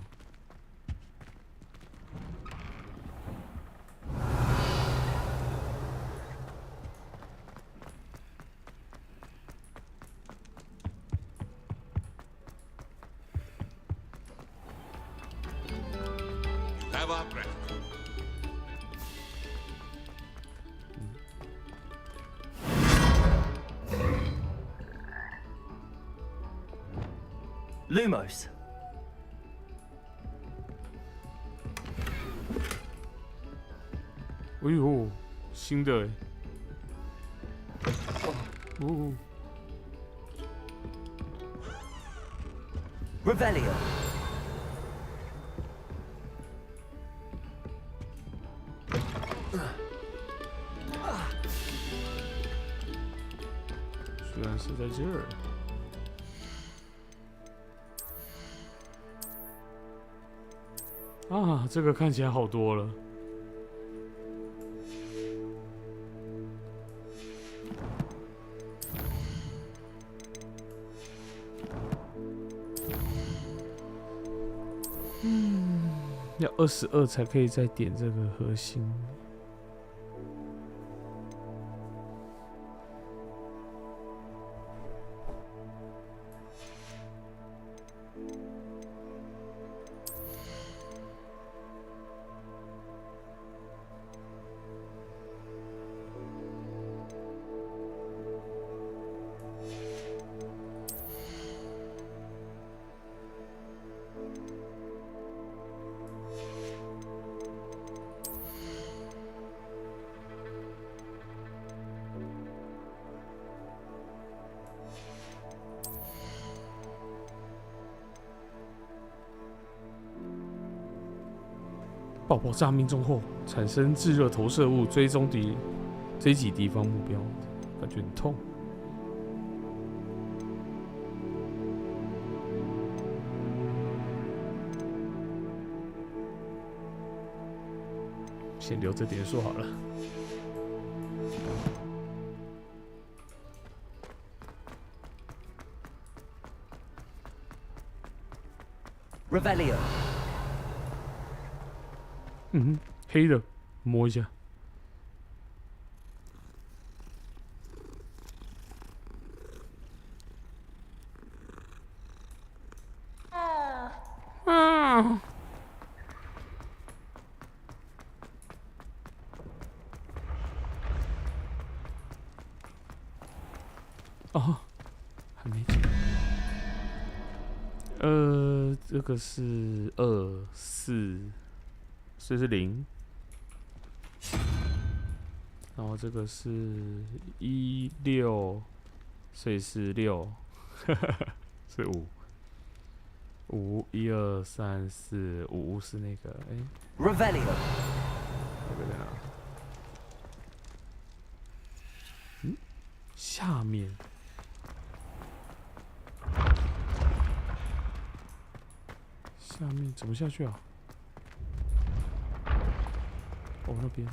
？Lumos. 哎呦，新的哎！哦。Revelio. 居然是在这儿。啊，这个看起来好多了。要22才可以再点这个核心。爆炸命中后产生炙热投射物，追击敌方目标，感觉很痛。先留着点数好了。Revelio。黑的，摸一下。哦，还没解。这个是2、4。所以是0，然后这个是1、6，所以是6，是5，5、1、2、3、4、5是那个Revelio， 那个在哪？下面，下面怎么下去啊？哦，那边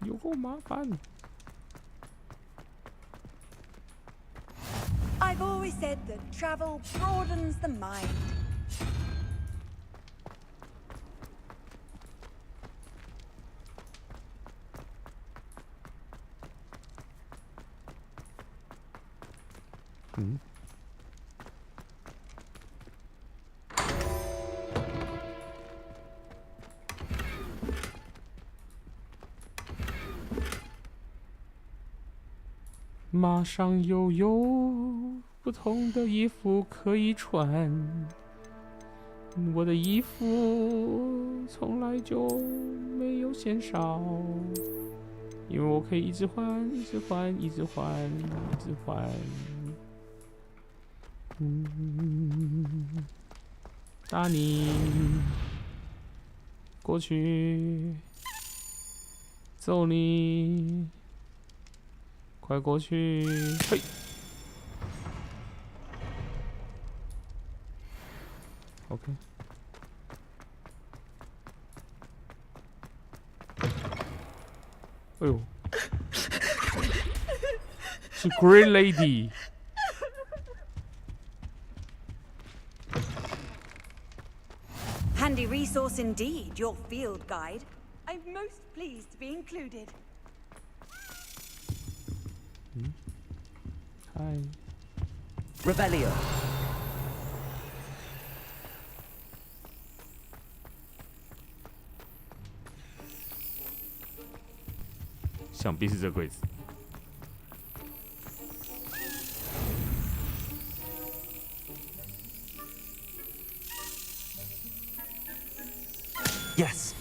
有够麻烦。I've always said that travel broadens the mind. Mm. 马上又有不同的衣服可以穿，我的衣服从来就没有嫌少，因为我可以一直换，一直换，一直换，一直换。打你，过去，揍你。快过去！嘿，OK。哎呦，是 Great Lady。Handy resource indeed, your field guide. I'm most pleased to be included. 嗨 Revelio。想必是这柜子。Yes。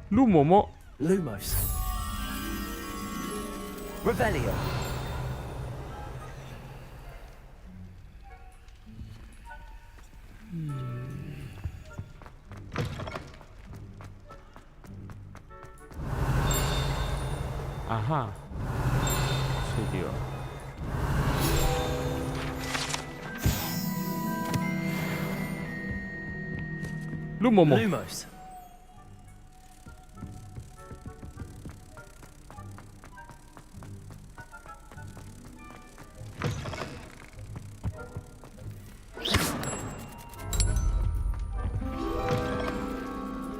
陆嬷嬷 Lumos。Revelio。吹掉。陆某某。Lumos.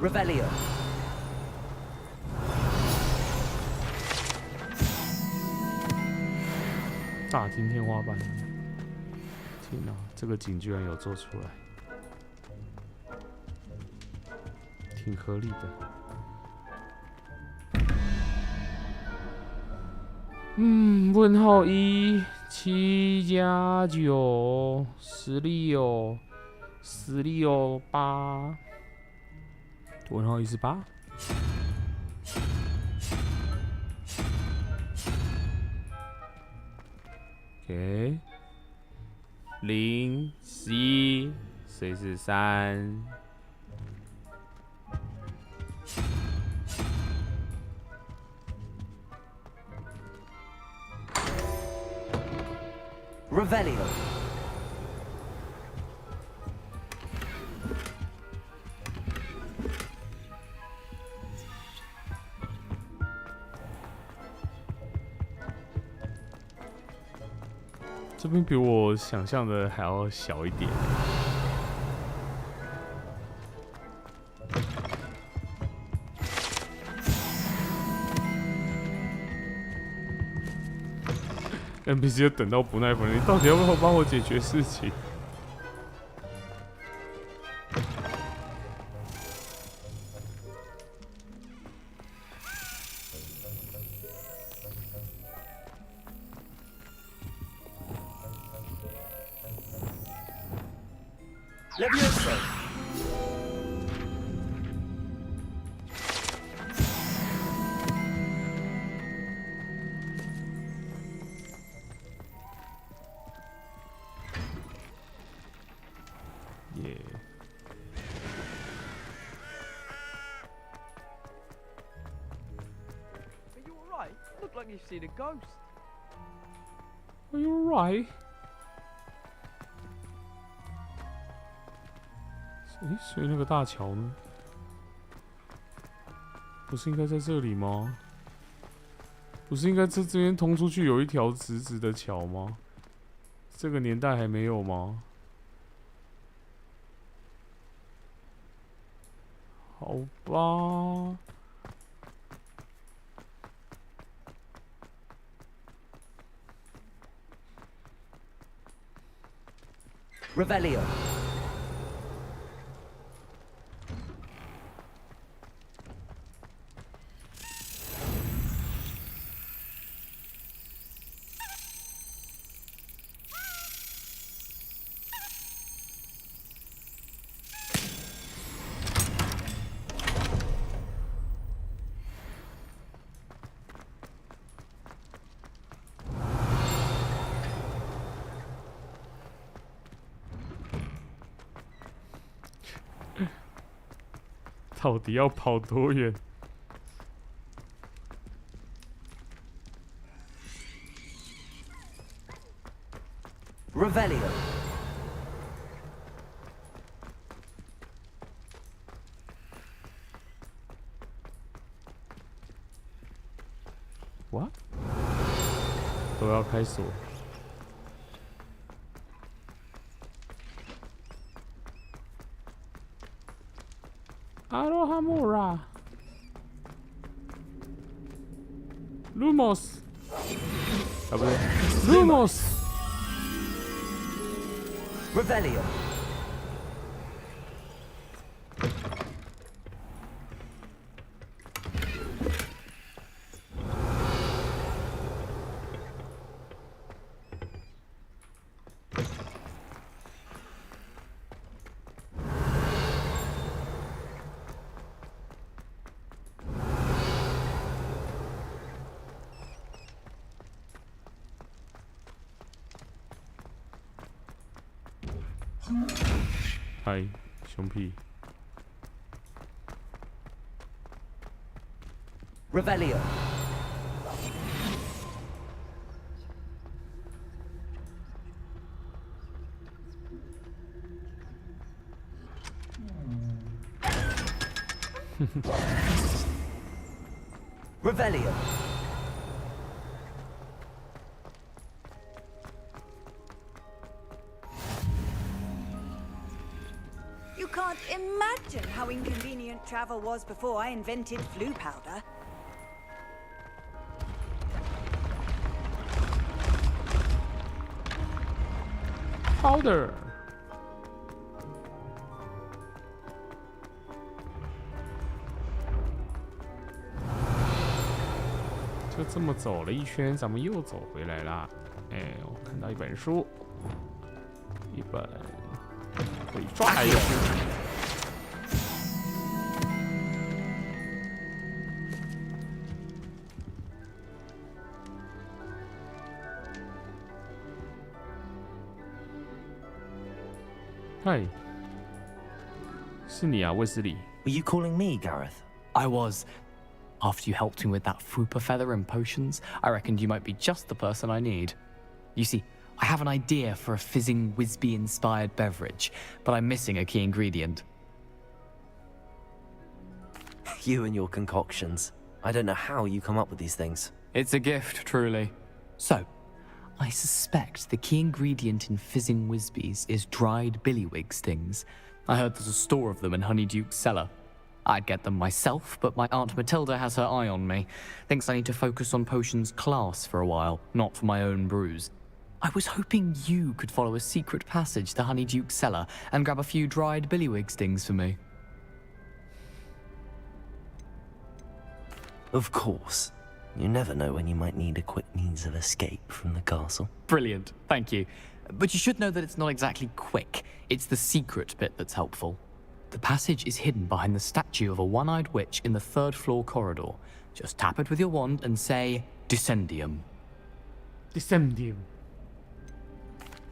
Revelio. 大厅天花板，天哪，这个景居然有做出来，挺合理的。问号1 7加9 16 8，问号1是8。OK， 0 C 谁是3？ Revelio. 这边比我想象的还要小一点。NPC 就等到不耐烦了，你到底要不要帮我解决事情？Levioso. 耶！ Are you alright? Look like you've seen a ghost. Are you alright? 所以那个大桥呢？不是应该在这里吗？不是应该这边通出去有一条直直的桥吗？这个年代还没有吗？好吧。Revelio.到底要跑多远？ Revelio. What？ 都要开锁。 Arohamura Lumos 啊，不对 Lumos Revelio. Hi， 熊屁。 Revelio. Revelio. You can't imagine how inconvenient travel was before I invented flu powder. Powder。就这么走了一圈，咱们又走回来啦。哎，我看到一本书，一本会抓的。嗨，是你啊，卫斯理。Were you calling me, Gareth? I was. After you helped me with that Fupa feather and potions, I reckoned you might be just the person I need. You see, I have an idea for a fizzing Wisby-inspired beverage, but I'm missing a key ingredient. You and your concoctions. I don't know how you come up with these things. It's a gift, truly. So, I suspect the key ingredient in fizzing Wisbies is dried billywig stings. I heard there's a store of them in Honeyduke's cellar. I'd get them myself, but my Aunt Matilda has her eye on me. Thinks I need to focus on potions class for a while, not for my own brews. I was hoping you could follow a secret passage to Honeyduke's cellar and grab a few dried billywig stings for me. Of course. You never know when you might need a quick means of escape from the castle. Brilliant, thank you. But you should know that it's not exactly quick. It's the secret bit that's helpful. The passage is hidden behind the statue of a one-eyed witch in the 3rd floor corridor. Just tap it with your wand and say, Descendium. Descendium.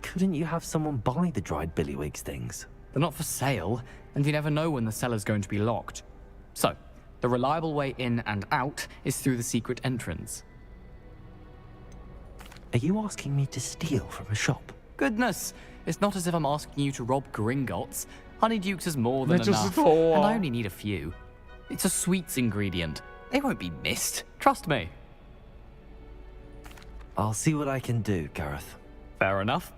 Couldn't you have someone buy the dried billywig stings? They're not for sale, and you never know when the cellar's going to be locked. So, the reliable way in and out is through the secret entrance. Are you asking me to steal from a shop? Goodness, it's not as if I'm asking you to rob Gringotts. Honeyduke's is more than enough, and I only need a few. It's a sweets ingredient. They won't be missed. Trust me. I'll see what I can do, Gareth. Fair enough.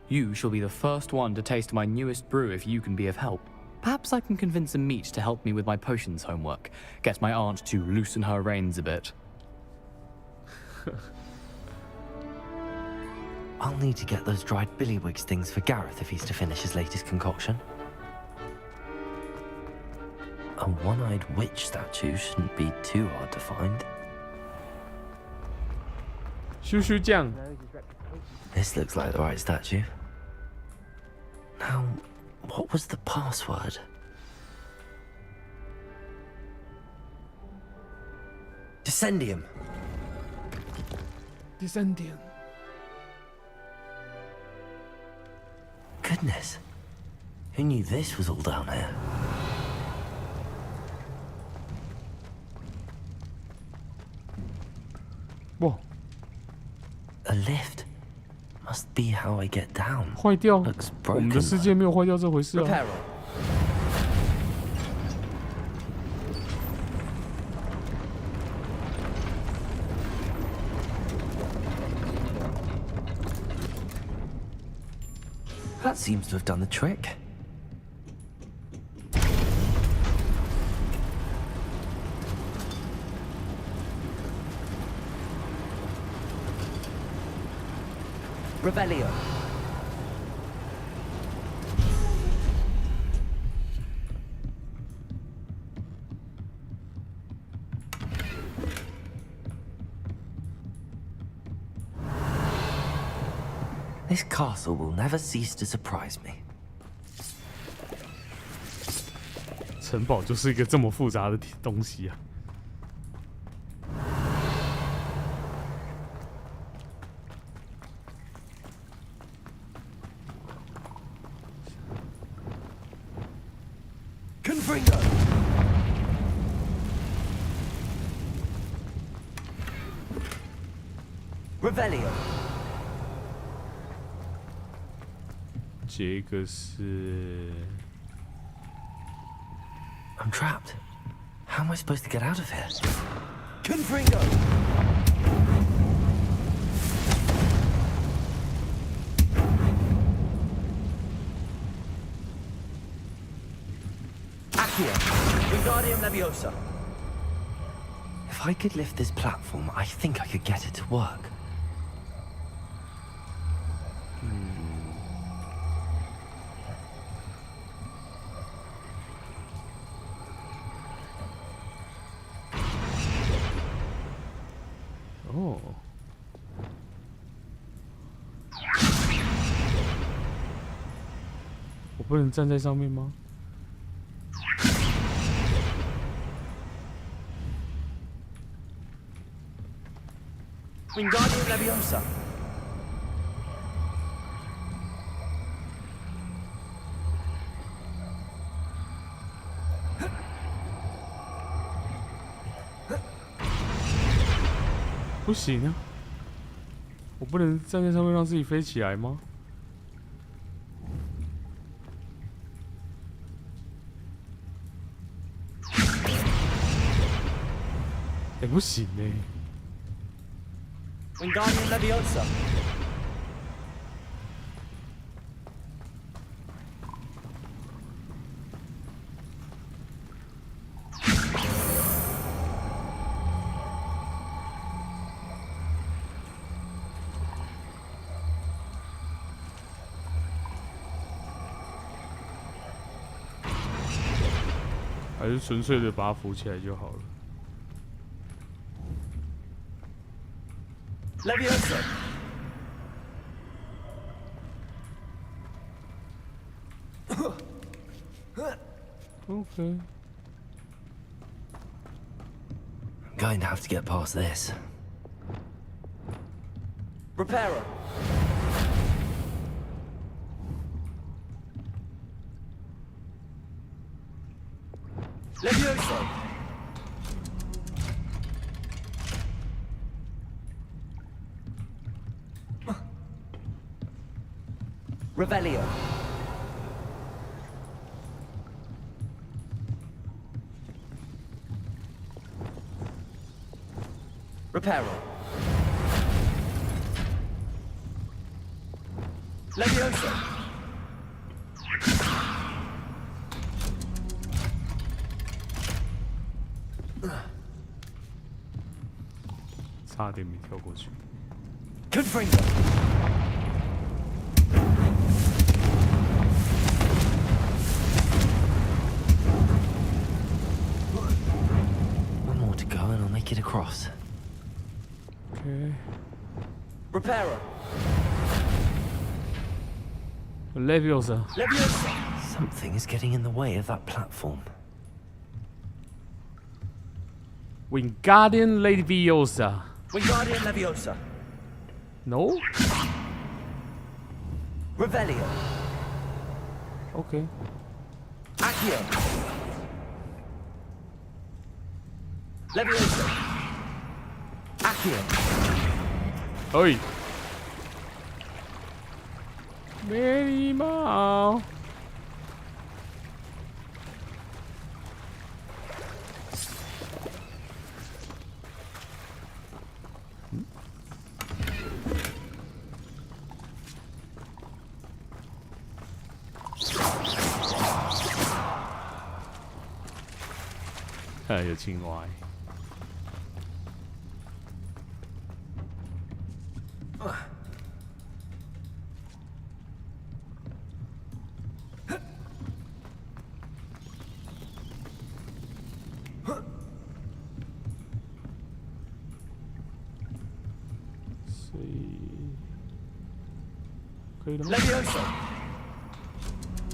You shall be the first one to taste my newest brew if you can be of help. Perhaps I can convince a meat to help me with my potions homework. Get my aunt to loosen her reins a bit. I'll need to get those dried billywig stings for Gareth if he's to finish his latest concoction. A one-eyed witch statue shouldn't be too hard to find. Shushu酱. This looks like the right statue. Now, what was the password? Descendium. Descendium. Goodness. Who knew this was all down here? Whoa. A lift. Must be how I get down. 坏掉。 Looks 我们 broken. 的世界没有坏掉这回事啊。That seems to have done the trick. Revelio. This castle will never cease to surprise me. 城堡就是一个这么复杂的东西啊。Confringo. Revelio. 这个是 I'm trapped. How am I supposed to get out of here? Confringo! Accio! Wingardium Leviosa! If I could lift this platform, I think I could get it to work. Oh. 我不能站在上面吗？ Wingardium Leviosa! "不行啊！我不能站在上面让自己飞起来吗？不行欸。 Wingardium Leviosa! "还是纯粹的把它扶起来就好了。 Leviosa! Okay. I'm going to have to get past this. Reparo! Leviosa! Revelio! Reparo! Leviosa! 差点没跳过去。 Confringo! One more to go and I'll make it across. Okay. Reparo! Leviosa. Leviosa! Something is getting in the way of that platform. Wingardium Leviosa. Wingardium Leviosa! No? Revelio! Okay. Accio! Leviosa! Accio! Oi! 没礼貌。有青蛙。所以可以了吗？ Leviosa!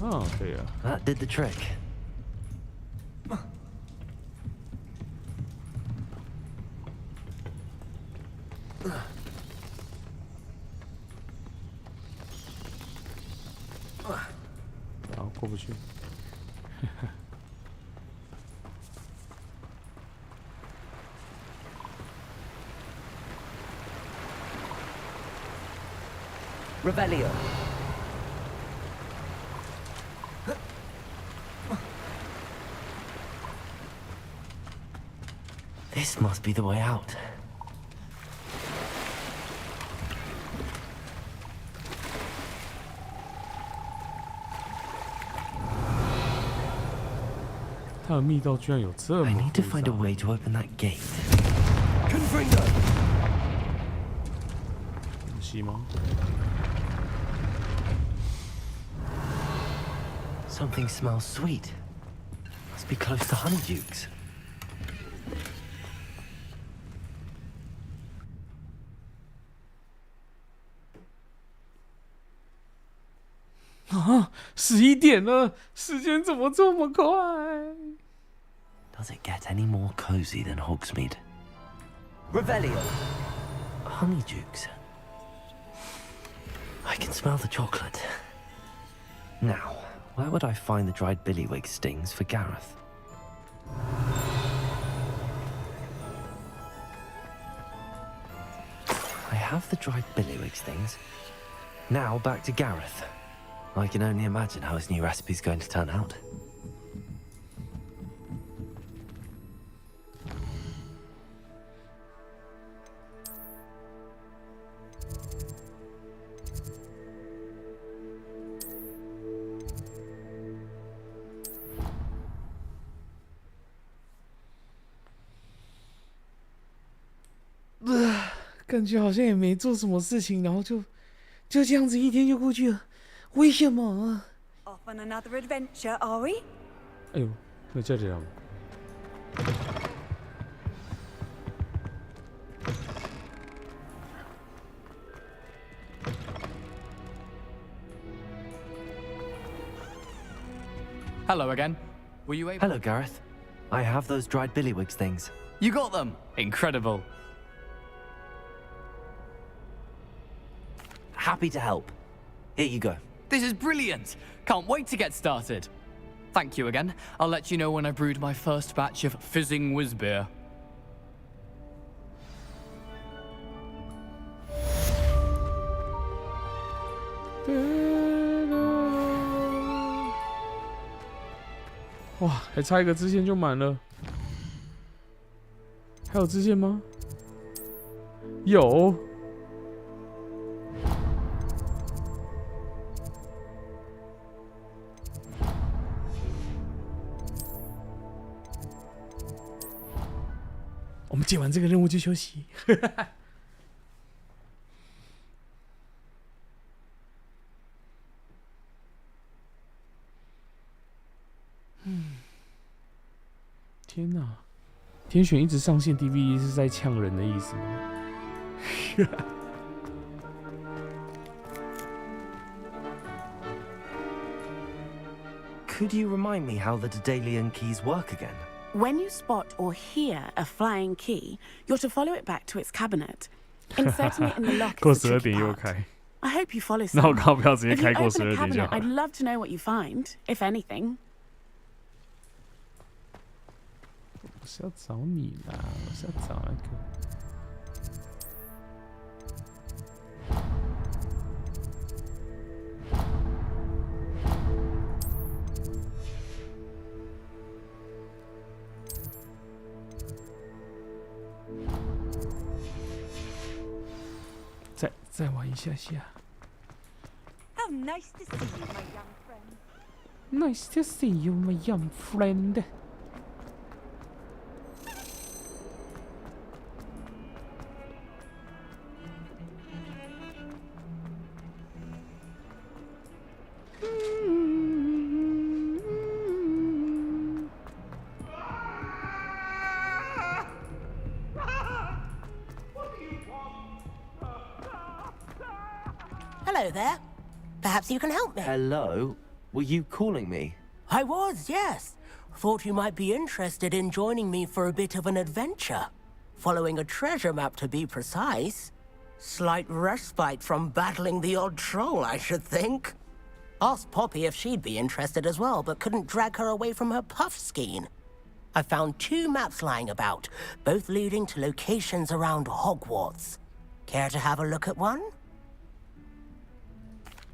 哦，可以了。 That did the trick. Oh, 过不去。Revelio! This must be the way out. 它的密道居然有这么 I need to 复 find 杂 a way to open that gate. 东西吗？ Something smells sweet. Must be close to Honeydukes. 啊，11点了，时间怎么这么快？ Does it get any more cozy than Hogsmeade? Revelio. Honeydukes. I can smell the chocolate. Now, where would I find the dried billywig stings for Gareth? I have the dried billywig stings. Now back to Gareth. I can only imagine how his new recipe's going to turn out. 感觉好像也没做什么事情，然后就这样子一天就过去了，为什么啊？ Off on another adventure, are we? 哎呦，那就这样。Hello again. Were you able? Hello, Gareth. I have those dried billywig things. You got them. Incredible. Happy to help. Here you go. This is brilliant. Can't wait to get started. Thank you again. I'll let you know when I brewed my first batch of fizzing whiz beer. Wow, 还差一个支线就满了。还有支线吗？有。我们解完这个任务就休息。天哪！天选一直上线 DVD 是在呛人的意思吗？Could you remind me how the Daedalian keys work again? When you spot or hear a flying key, you're to follow it back to its cabinet. Inserting it in the lock 过 is the 12 tricky 点又 part. 开。 I hope you follow 那我 some. 刚好不要直接 If you 开过 open a 12点就 cabinet, 好 I'd love to know what you find, if anything. 我是要找你啦，我是要找那个。再玩一下下。 How nice to see you, my young friend. Nice to see you, my young friend. Hello there. Perhaps you can help me. Hello? Were you calling me? I was, yes. Thought you might be interested in joining me for a bit of an adventure. Following a treasure map, to be precise. Slight respite from battling the odd troll, I should think. Asked Poppy if she'd be interested as well, but couldn't drag her away from her puff skein. I found 2 maps lying about, both leading to locations around Hogwarts. Care to have a look at one?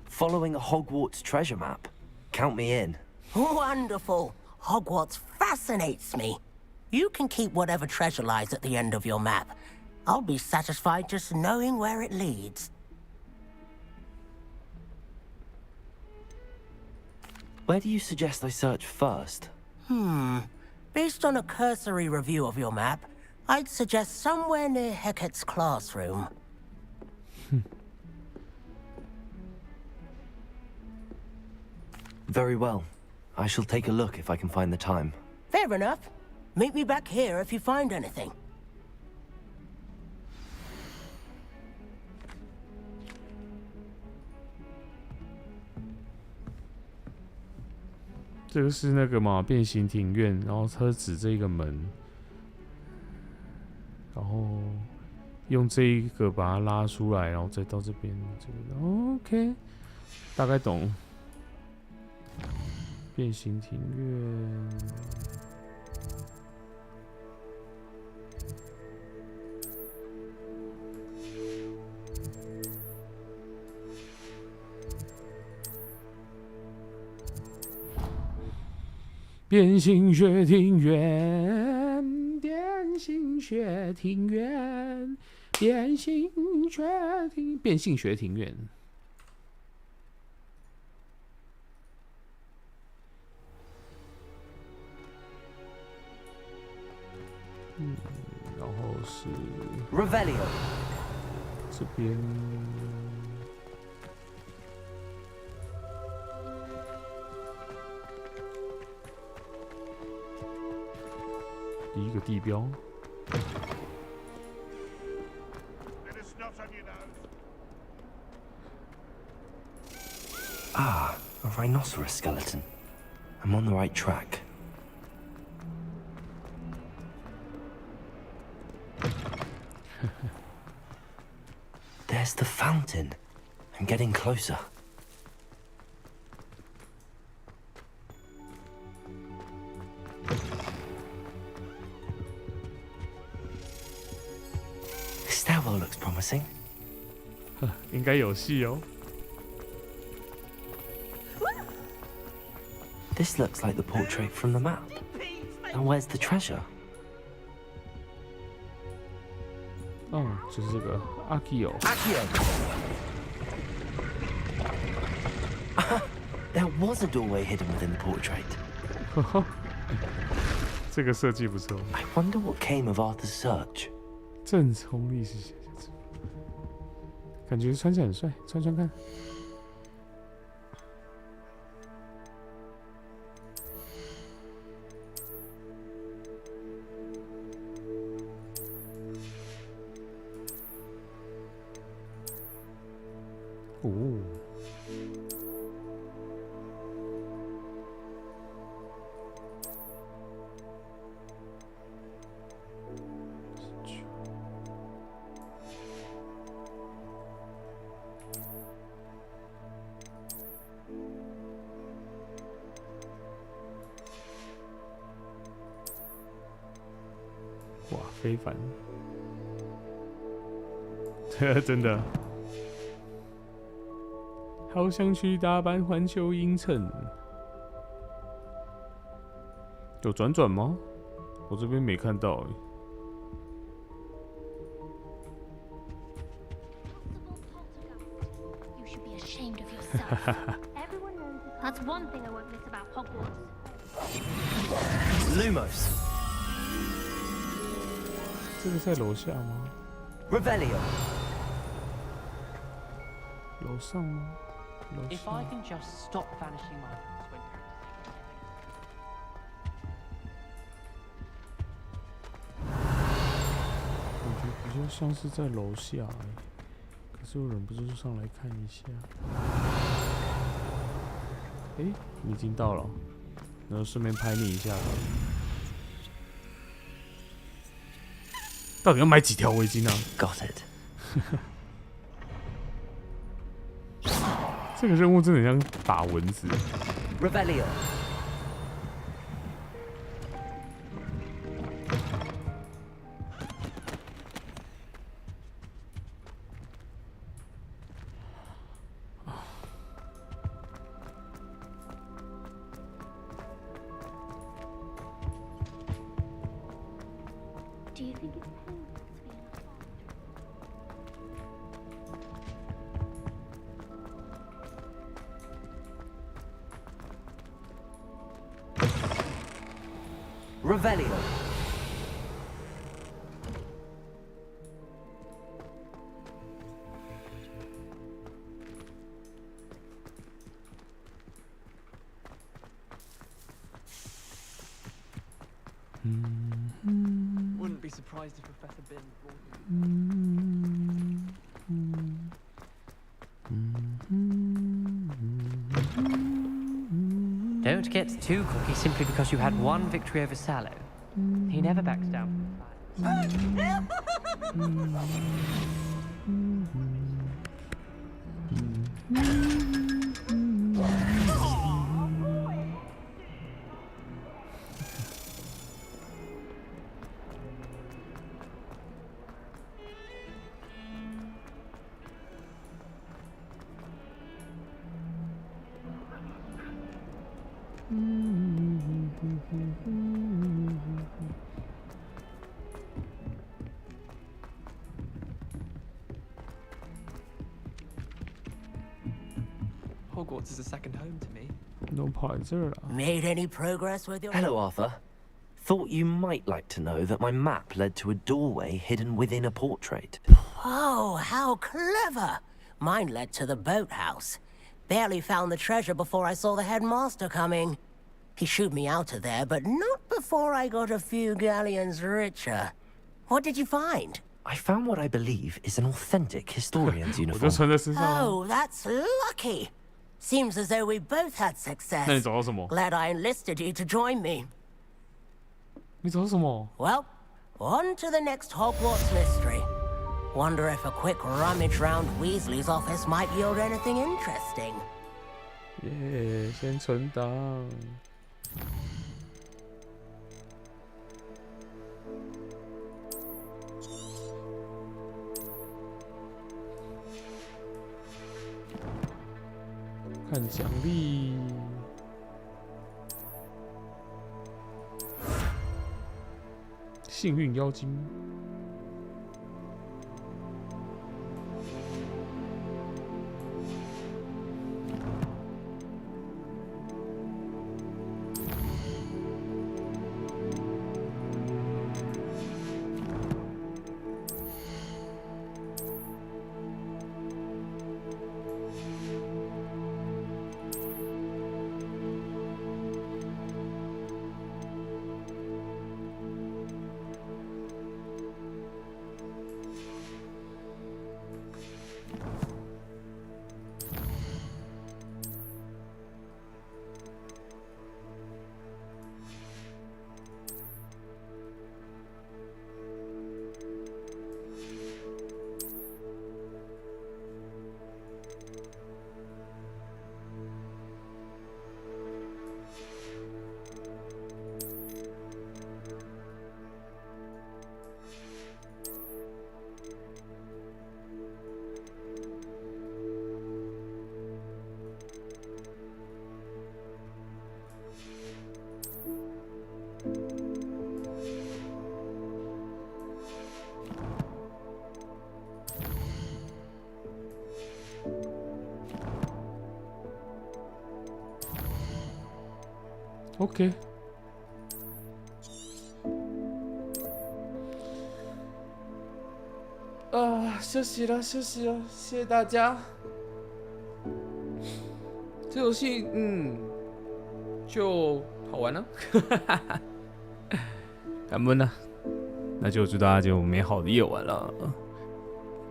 Following a Hogwarts treasure map? Count me in. Wonderful. Hogwarts fascinates me. You can keep whatever treasure lies at the end of your map. I'll be satisfied just knowing where it leads. Where do you suggest I search first? Based on a cursory review of your map, I'd suggest somewhere near Hecat's classroom. Very well. I shall take a look if I can find the time. Fair enough. Meet me back here if you find anything. 这个是那个嘛，变形庭院，然后他指这个门，然后用这一个把它拉出来，然后再到这边这个 ，OK， 大概懂。变形庭院。变形学庭院，变形学庭院，变形学庭院。然后是 Revelio 这边。第一个地标。Ah, a rhinoceros skeleton. I'm on the right track. There's the fountain. I'm getting closer. Stairwell looks promising. 应该有戏哦。This looks like the portrait from the map. Now where's the treasure? 哦，就是这个阿基友。There was a doorway hidden within the portrait. 这个设计不错。I wonder what came of Arthur's search. 正冲历史写下去，感觉穿起来很帅，穿穿看。哦。哇，非凡！真的，好想去大阪环球影城。有转转吗？我这边没看到欸。That's one thing I won't miss about Hogwarts. Lumos. 这个在楼下吗 Revelio. 楼上吗？楼 If 下。 I can just stop vanishing my windows. 感觉比较像是在楼下欸，可是我忍不住上来看一下。欸，你已经到了，然后顺便拍你一下。到底要买几条围巾啊 ？Got it. 这个任务真的很像打蚊子。Revelio. Revelio. Wouldn't be surprised if Professor Bin Don't get too cocky simply because you had one victory over Sallow. He never backs down. Hogwarts is a second home to me. Made any progress with your... Hello, Arthur. Thought you might like to know that my map led to a doorway hidden within a portrait. Oh, how clever! Mine led to the boathouse. Barely found the treasure before I saw the headmaster coming. He shooed me out of there, but not before I got a few galleons richer. What did you find? I found what I believe is an authentic historian's uniform. Oh, that's lucky. Seems as though we both had success. Glad I enlisted you to join me. Well, on to the next Hogwarts mystery. Wonder if a quick rummage round Weasley's office might yield anything interesting. 耶，先存档。看奖励。幸运妖精。OK。休息了，休息了，谢谢大家。这游戏，就好玩了。感恩啊，那就祝大家有美好的夜晚了。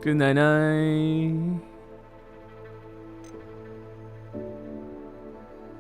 Good night night。